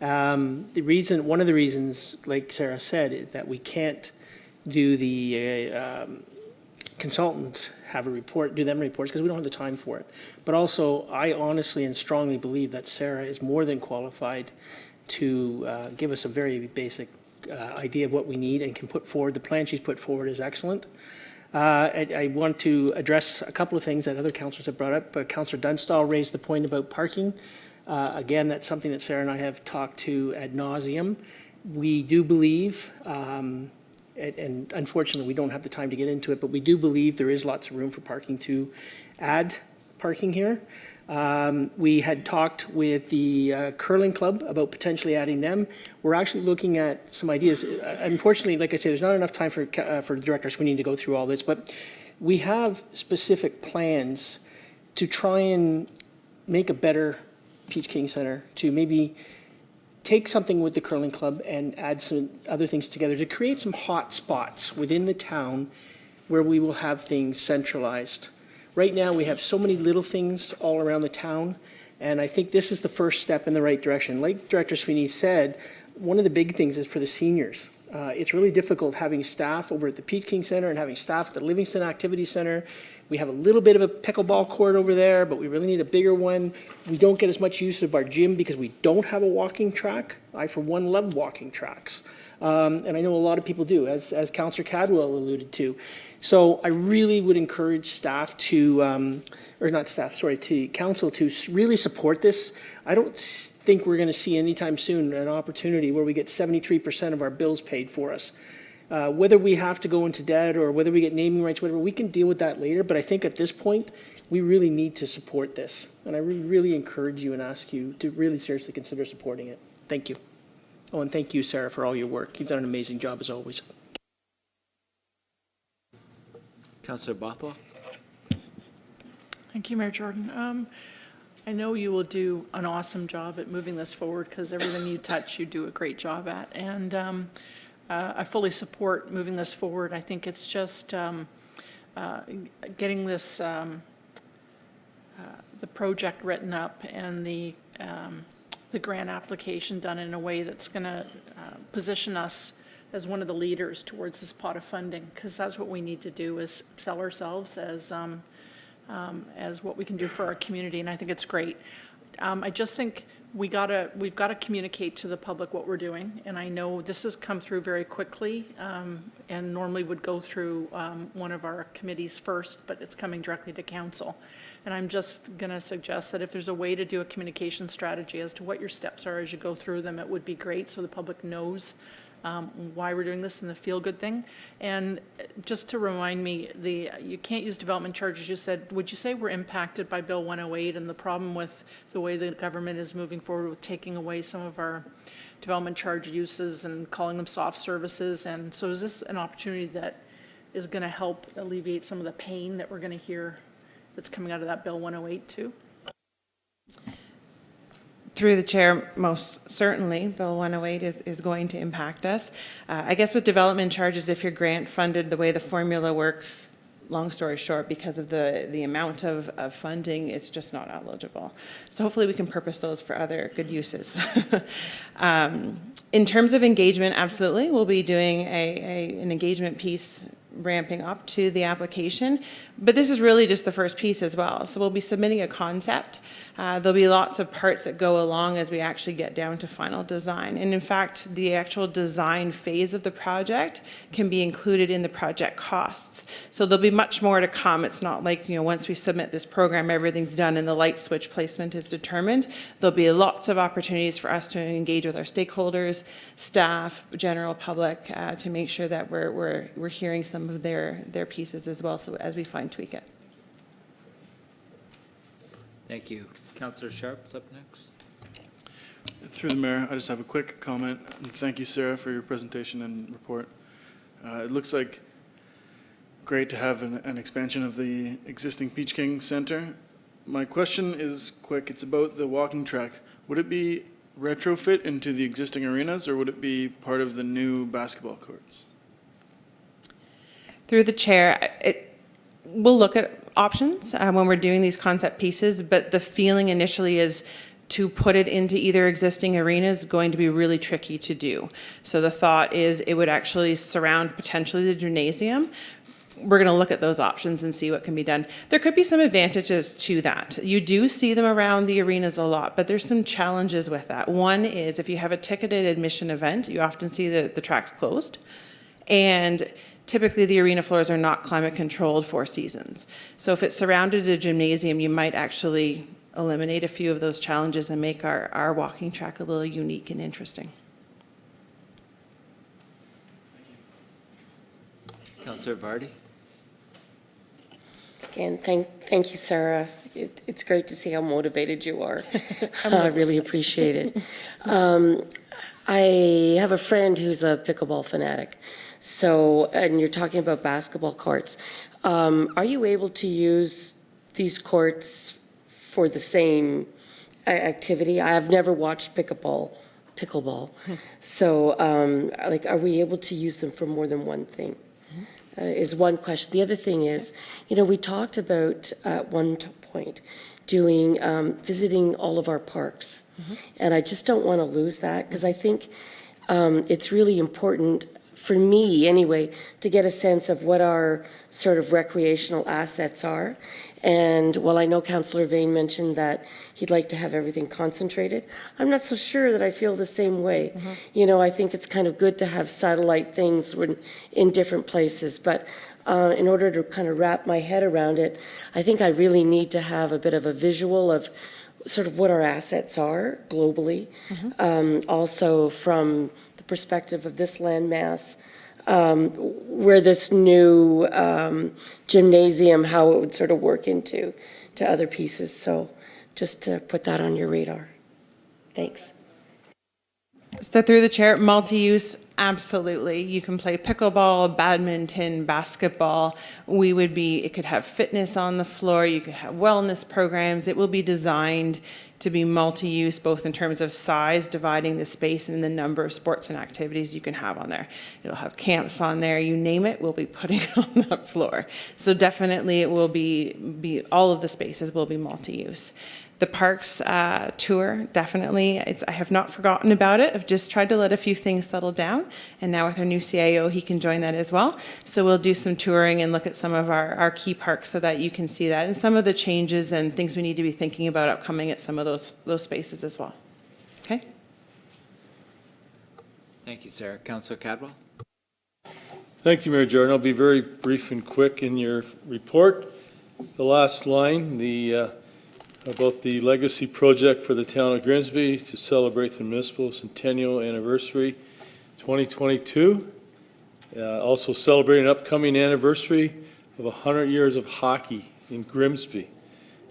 One of the reasons, like Sarah said, is that we can't do the consultants have a report, do them reports, because we don't have the time for it. But also, I honestly and strongly believe that Sarah is more than qualified to give us a very basic idea of what we need and can put forward. The plan she's put forward is excellent. I want to address a couple of things that other councillors have brought up. Councillor Dunstall raised the point about parking. Again, that's something that Sarah and I have talked to ad nauseum. We do believe, and unfortunately we don't have the time to get into it, but we do believe there is lots of room for parking to add parking here. We had talked with the curling club about potentially adding them. We're actually looking at some ideas. Unfortunately, like I say, there's not enough time for Director Sweeney to go through all this, but we have specific plans to try and make a better Peach King Center, to maybe take something with the curling club and add some other things together to create some hot spots within the town where we will have things centralized. Right now, we have so many little things all around the town, and I think this is the first step in the right direction. Like Director Sweeney said, one of the big things is for the seniors. It's really difficult having staff over at the Peach King Center and having staff at the Livingston Activity Center. We have a little bit of a pickleball court over there, but we really need a bigger one. We don't get as much use of our gym because we don't have a walking track. I, for one, love walking tracks. And I know a lot of people do, as Councillor Cadwell alluded to. So I really would encourage staff to, to council to really support this. I don't think we're going to see anytime soon an opportunity where we get 73% of our bills paid for us. Whether we have to go into debt or whether we get naming rights, whatever, we can deal with that later. But I think at this point, we really need to support this. And I really encourage you and ask you to really seriously consider supporting it. Thank you. Oh, and thank you, Sarah, for all your work. You've done an amazing job as always. Councillor Bothwell? Thank you, Mayor Jordan. I know you will do an awesome job at moving this forward because everything you touch, you do a great job at. And I fully support moving this forward. I think it's just getting this, the project written up and the grant application done in a way that's going to position us as one of the leaders towards this pot of funding, because that's what we need to do, is sell ourselves as what we can do for our community, and I think it's great. I just think we've got to communicate to the public what we're doing. And I know this has come through very quickly and normally would go through one of our committees first, but it's coming directly to council. And I'm just going to suggest that if there's a way to do a communication strategy as to what your steps are as you go through them, it would be great so the public knows why we're doing this and the feel-good thing. And just to remind me, you can't use development charges. You said, would you say we're impacted by Bill 108 and the problem with the way the government is moving forward with taking away some of our development charge uses and calling them soft services? And so is this an opportunity that is going to help alleviate some of the pain that we're going to hear that's coming out of that Bill 108 too? Through the chair, most certainly, Bill 108 is going to impact us. I guess with development charges, if you're grant funded, the way the formula works, long story short, because of the amount of funding, it's just not eligible. So hopefully we can purpose those for other good uses. In terms of engagement, absolutely, we'll be doing an engagement piece ramping up to the application, but this is really just the first piece as well. So we'll be submitting a concept. There'll be lots of parts that go along as we actually get down to final design. And in fact, the actual design phase of the project can be included in the project costs. So there'll be much more to come. It's not like, once we submit this program, everything's done and the light switch placement is determined. There'll be lots of opportunities for us to engage with our stakeholders, staff, general public, to make sure that we're hearing some of their pieces as well, so as we fine tweak it. Thank you. Councillor Sharp is up next. Through the mayor, I just have a quick comment. Thank you, Sarah, for your presentation and report. It looks like great to have an expansion of the existing Peach King Center. My question is quick. It's about the walking track. Would it be retrofit into the existing arenas, or would it be part of the new basketball courts? Through the chair, we'll look at options when we're doing these concept pieces, but the feeling initially is to put it into either existing arenas is going to be really tricky to do. So the thought is it would actually surround potentially the gymnasium. We're going to look at those options and see what can be done. There could be some advantages to that. You do see them around the arenas a lot, but there's some challenges with that. One is if you have a ticketed admission event, you often see the tracks closed. And typically the arena floors are not climate controlled for seasons. So if it's surrounded a gymnasium, you might actually eliminate a few of those challenges and make our walking track a little unique and interesting. Councillor Vardy. Again, thank you, Sarah. It's great to see how motivated you are. I really appreciate it. I have a friend who's a pickleball fanatic. So, and you're talking about basketball courts. Are you able to use these courts for the same activity? I have never watched pickleball. So, are we able to use them for more than one thing? Is one question. The other thing is, we talked about at one point doing, visiting all of our parks. And I just don't want to lose that because I think it's really important for me anyway to get a sense of what our sort of recreational assets are. And while I know Councillor Vane mentioned that he'd like to have everything concentrated, I'm not so sure that I feel the same way. I think it's kind of good to have satellite things in different places, but in order to kind of wrap my head around it, I think I really need to have a bit of a visual of sort of what our assets are globally, also from the perspective of this landmass, where this new gymnasium, how it would sort of work into other pieces. So just to put that on your radar. Thanks. So through the chair, multi-use, absolutely. You can play pickleball, badminton, basketball. It could have fitness on the floor. You could have wellness programs. It will be designed to be multi-use, both in terms of size, dividing the space, and the number of sports and activities you can have on there. It'll have camps on there, you name it, we'll be putting it on that floor. So definitely it will be all of the spaces will be multi-use. The parks tour, definitely, I have not forgotten about it. I've just tried to let a few things settle down, and now with our new CIO, he can join that as well. So we'll do some touring and look at some of our key parks so that you can see that, and some of the changes and things we need to be thinking about upcoming at some of those spaces as well. Okay. Thank you, Sarah. Councillor Cadwell? Thank you, Mayor Jordan. I'll be very brief and quick in your report. The last line, about the legacy project for the town of Grimsby to celebrate the municipal centennial anniversary 2022. Also celebrating an upcoming anniversary of 100 years of hockey in Grimsby.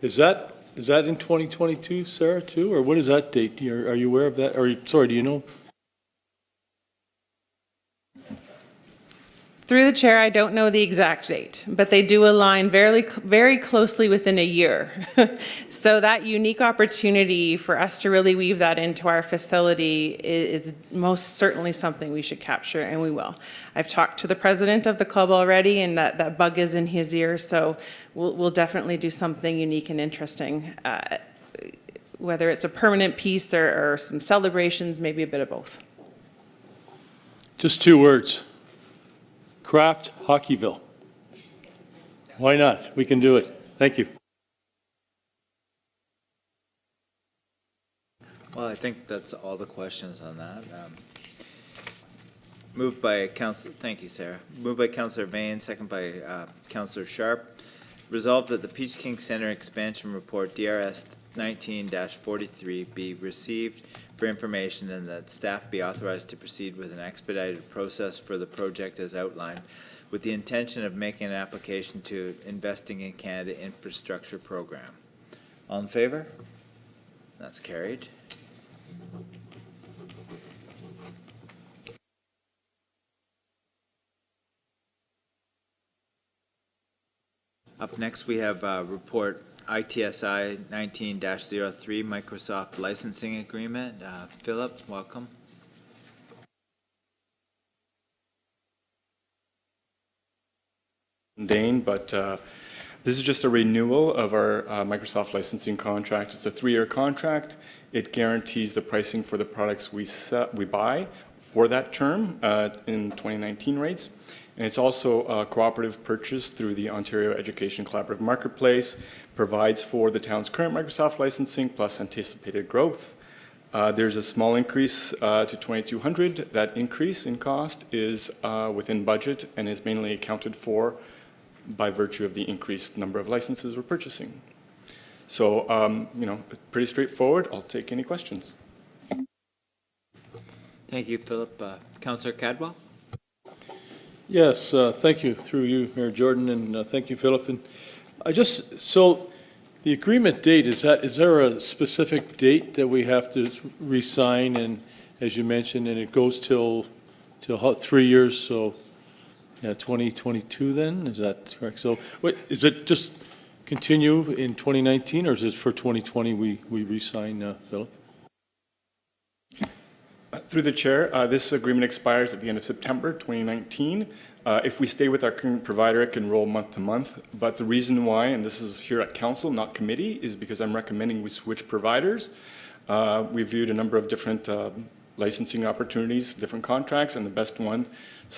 Is that in 2022, Sarah, too? Or what is that date? Are you aware of that? Sorry, do you know? Through the chair, I don't know the exact date, but they do align very closely within a year. So that unique opportunity for us to really weave that into our facility is most certainly something we should capture, and we will. I've talked to the president of the club already, and that bug is in his ear, so we'll definitely do something unique and interesting, whether it's a permanent piece or some celebrations, maybe a bit of both. Just 2 words. Craft Hockeyville. Why not? We can do it. Thank you. Well, I think that's all the questions on that. Moved by Councillor, thank you, Sarah. Moved by Councillor Bain, second by Councillor Sharp. Resolved that the Peach King Centre Expansion Report, DRS 19-43, be received for information and that staff be authorized to proceed with an expedited process for the project as outlined, with the intention of making an application to Investing in Canada Infrastructure Program. All in favor? That's carried. Up next, we have report ITSI 19-03 Microsoft Licensing Agreement. Philip, welcome. Dane, but this is just a renewal of our Microsoft licensing contract. It's a 3-year contract. It guarantees the pricing for the products we buy for that term in 2019 rates. And it's also a cooperative purchase through the Ontario Education Collaborative Marketplace, provides for the town's current Microsoft licensing plus anticipated growth. There's a small increase to $2,200. That increase in cost is within budget and is mainly accounted for by virtue of the increased number of licenses we're purchasing. So, pretty straightforward. I'll take any questions. Thank you, Philip. Councillor Cadwell? Yes, thank you, through you, Mayor Jordan, and thank you, Philip. And so the agreement date, is there a specific date that we have to re-sign? And as you mentioned, and it goes till 3 years, so yeah, 2022 then, is that correct? So is it just continue in 2019, or is it for 2020 we re-sign, Philip? Through the chair, this agreement expires at the end of September 2019. If we stay with our current provider, it can roll month to month. But the reason why, and this is here at council, not committee, is because I'm recommending we switch providers. We viewed a number of different licensing opportunities, different contracts, and the best one,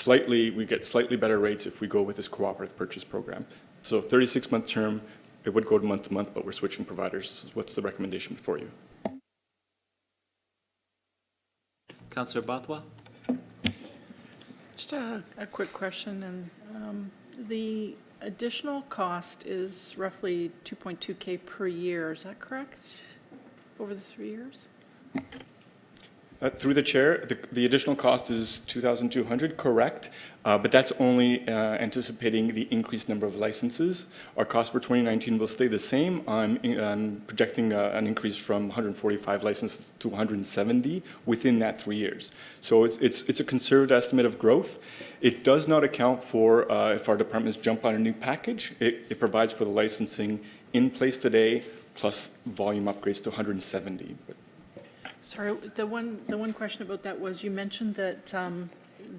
we get slightly better rates if we go with this cooperative purchase program. So 36-month term, it would go to month, but we're switching providers. What's the recommendation before you? Councillor Bothwell? Just a quick question, and the additional cost is roughly $2.2K per year, is that correct? Over the 3 years? Through the chair, the additional cost is $2,200, correct, but that's only anticipating the increased number of licenses. Our cost for 2019 will stay the same. I'm projecting an increase from 145 licenses to 170 within that 3 years. So it's a conservative estimate of growth. It does not account for if our departments jump on a new package. It provides for the licensing in place today plus volume upgrades to 170. Sorry, the one question about that was, you mentioned that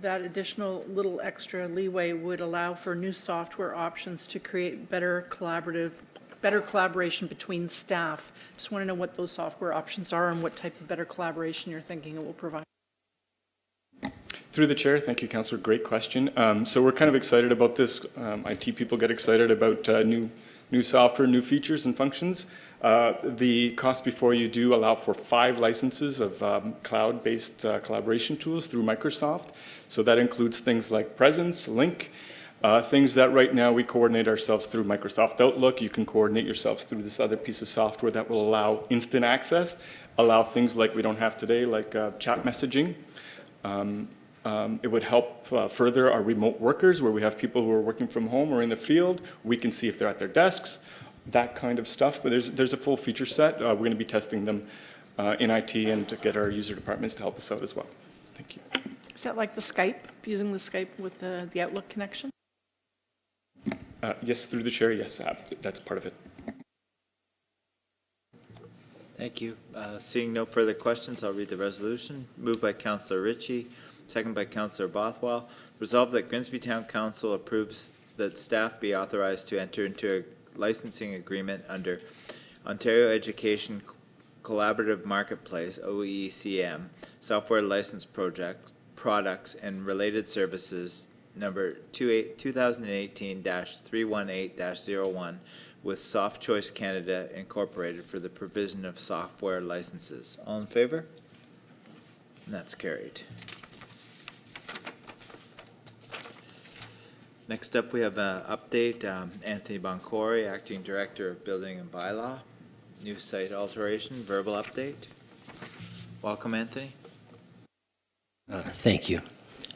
that additional little extra leeway would allow for new software options to create better collaboration between staff. Just want to know what those software options are and what type of better collaboration you're thinking it will provide. Through the chair, thank you, Councillor. Great question. So we're kind of excited about this. IT people get excited about new software, new features and functions. The costs before you do allow for 5 licenses of cloud-based collaboration tools through Microsoft. So that includes things like Presence, Lync, things that right now we coordinate ourselves through Microsoft Outlook. You can coordinate yourselves through this other piece of software that will allow instant access, allow things like we don't have today, like chat messaging. It would help further our remote workers, where we have people who are working from home or in the field. We can see if they're at their desks, that kind of stuff. But there's a full feature set. We're going to be testing them in IT and to get our user departments to help us out as well. Thank you. Is that like the Skype, using the Skype with the Outlook connection? Yes, through the chair, yes, that's part of it. Thank you. Seeing no further questions, I'll read the resolution. Moved by Councillor Ritchie, second by Councillor Bothwell. Resolved that Grimsby Town Council approves that staff be authorized to enter into a licensing agreement under Ontario Education Collaborative Marketplace, OECM, software license products and related services number 2018-318-01 with Soft Choice Canada Incorporated for the provision of software licenses. All in favor? And that's carried. Next up, we have an update. Anthony Boncory, Acting Director of Building and Bylaw. New site alteration, verbal update. Welcome, Anthony. Thank you.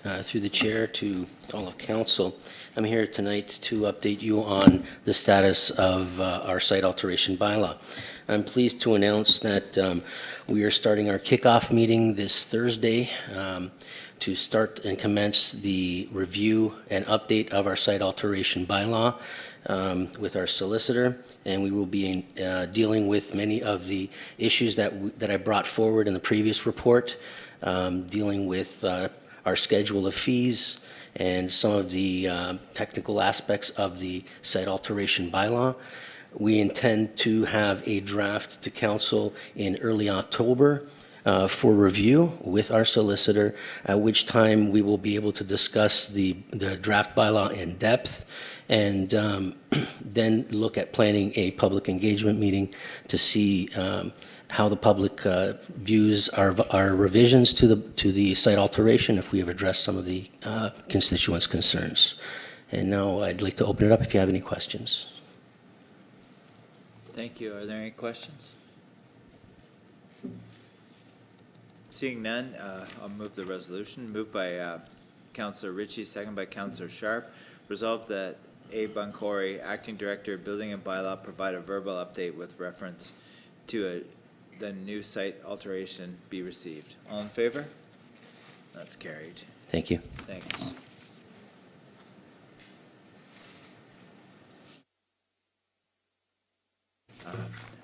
Through the chair to all of council, I'm here tonight to update you on the status of our site alteration bylaw. I'm pleased to announce that we are starting our kickoff meeting this Thursday to start and commence the review and update of our site alteration bylaw with our solicitor, and we will be dealing with many of the issues that I brought forward in the previous report, dealing with our schedule of fees and some of the technical aspects of the site alteration bylaw. We intend to have a draft to council in early October for review with our solicitor, at which time we will be able to discuss the draft bylaw in depth and then look at planning a public engagement meeting to see how the public views our revisions to the site alteration, if we have addressed some of the constituents' concerns. And now I'd like to open it up if you have any questions. Thank you. Are there any questions? Seeing none, I'll move the resolution. Moved by Councillor Ritchie, second by Councillor Sharp. Resolved that A. Boncory, Acting Director of Building and Bylaw, provide a verbal update with reference to the new site alteration be received. All in favor? That's carried. Thank you. Thanks.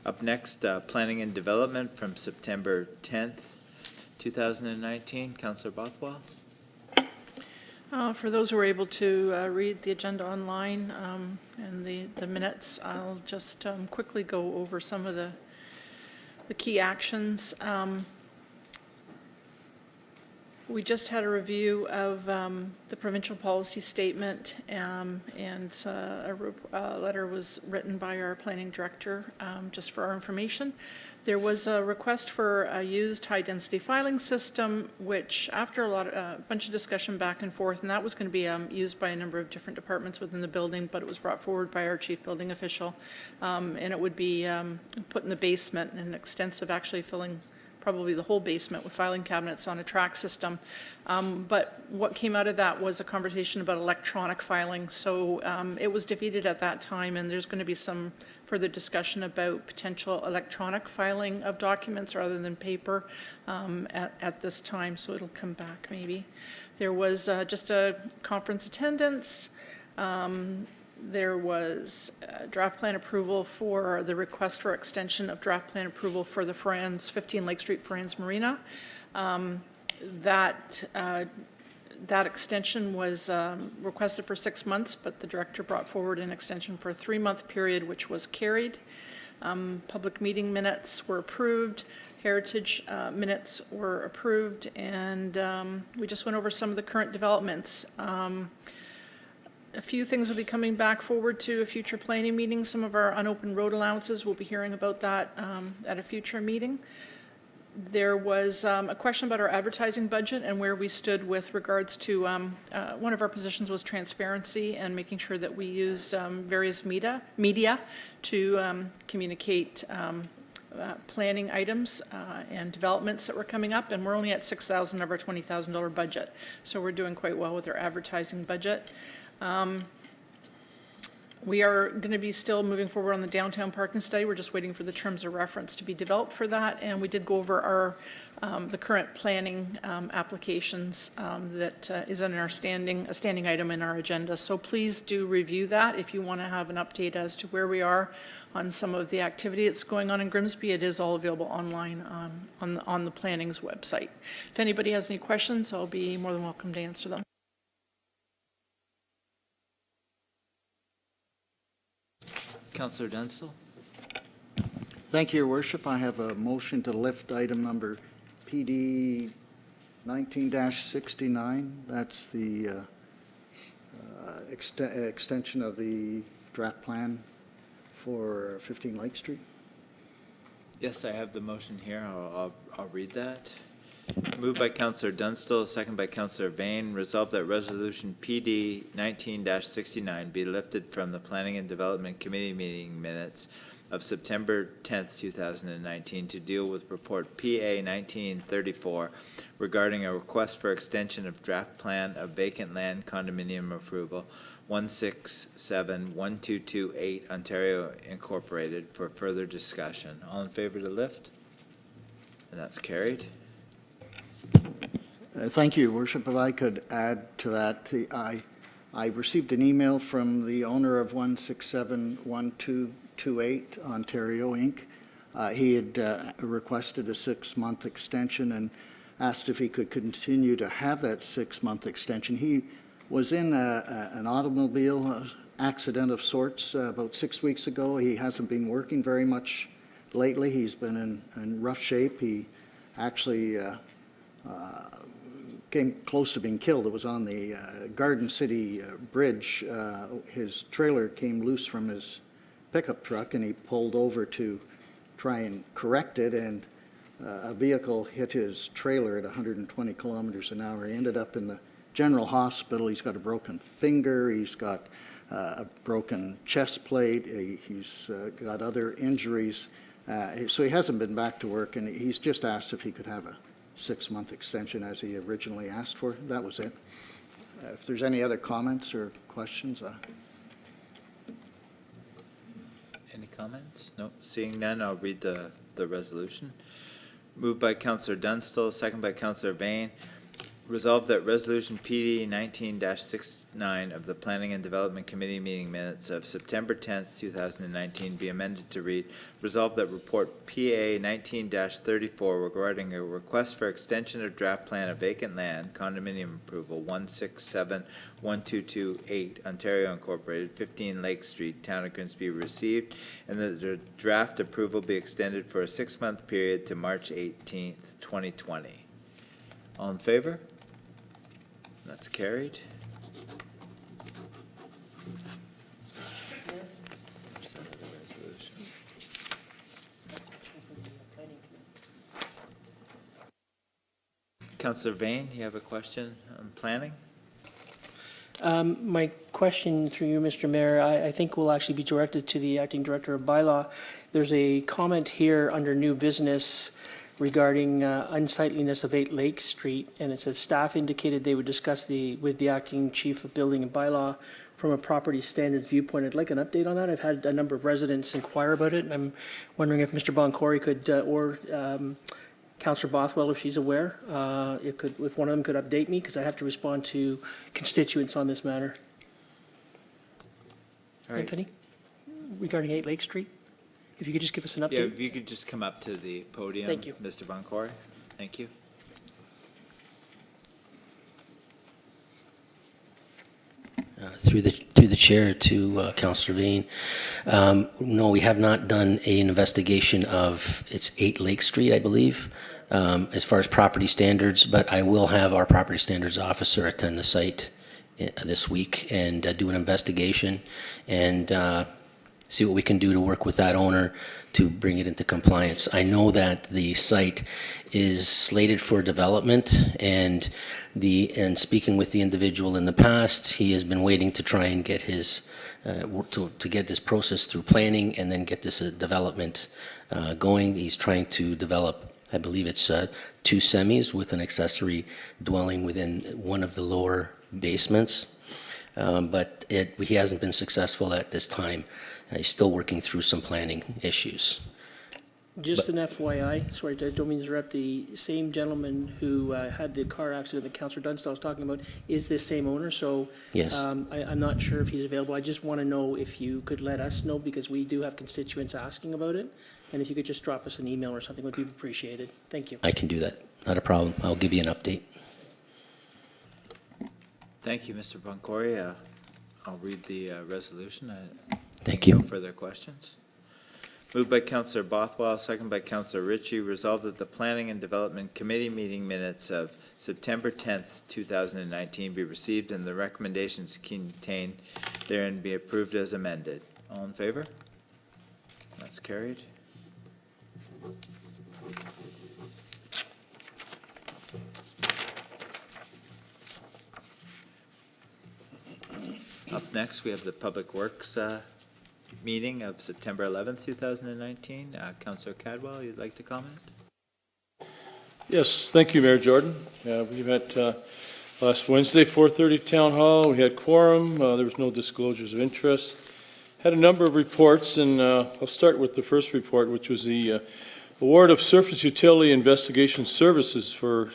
Up next, Planning and Development from September 10th, 2019. Councillor Bothwell. For those who are able to read the agenda online and the minutes, I'll just quickly go over some of the key actions. We just had a review of the provincial policy statement, and a letter was written by our planning director just for our information. There was a request for a used high-density filing system, which after a bunch of discussion back and forth, and that was going to be used by a number of different departments within the building, but it was brought forward by our chief building official, and it would be put in the basement, and extensive, actually filling probably the whole basement with filing cabinets on a track system. But what came out of that was a conversation about electronic filing. So it was defeated at that time, and there's going to be some further discussion about potential electronic filing of documents rather than paper at this time. So it'll come back maybe. There was just a conference attendance. There was draft plan approval for the request for extension of draft plan approval for the Franz, 15 Lake Street Franz Marina. That extension was requested for 6 months, but the director brought forward an extension for a 3-month period, which was carried. Public meeting minutes were approved. Heritage minutes were approved, and we just went over some of the current developments. A few things will be coming back forward to a future planning meeting. Some of our unopened road allowances, we'll be hearing about that at a future meeting. There was a question about our advertising budget and where we stood with regards to, one of our positions was transparency and making sure that we used various media to communicate planning items and developments that were coming up, and we're only at $6,000 of our $20,000 budget. So we're doing quite well with our advertising budget. We are going to be still moving forward on the downtown parking study. We're just waiting for the terms of reference to be developed for that, and we did go over our the current planning applications that is on our a standing item in our agenda. So please do review that if you want to have an update as to where we are on some of the activity that's going on in Grimsby. It is all available online on the planning's website. If anybody has any questions, I'll be more than welcome to answer them. Councillor Dunstall. Thank you, Your Worship. I have a motion to lift item number PD 19-69. That's the extension of the draft plan for 15 Lake Street. Yes, I have the motion here. I'll read that. Moved by Councillor Dunstall, second by Councillor Bain. Resolved that Resolution PD 19-69 be lifted from the Planning and Development Committee meeting minutes of September 10th, 2019 to deal with Report PA 1934 regarding a request for extension of draft plan of vacant land condominium approval 167-1228 Ontario Incorporated for further discussion. All in favor to lift? And that's carried. Thank you, Your Worship. If I could add to that, I received an email from the owner of 167-1228 Ontario Inc. He had requested a 6-month extension and asked if he could continue to have that 6-month extension. He was in an automobile accident of sorts about 6 weeks ago. He hasn't been working very much lately. He's been in rough shape. He actually came close to being killed. It was on the Garden City Bridge. His trailer came loose from his pickup truck, and he pulled over to try and correct it, and a vehicle hit his trailer at 120 kilometers an hour. He ended up in the general hospital. He's got a broken finger. He's got a broken chest plate. He's got other injuries. So he hasn't been back to work, and he's just asked if he could have a 6-month extension as he originally asked for. That was it. If there's any other comments or questions. Any comments? No. Seeing none, I'll read the resolution. Moved by Councillor Dunstall, second by Councillor Bain. Resolved that Resolution PD 19-69 of the Planning and Development Committee meeting minutes of September 10th, 2019 be amended to read, resolved that Report PA 19-34 regarding a request for extension of draft plan of vacant land condominium approval 167-1228 Ontario Incorporated, 15 Lake Street, Town of Grimsby received, and that the draft approval be extended for a 6-month period to March 18th, 2020. All in favor? That's carried. Councillor Bain, you have a question on planning? My question through you, Mr. Mayor, I think will actually be directed to the Acting Director of Bylaw. There's a comment here under new business regarding unsightliness of 8 Lake Street, and it says staff indicated they would discuss with the Acting Chief of Building and Bylaw from a property standards viewpoint. I'd like an update on that. I've had a number of residents inquire about it, and I'm wondering if Mr. Boncory could, or Councillor Bothwell, if she's aware, if one of them could update me, because I have to respond to constituents on this matter. All right. Anthony, regarding 8 Lake Street? If you could just give us an update. Yeah, if you could just come up to the podium. Thank you. Mr. Boncory. Thank you. Through the chair to Councillor Vane. No, we have not done an investigation of, it's 8 Lake Street, I believe, as far as property standards, but I will have our property standards officer attend the site this week and do an investigation and see what we can do to work with that owner to bring it into compliance. I know that the site is slated for development, and speaking with the individual in the past, he has been waiting to try and get his to get this process through planning and then get this development going. He's trying to develop, I believe it's 2 semis with an accessory dwelling within one of the lower basements, but he hasn't been successful at this time. He's still working through some planning issues. Just an FYI, sorry, I don't mean to interrupt, the same gentleman who had the car accident that Councillor Dunstall was talking about is this same owner, so yes. I'm not sure if he's available. I just want to know if you could let us know, because we do have constituents asking about it, and if you could just drop us an email or something would be appreciated. Thank you. I can do that, not a problem. I'll give you an update. Thank you, Mr. Boncory. I'll read the resolution. Thank you. No further questions. Moved by Councillor Bothwell, second by Councillor Ritchie, resolved that the Planning and Development Committee meeting minutes of September 10th, 2019 be received and the recommendations contained therein be approved as amended. All in favor? That's carried. Up next, we have the Public Works meeting of September 11th, 2019. Councillor Cadwell, you'd like to comment? Yes, thank you, Mayor Jordan. We met last Wednesday, 4:30 Town Hall. We had quorum. There was no disclosures of interest. Had a number of reports, and I'll start with the first report, which was the award of surface utility investigation services for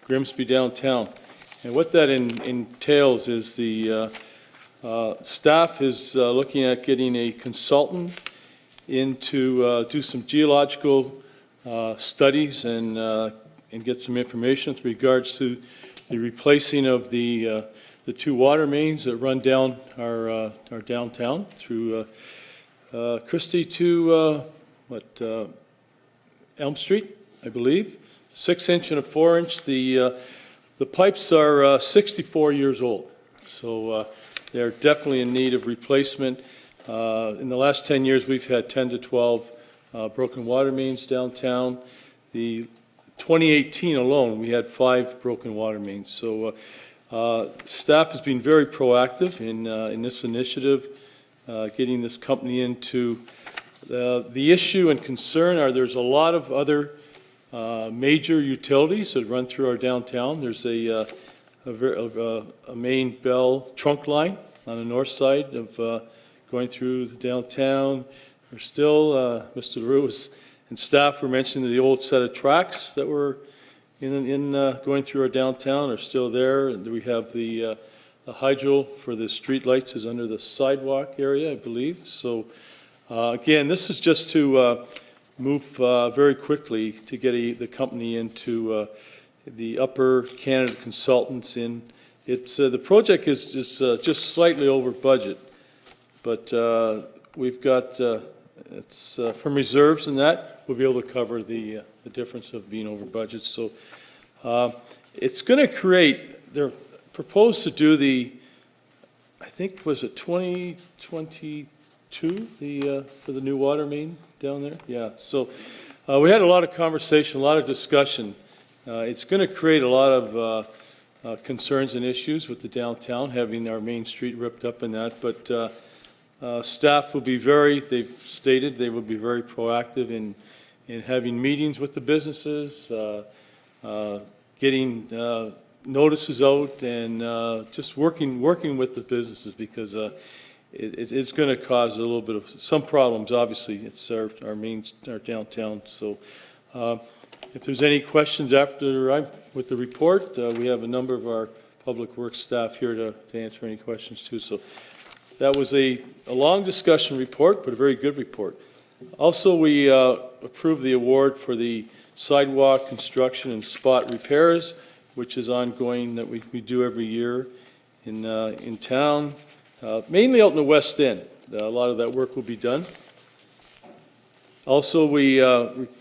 Grimsby Downtown. And what that entails is the staff is looking at getting a consultant in to do some geological studies and get some information with regards to the replacing of the 2 water mains that run down our downtown through Christie to Elm Street, I believe. 6-inch and a 4-inch. The pipes are 64 years old, so they're definitely in need of replacement. In the last 10 years, we've had 10 to 12 broken water mains downtown. The 2018 alone, we had 5 broken water mains. So staff has been very proactive in this initiative, getting this company into the issue and concern are there's a lot of other major utilities that run through our downtown. There's a main bell trunk line on the north side of going through the downtown. There's still, Mr. LaRue and staff were mentioning the old set of tracks that were going through our downtown are still there. And we have the hydro for the street lights is under the sidewalk area, I believe. So again, this is just to move very quickly to get the company into the Upper Canada Consultants in. It's the project is just slightly over budget, but we've got it's from reserves and that we'll be able to cover the difference of being over budget. So it's going to create. They're proposed to do I think was it 2022 for the new water main down there. Yeah. So we had a lot of conversation, a lot of discussion. It's going to create a lot of concerns and issues with the downtown, having our main street ripped up and that. But staff will be they've stated they will be very proactive in having meetings with the businesses, getting notices out, and just working with the businesses because it's going to cause a little bit of some problems. Obviously, it's our downtown. So. If there's any questions after with the report, we have a number of our Public Works staff here to answer any questions too. So that was a long discussion report, but a very good report. Also, we approved the award for the sidewalk construction and spot repairs, which is ongoing that we do every year in town, mainly out in the West End. A lot of that work will be done. Also, we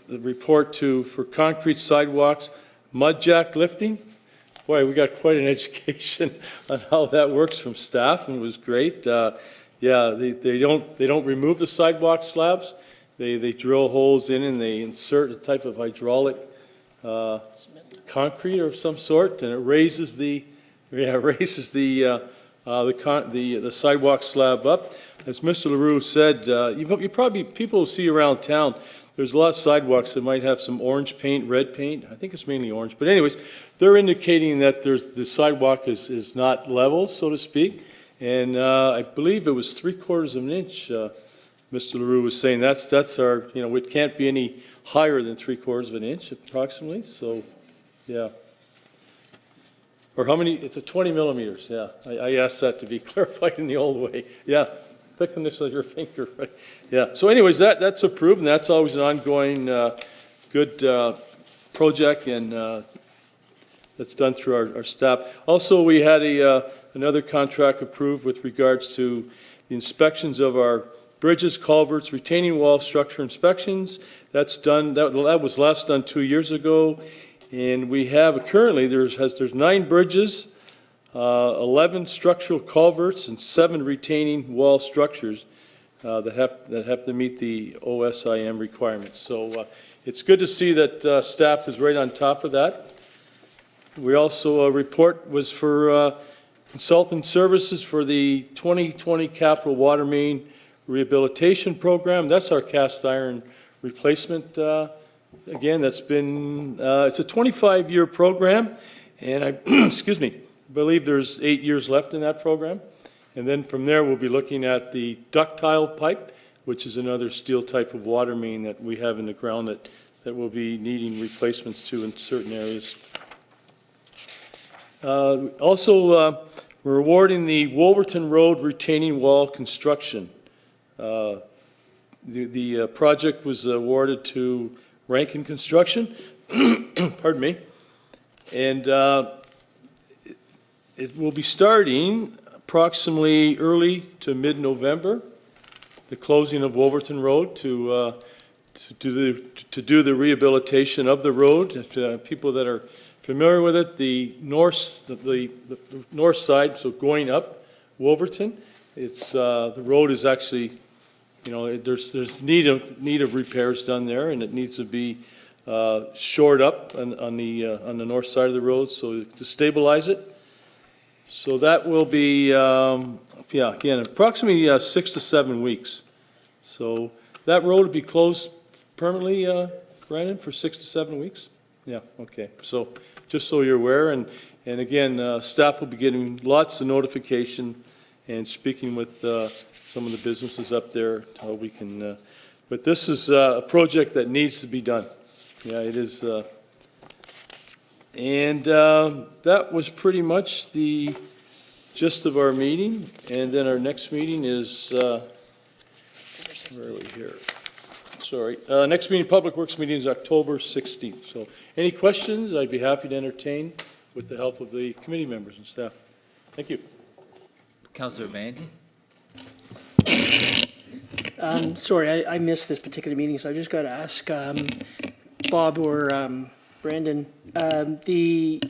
report for concrete sidewalks, mud jack lifting. boy, we got quite an education on how that works from staff, and it was great. Yeah, they don't remove the sidewalk slabs. They drill holes in and they insert a type of hydraulic concrete of some sort, and it raises the sidewalk slab up. As Mr. LaRue said, you probably, people see around town, there's a lot of sidewalks that might have some orange paint, red paint. I think it's mainly orange. But anyways, they're indicating that the sidewalk is not level, so to speak. And I believe it was 3/4 of an inch, Mr. LaRue was saying. That's our, it can't be any higher than 3/4 of an inch approximately. So, yeah. Or how many? It's a 20 millimeters, yeah. I asked that to be clarified in the old way. Yeah, thickness of your finger, right? Yeah, so anyways, that's approved, and that's always an ongoing good project, and that's done through our staff. Also, we had another contract approved with regards to the inspections of our bridges, culverts, retaining wall structure inspections. That's done, that was last done 2 years ago. And we have currently, there's 9 bridges, 11 structural culverts, and 7 retaining wall structures that have to meet the OSIM requirements. So it's good to see that staff is right on top of that. We also, a report was for consultant services for the 2020 Capital Water Main Rehabilitation Program. That's our cast iron replacement. Again, that's been, it's a 25-year program, and I, excuse me, believe there's 8 years left in that program. And then from there, we'll be looking at the ductile pipe, which is another steel type of water main that we have in the ground that will be needing replacements to in certain areas. Also, we're awarding the Wolverton Road retaining wall construction. The project was awarded to Rankin Construction, pardon me, and it will be starting approximately early to mid-November, the closing of Wolverton Road to do the rehabilitation of the road. If, people that are familiar with it, the north side, so going up Wolverton, it's the road is actually, there's need of repairs done there, and it needs to be shored up on the north side of the road, so to stabilize it. So that will be, again, approximately 6 to 7 weeks. So that road will be closed permanently, Brandon, for 6 to 7 weeks? Yeah, okay. So just so you're aware, and again, staff will be getting lots of notification and speaking with some of the businesses up there, how we can, but this is a project that needs to be done. Yeah, it is. And that was pretty much the gist of our meeting. And then our next meeting is, where are we here? Sorry. Next meeting, Public Works meeting is October 16th. So any questions, I'd be happy to entertain with the help of the committee members and staff. Thank you. Councillor Bain. Sorry, I missed this particular meeting, so I just got to ask Bob or Brandon, the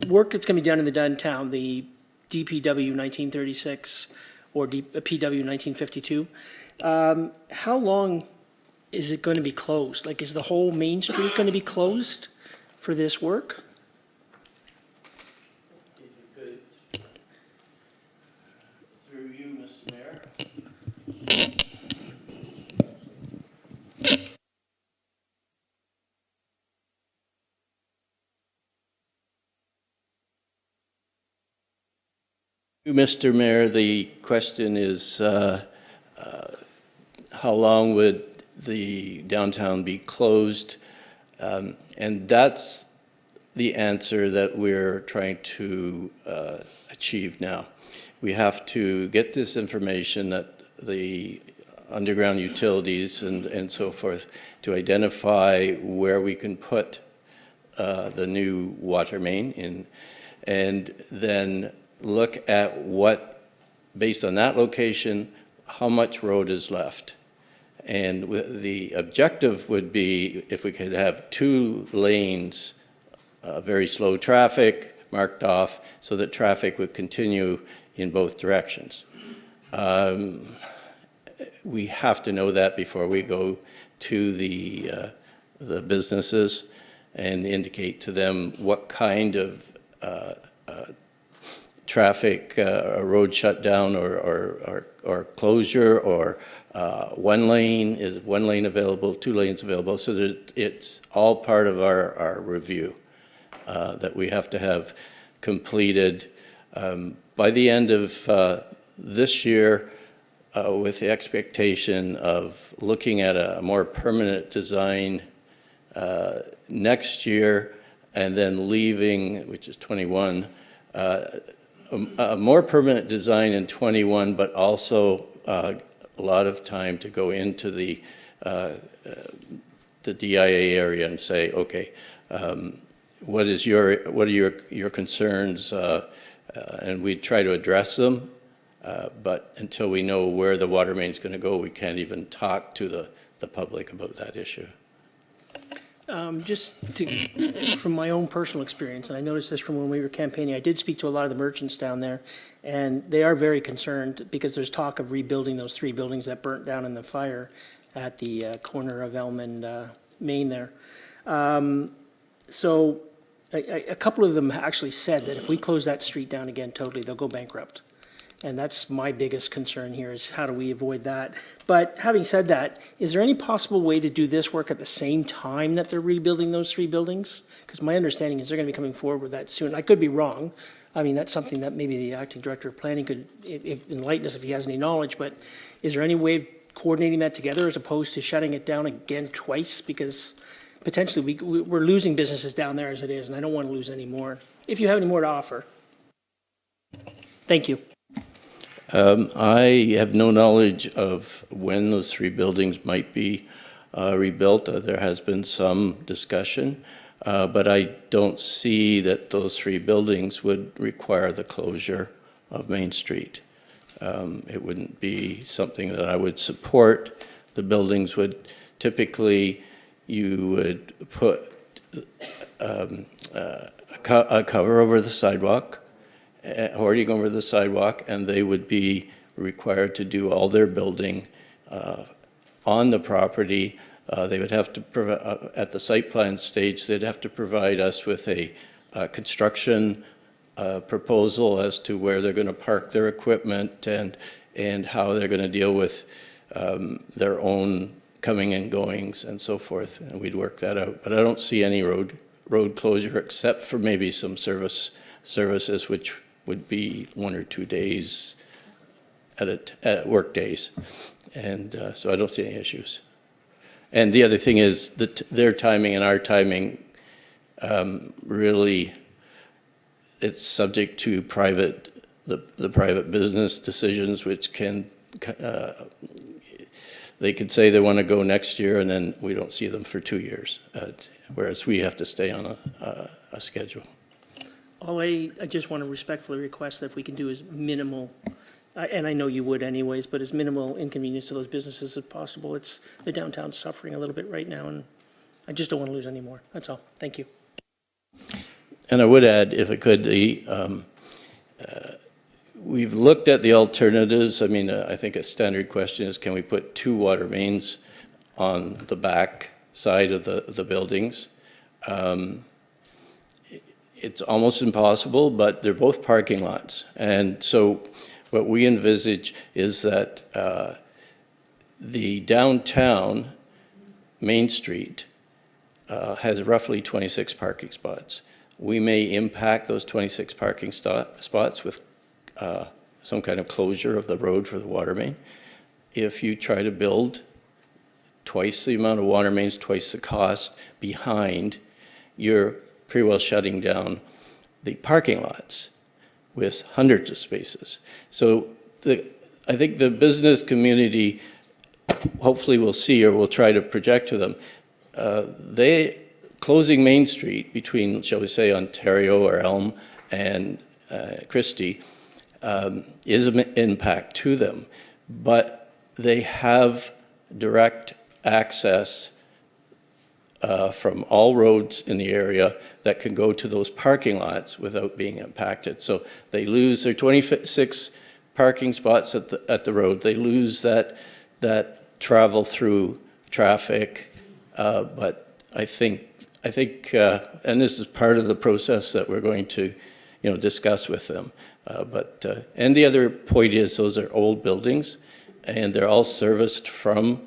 work that's going to be done in the downtown, the DPW 1936 or PW 1952, how long is it going to be closed? Like, is the whole Main Street going to be closed for this work? Through you, Mr. Mayor. Mr. Mayor, the question is how long would the downtown be closed? And that's the answer that we're trying to achieve now. We have to get this information that the underground utilities and so forth to identify where we can put the new water main in, and then look at what, based on that location, how much road is left. And the objective would be if we could have 2 lanes, very slow traffic, marked off so that traffic would continue in both directions. We have to know that before we go to the businesses and indicate to them what kind of traffic, a road shutdown or closure, or one lane, is one lane available, 2 lanes available, so that it's all part of our review that we have to have completed by the end of this year, with the expectation of looking at a more permanent design next year, and then leaving, which is 21, a more permanent design in 21, but also a lot of time to go into the DIA area and say, okay, what are your concerns, and we try to address them. But until we know where the water main is going to go, we can't even talk to the public about that issue. From my own personal experience, and I noticed this from when we were campaigning, I did speak to a lot of the merchants down there, and they are very concerned because there's talk of rebuilding those 3 buildings that burnt down in the fire at the corner of Elm and Main there. So a couple of them actually said that if we close that street down again totally, they'll go bankrupt. And that's my biggest concern here, is how do we avoid that? But having said that, is there any possible way to do this work at the same time that they're rebuilding those 3 buildings? Because my understanding is they're going to be coming forward with that soon. I could be wrong. I mean, that's something that maybe the acting director of planning could enlighten us if he has any knowledge. But is there any way of coordinating that together as opposed to shutting it down again twice? Because potentially we're losing businesses down there as it is, and I don't want to lose any more. If you have any more to offer. Thank you. I have no knowledge of when those 3 buildings might be rebuilt. There has been some discussion, but I don't see that those 3 buildings would require the closure of Main Street. It wouldn't be something that I would support. The buildings would typically, you would put a cover over the sidewalk, hoarding over the sidewalk, and they would be required to do all their building on the property. They would have to, at the site plan stage, they'd have to provide us with a construction proposal as to where they're going to park their equipment and how they're going to deal with their own coming and goings and so forth, and we'd work that out. But I don't see any road closure except for maybe some services, which would be 1 or 2 days at work days. And so I don't see any issues. And the other thing is that their timing and our timing, really, it's subject to the private business decisions, which can, they could say they want to go next year and then we don't see them for 2 years, whereas we have to stay on a schedule. All I just want to respectfully request that if we can do as minimal, and I know you would anyways, but as minimal inconvenience to those businesses as possible. It's the downtown's suffering a little bit right now, and I just don't want to lose any more. That's all. Thank you. And I would add, if I could, we've looked at the alternatives. I mean, I think a standard question is, can we put 2 water mains on the back side of the buildings? It's almost impossible, but they're both parking lots. And so what we envisage is that the downtown Main Street has roughly 26 parking spots. We may impact those 26 parking spots with some kind of closure of the road for the water main. If you try to build twice the amount of water mains, twice the cost behind, you're pretty well shutting down the parking lots with hundreds of spaces. So I think the business community hopefully will see, or will try to project to them, closing Main Street between, shall we say, Ontario or Elm and Christie is an impact to them, but they have direct access from all roads in the area that can go to those parking lots without being impacted. So they lose their 26 parking spots at the road. They lose that travel through traffic. But I think, and this is part of the process that we're going to, discuss with them. And the other point is those are old buildings and they're all serviced from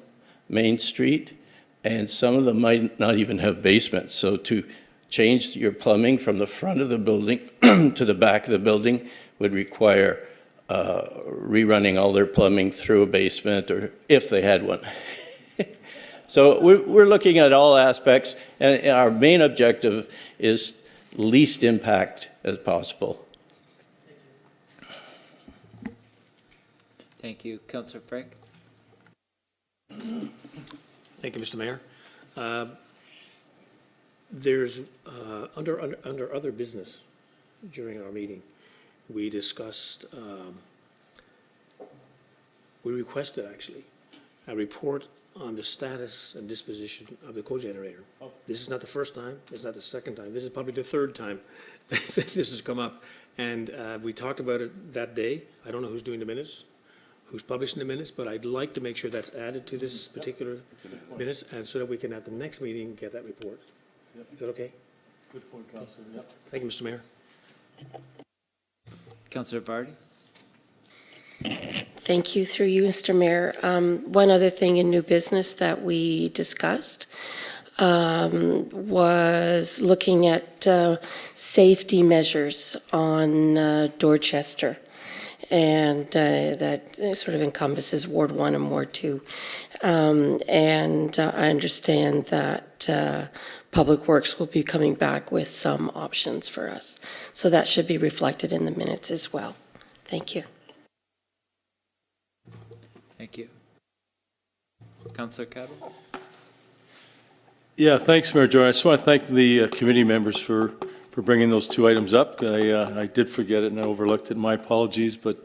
Main Street, and some of them might not even have basements. So to change your plumbing from the front of the building to the back of the building would require rerunning all their plumbing through a basement, or if they had one. So we're looking at all aspects, and our main objective is least impact as possible. Thank you. Councillor Frank? Thank you, Mr. Mayor. There's, under other business during our meeting, we discussed, we requested actually a report on the status and disposition of the cogenerator. Oh. This is not the first time, it's not the second time, this is probably the third time that this has come up. And we talked about it that day. I don't know who's doing the minutes, who's publishing the minutes, but I'd like to make sure that's added to this particular minutes, and so that we can at the next meeting get that report. Yep. Is that okay? Good point, Councillor. Yep. Thank you, Mr. Mayor. Councillor Vardy? Thank you, through you, Mr. Mayor. One other thing in new business that we discussed was looking at safety measures on Dorchester. And that sort of encompasses Ward 1 and Ward 2. And I understand that Public Works will be coming back with some options for us. So that should be reflected in the minutes as well. Thank you. Thank you. Councillor Cabot? Yeah, thanks, Mayor Jordan. I just want to thank the committee members for bringing those two items up. I did forget it and I overlooked it. My apologies, but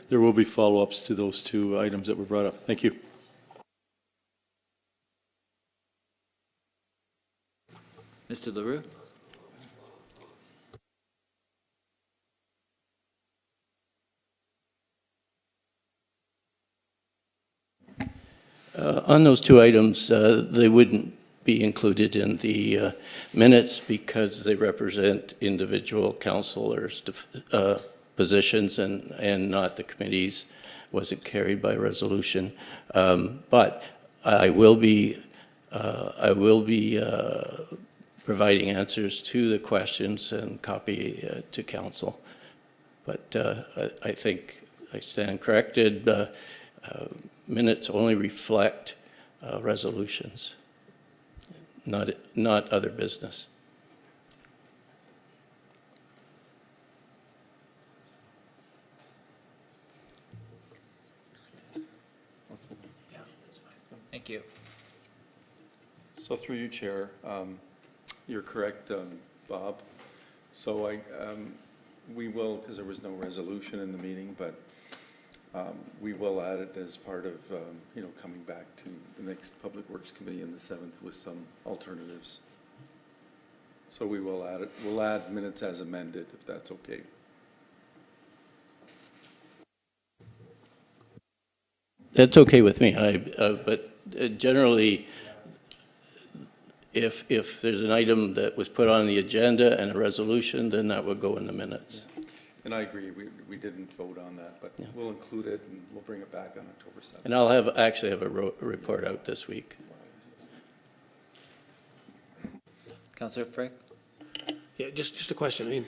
there will be follow-ups to those two items that were brought up. Thank you. Mr. LaRue? On those two items, they wouldn't be included in the minutes because they represent individual councillors' positions and not the committee's. Wasn't carried by resolution. But I will be providing answers to the questions and copy to council. But I think I stand corrected. Minutes only reflect resolutions, not other business. Thank you. So through you, Chair, you're correct, Bob. So we will, because there was no resolution in the meeting, but we will add it as part of, coming back to the next Public Works Committee on the 7th with some alternatives. So we will add it. We'll add minutes as amended, if that's okay. That's okay with me. But generally, if there's an item that was put on the agenda and a resolution, then that would go in the minutes. And I agree, we didn't vote on that, but yeah, we'll include it and we'll bring it back on October 7th. And I'll actually have a report out this week. Councillor Frank? Yeah, just a question. I mean,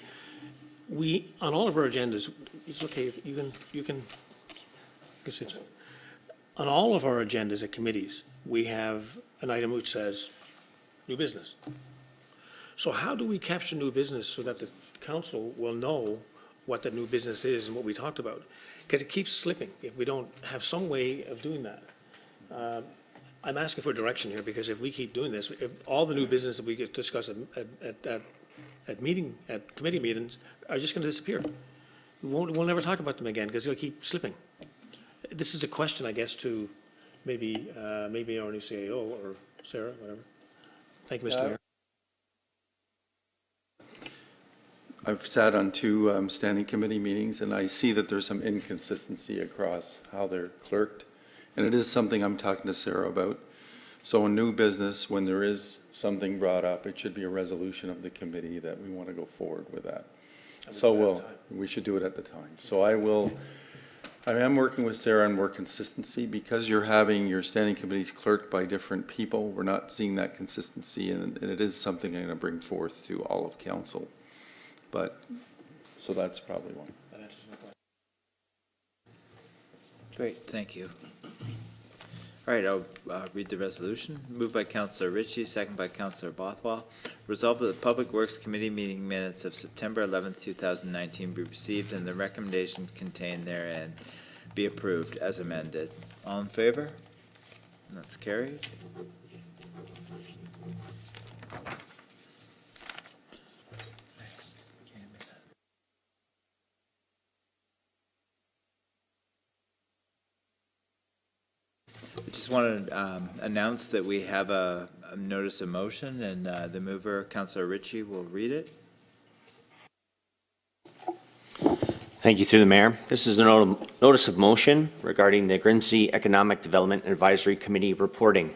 we, on all of our agendas, it's okay, you can sit. On all of our agendas at committees, we have an item which says new business. So how do we capture new business so that the council will know what the new business is and what we talked about? Because it keeps slipping if we don't have some way of doing that. I'm asking for direction here, because if we keep doing this, if all the new business that we get discussed at committee meetings are just going to disappear. We'll never talk about them again because they'll keep slipping. This is a question, I guess, to maybe our new CAO or Sarah, whatever. Thank you, Mr. Mayor. I've sat on two standing committee meetings, and I see that there's some inconsistency across how they're clerked. And it is something I'm talking to Sarah about. So in new business, when there is something brought up, it should be a resolution of the committee that we want to go forward with that. So we should do it at the time. So I am working with Sarah on more consistency because you're having your standing committees clerked by different people. We're not seeing that consistency, and it is something I'm going to bring forth to all of council. But, so that's probably one. Great, thank you. All right, I'll read the resolution. Moved by Councillor Ritchie, second by Councillor Bothwell. Resolved that the Public Works Committee meeting minutes of September 11th, 2019 be received and the recommendations contained therein be approved as amended. All in favor? That's carried. I just want to announce that we have a notice of motion, and the mover, Councillor Ritchie, will read it. Thank you, through the mayor. This is a notice of motion regarding the Grimsby Economic Development Advisory Committee reporting.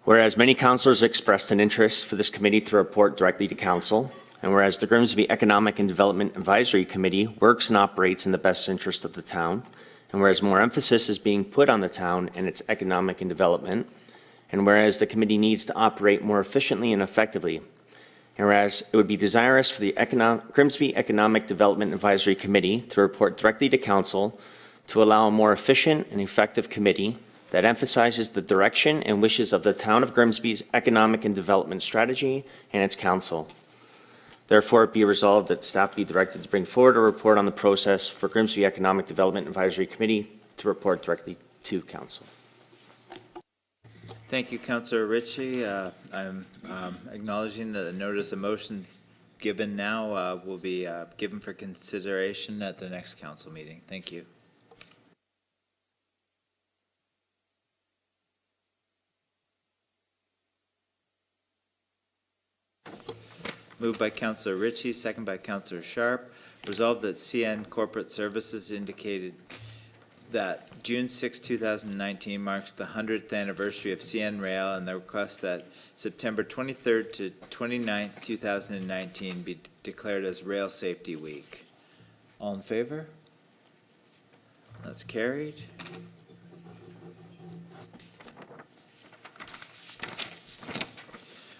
Whereas many councillors expressed an interest for this committee to report directly to council, and whereas the Grimsby Economic and Development Advisory Committee works and operates in the best interest of the town, and whereas more emphasis is being put on the town and its economic and development, and whereas the committee needs to operate more efficiently and effectively, and whereas it would be desirous for the Grimsby Economic Development Advisory Committee to report directly to council to allow a more efficient and effective committee that emphasizes the direction and wishes of the town of Grimsby's economic and development strategy and its council. Therefore, it be resolved that staff be directed to bring forward a report on the process for Grimsby Economic Development Advisory Committee to report directly to council. Thank you, Councillor Ritchie. I'm acknowledging that the notice of motion given now will be given for consideration at the next council meeting. Thank you. Moved by Councillor Ritchie, second by Councillor Sharp. Resolved that CN Corporate Services indicated that June 6, 2019 marks the 100th anniversary of CN Rail, and the request that September 23rd to 29th, 2019 be declared as Rail Safety Week. All in favor? That's carried.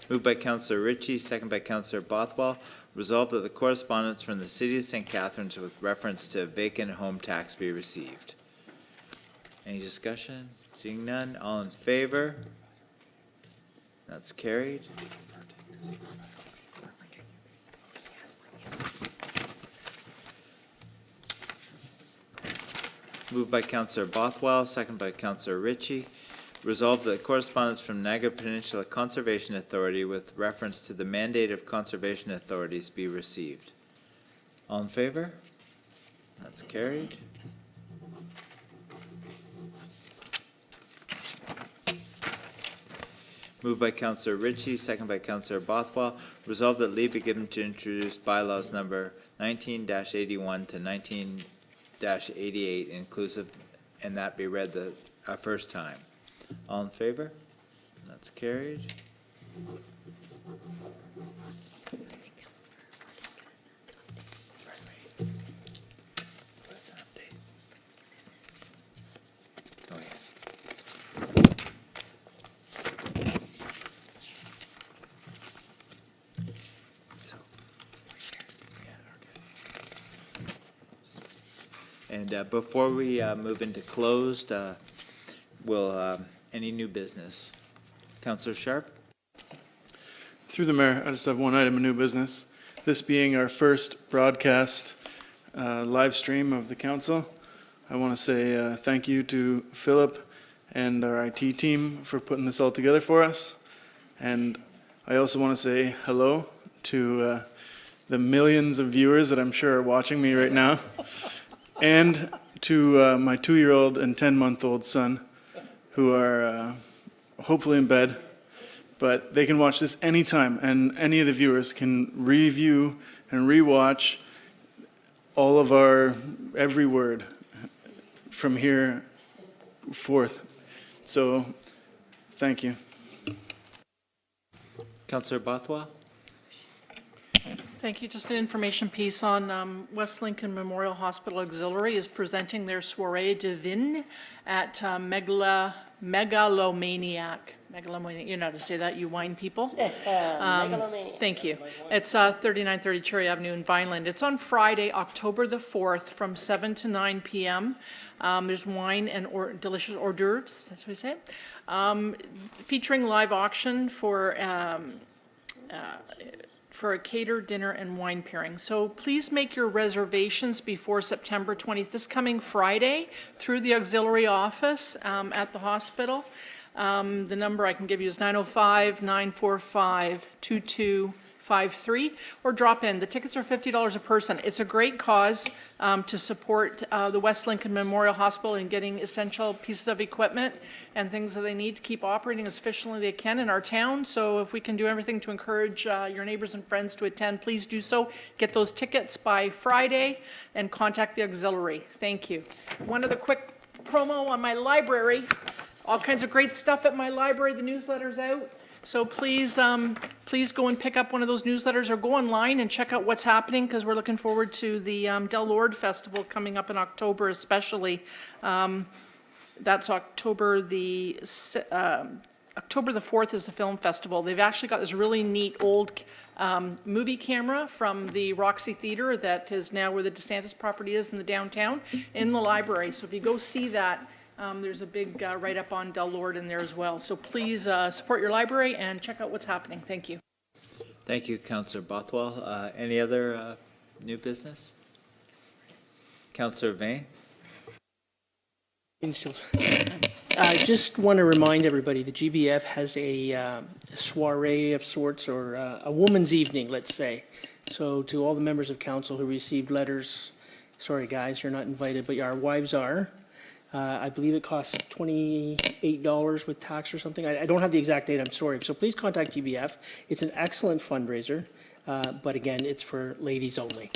Moved by Councillor Ritchie, second by Councillor Bothwell. Resolved that the correspondence from the City of St. Catharines with reference to vacant home tax be received. Any discussion? Seeing none, all in favor? That's carried. Moved by Councillor Bothwell, second by Councillor Ritchie. Resolved that correspondence from Niagara Peninsula Conservation Authority with reference to the mandate of conservation authorities be received. All in favor? That's carried. Moved by Councillor Ritchie, second by Councillor Bothwell. Resolved that leave be given to introduce bylaws number 19-81 to 19-88 inclusive, and that be read the first time. All in favor? That's carried. And before we move into closed, any new business? Councillor Sharp? Through the mayor, I just have one item of new business. This being our first broadcast live stream of the council, I want to say thank you to Philip and our IT team for putting this all together for us. And I also want to say hello to the millions of viewers that I'm sure are watching me right now, and to my 2-year-old and 10-month-old son, who are hopefully in bed. but they can watch this anytime, and any of the viewers can review and rewatch all of our every word from here forth. So, thank you. Councillor Bothwell? Thank you. Just an information piece on West Lincoln Memorial Hospital Auxiliary is presenting their soirée divine at Megalomaniac. Megalomaniac, you know how to say that, you wine people. Thank you. It's 3930 Cherry Avenue in Vineland. It's on Friday, October the 4th from 7 to 9 p.m. There's wine and delicious hors d'oeuvres, that's what I say. Featuring live auction for a catered dinner and wine pairing. So please make your reservations before September 20th, this coming Friday, through the auxiliary office at the hospital. The number I can give you is 905-945-2253, or drop in. The tickets are $50 a person. It's a great cause to support the West Lincoln Memorial Hospital in getting essential pieces of equipment and things that they need to keep operating as efficiently as they can in our town. So if we can do everything to encourage your neighbors and friends to attend, please do so. Get those tickets by Friday and contact the auxiliary. Thank you. One other quick promo on my library. All kinds of great stuff at my library. The newsletter's out. So please, please go and pick up one of those newsletters or go online and check out what's happening, because we're looking forward to the Del Lord Festival coming up in October especially. That's October the 4th is the film festival. They've actually got this really neat old movie camera from the Roxy Theater that is now where the DeSantis property is in the downtown in the library. So if you go see that, there's a big write-up on Del Lord in there as well. So please support your library and check out what's happening. Thank you. Thank you, Councillor Bothwell. Any other new business? Councillor Vane? I just want to remind everybody, the GBF has a soiree of sorts, or a woman's evening, let's say. So to all the members of council who received letters, sorry guys, you're not invited, but our wives are. I believe it costs $28 with tax or something. I don't have the exact date, I'm sorry. So please contact GBF. It's an excellent fundraiser, but again, it's for ladies only.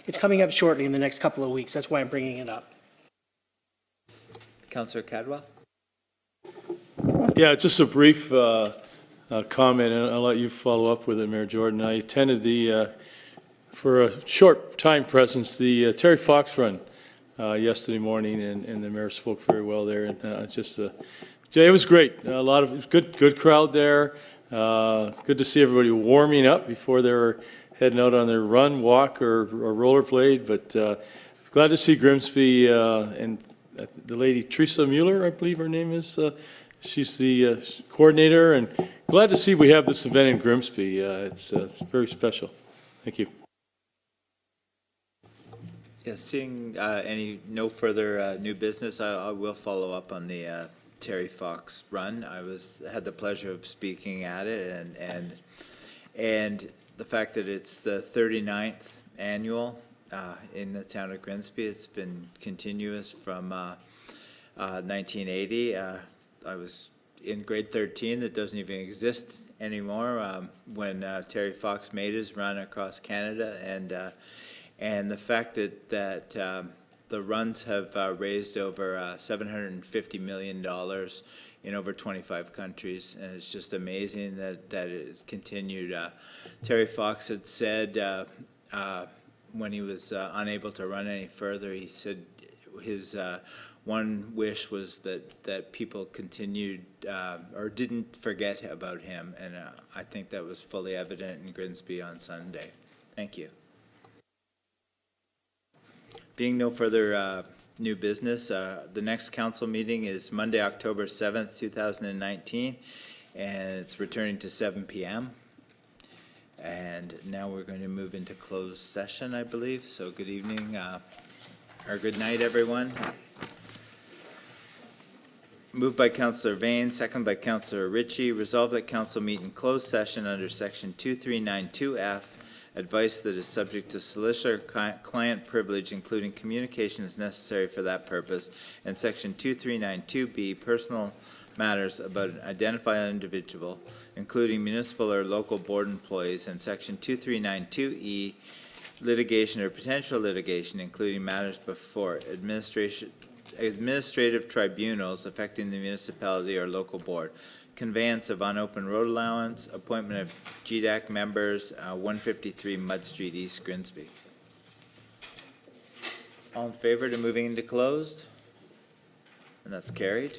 It's coming up shortly in the next couple of weeks. That's why I'm bringing it up. Councillor Cadwell? Yeah, just a brief comment, and I'll let you follow up with it, Mayor Jordan. I attended for a short time presence, the Terry Fox Run yesterday morning, and the mayor spoke very well there. And it was great. It was good crowd there. Good to see everybody warming up before they were heading out on their run, walk, or rollerblade. But glad to see Grimsby and the lady Teresa Mueller, I believe her name is. She's the coordinator, and glad to see we have this event in Grimsby. It's very special. Thank you. Yeah, seeing no further new business, I will follow up on the Terry Fox Run. I had the pleasure of speaking at it, and the fact that it's the 39th annual in the town of Grimsby. It's been continuous from 1980. I was in grade 13. That doesn't even exist anymore when Terry Fox made his run across Canada, and the fact that the runs have raised over $750 million in over 25 countries, and it's just amazing that it has continued. Terry Fox had said when he was unable to run any further, he said his one wish was that people continued or didn't forget about him, and I think that was fully evident in Grimsby on Sunday. Thank you. Being no further new business, the next council meeting is Monday, October 7th, 2019, and it's returning to 7 p.m. And now we're going to move into closed session, I believe. So good evening, or good night, everyone. Moved by Councillor Vane, second by Councillor Ritchie. Resolved that council meet in closed session under Section 2392F, advice that is subject to solicitor-client privilege, including communications necessary for that purpose, and Section 2392B, personal matters about an identified individual, including municipal or local board employees, and Section 2392E, litigation or potential litigation, including matters before administrative tribunals affecting the municipality or local board, conveyance of unopened road allowance, appointment of GDAC members, 153 Mud Street, East Grimsby. All in favor to moving into closed? And that's carried.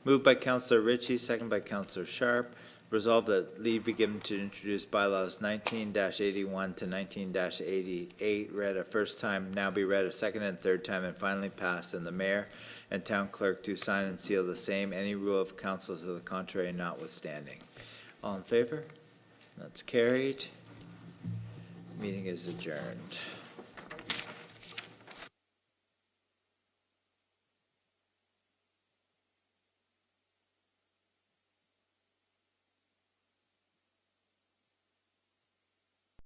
Moved by Counselor Ritchie, second by Counselor Sharp. Resolved that leave be given to introduce bylaws 19-81 to 19-88, read a first time, now be read a second and third time, and finally passed, and the mayor and town clerk do sign and seal the same, any rule of council to the contrary notwithstanding. All in favor? That's carried. Meeting is adjourned.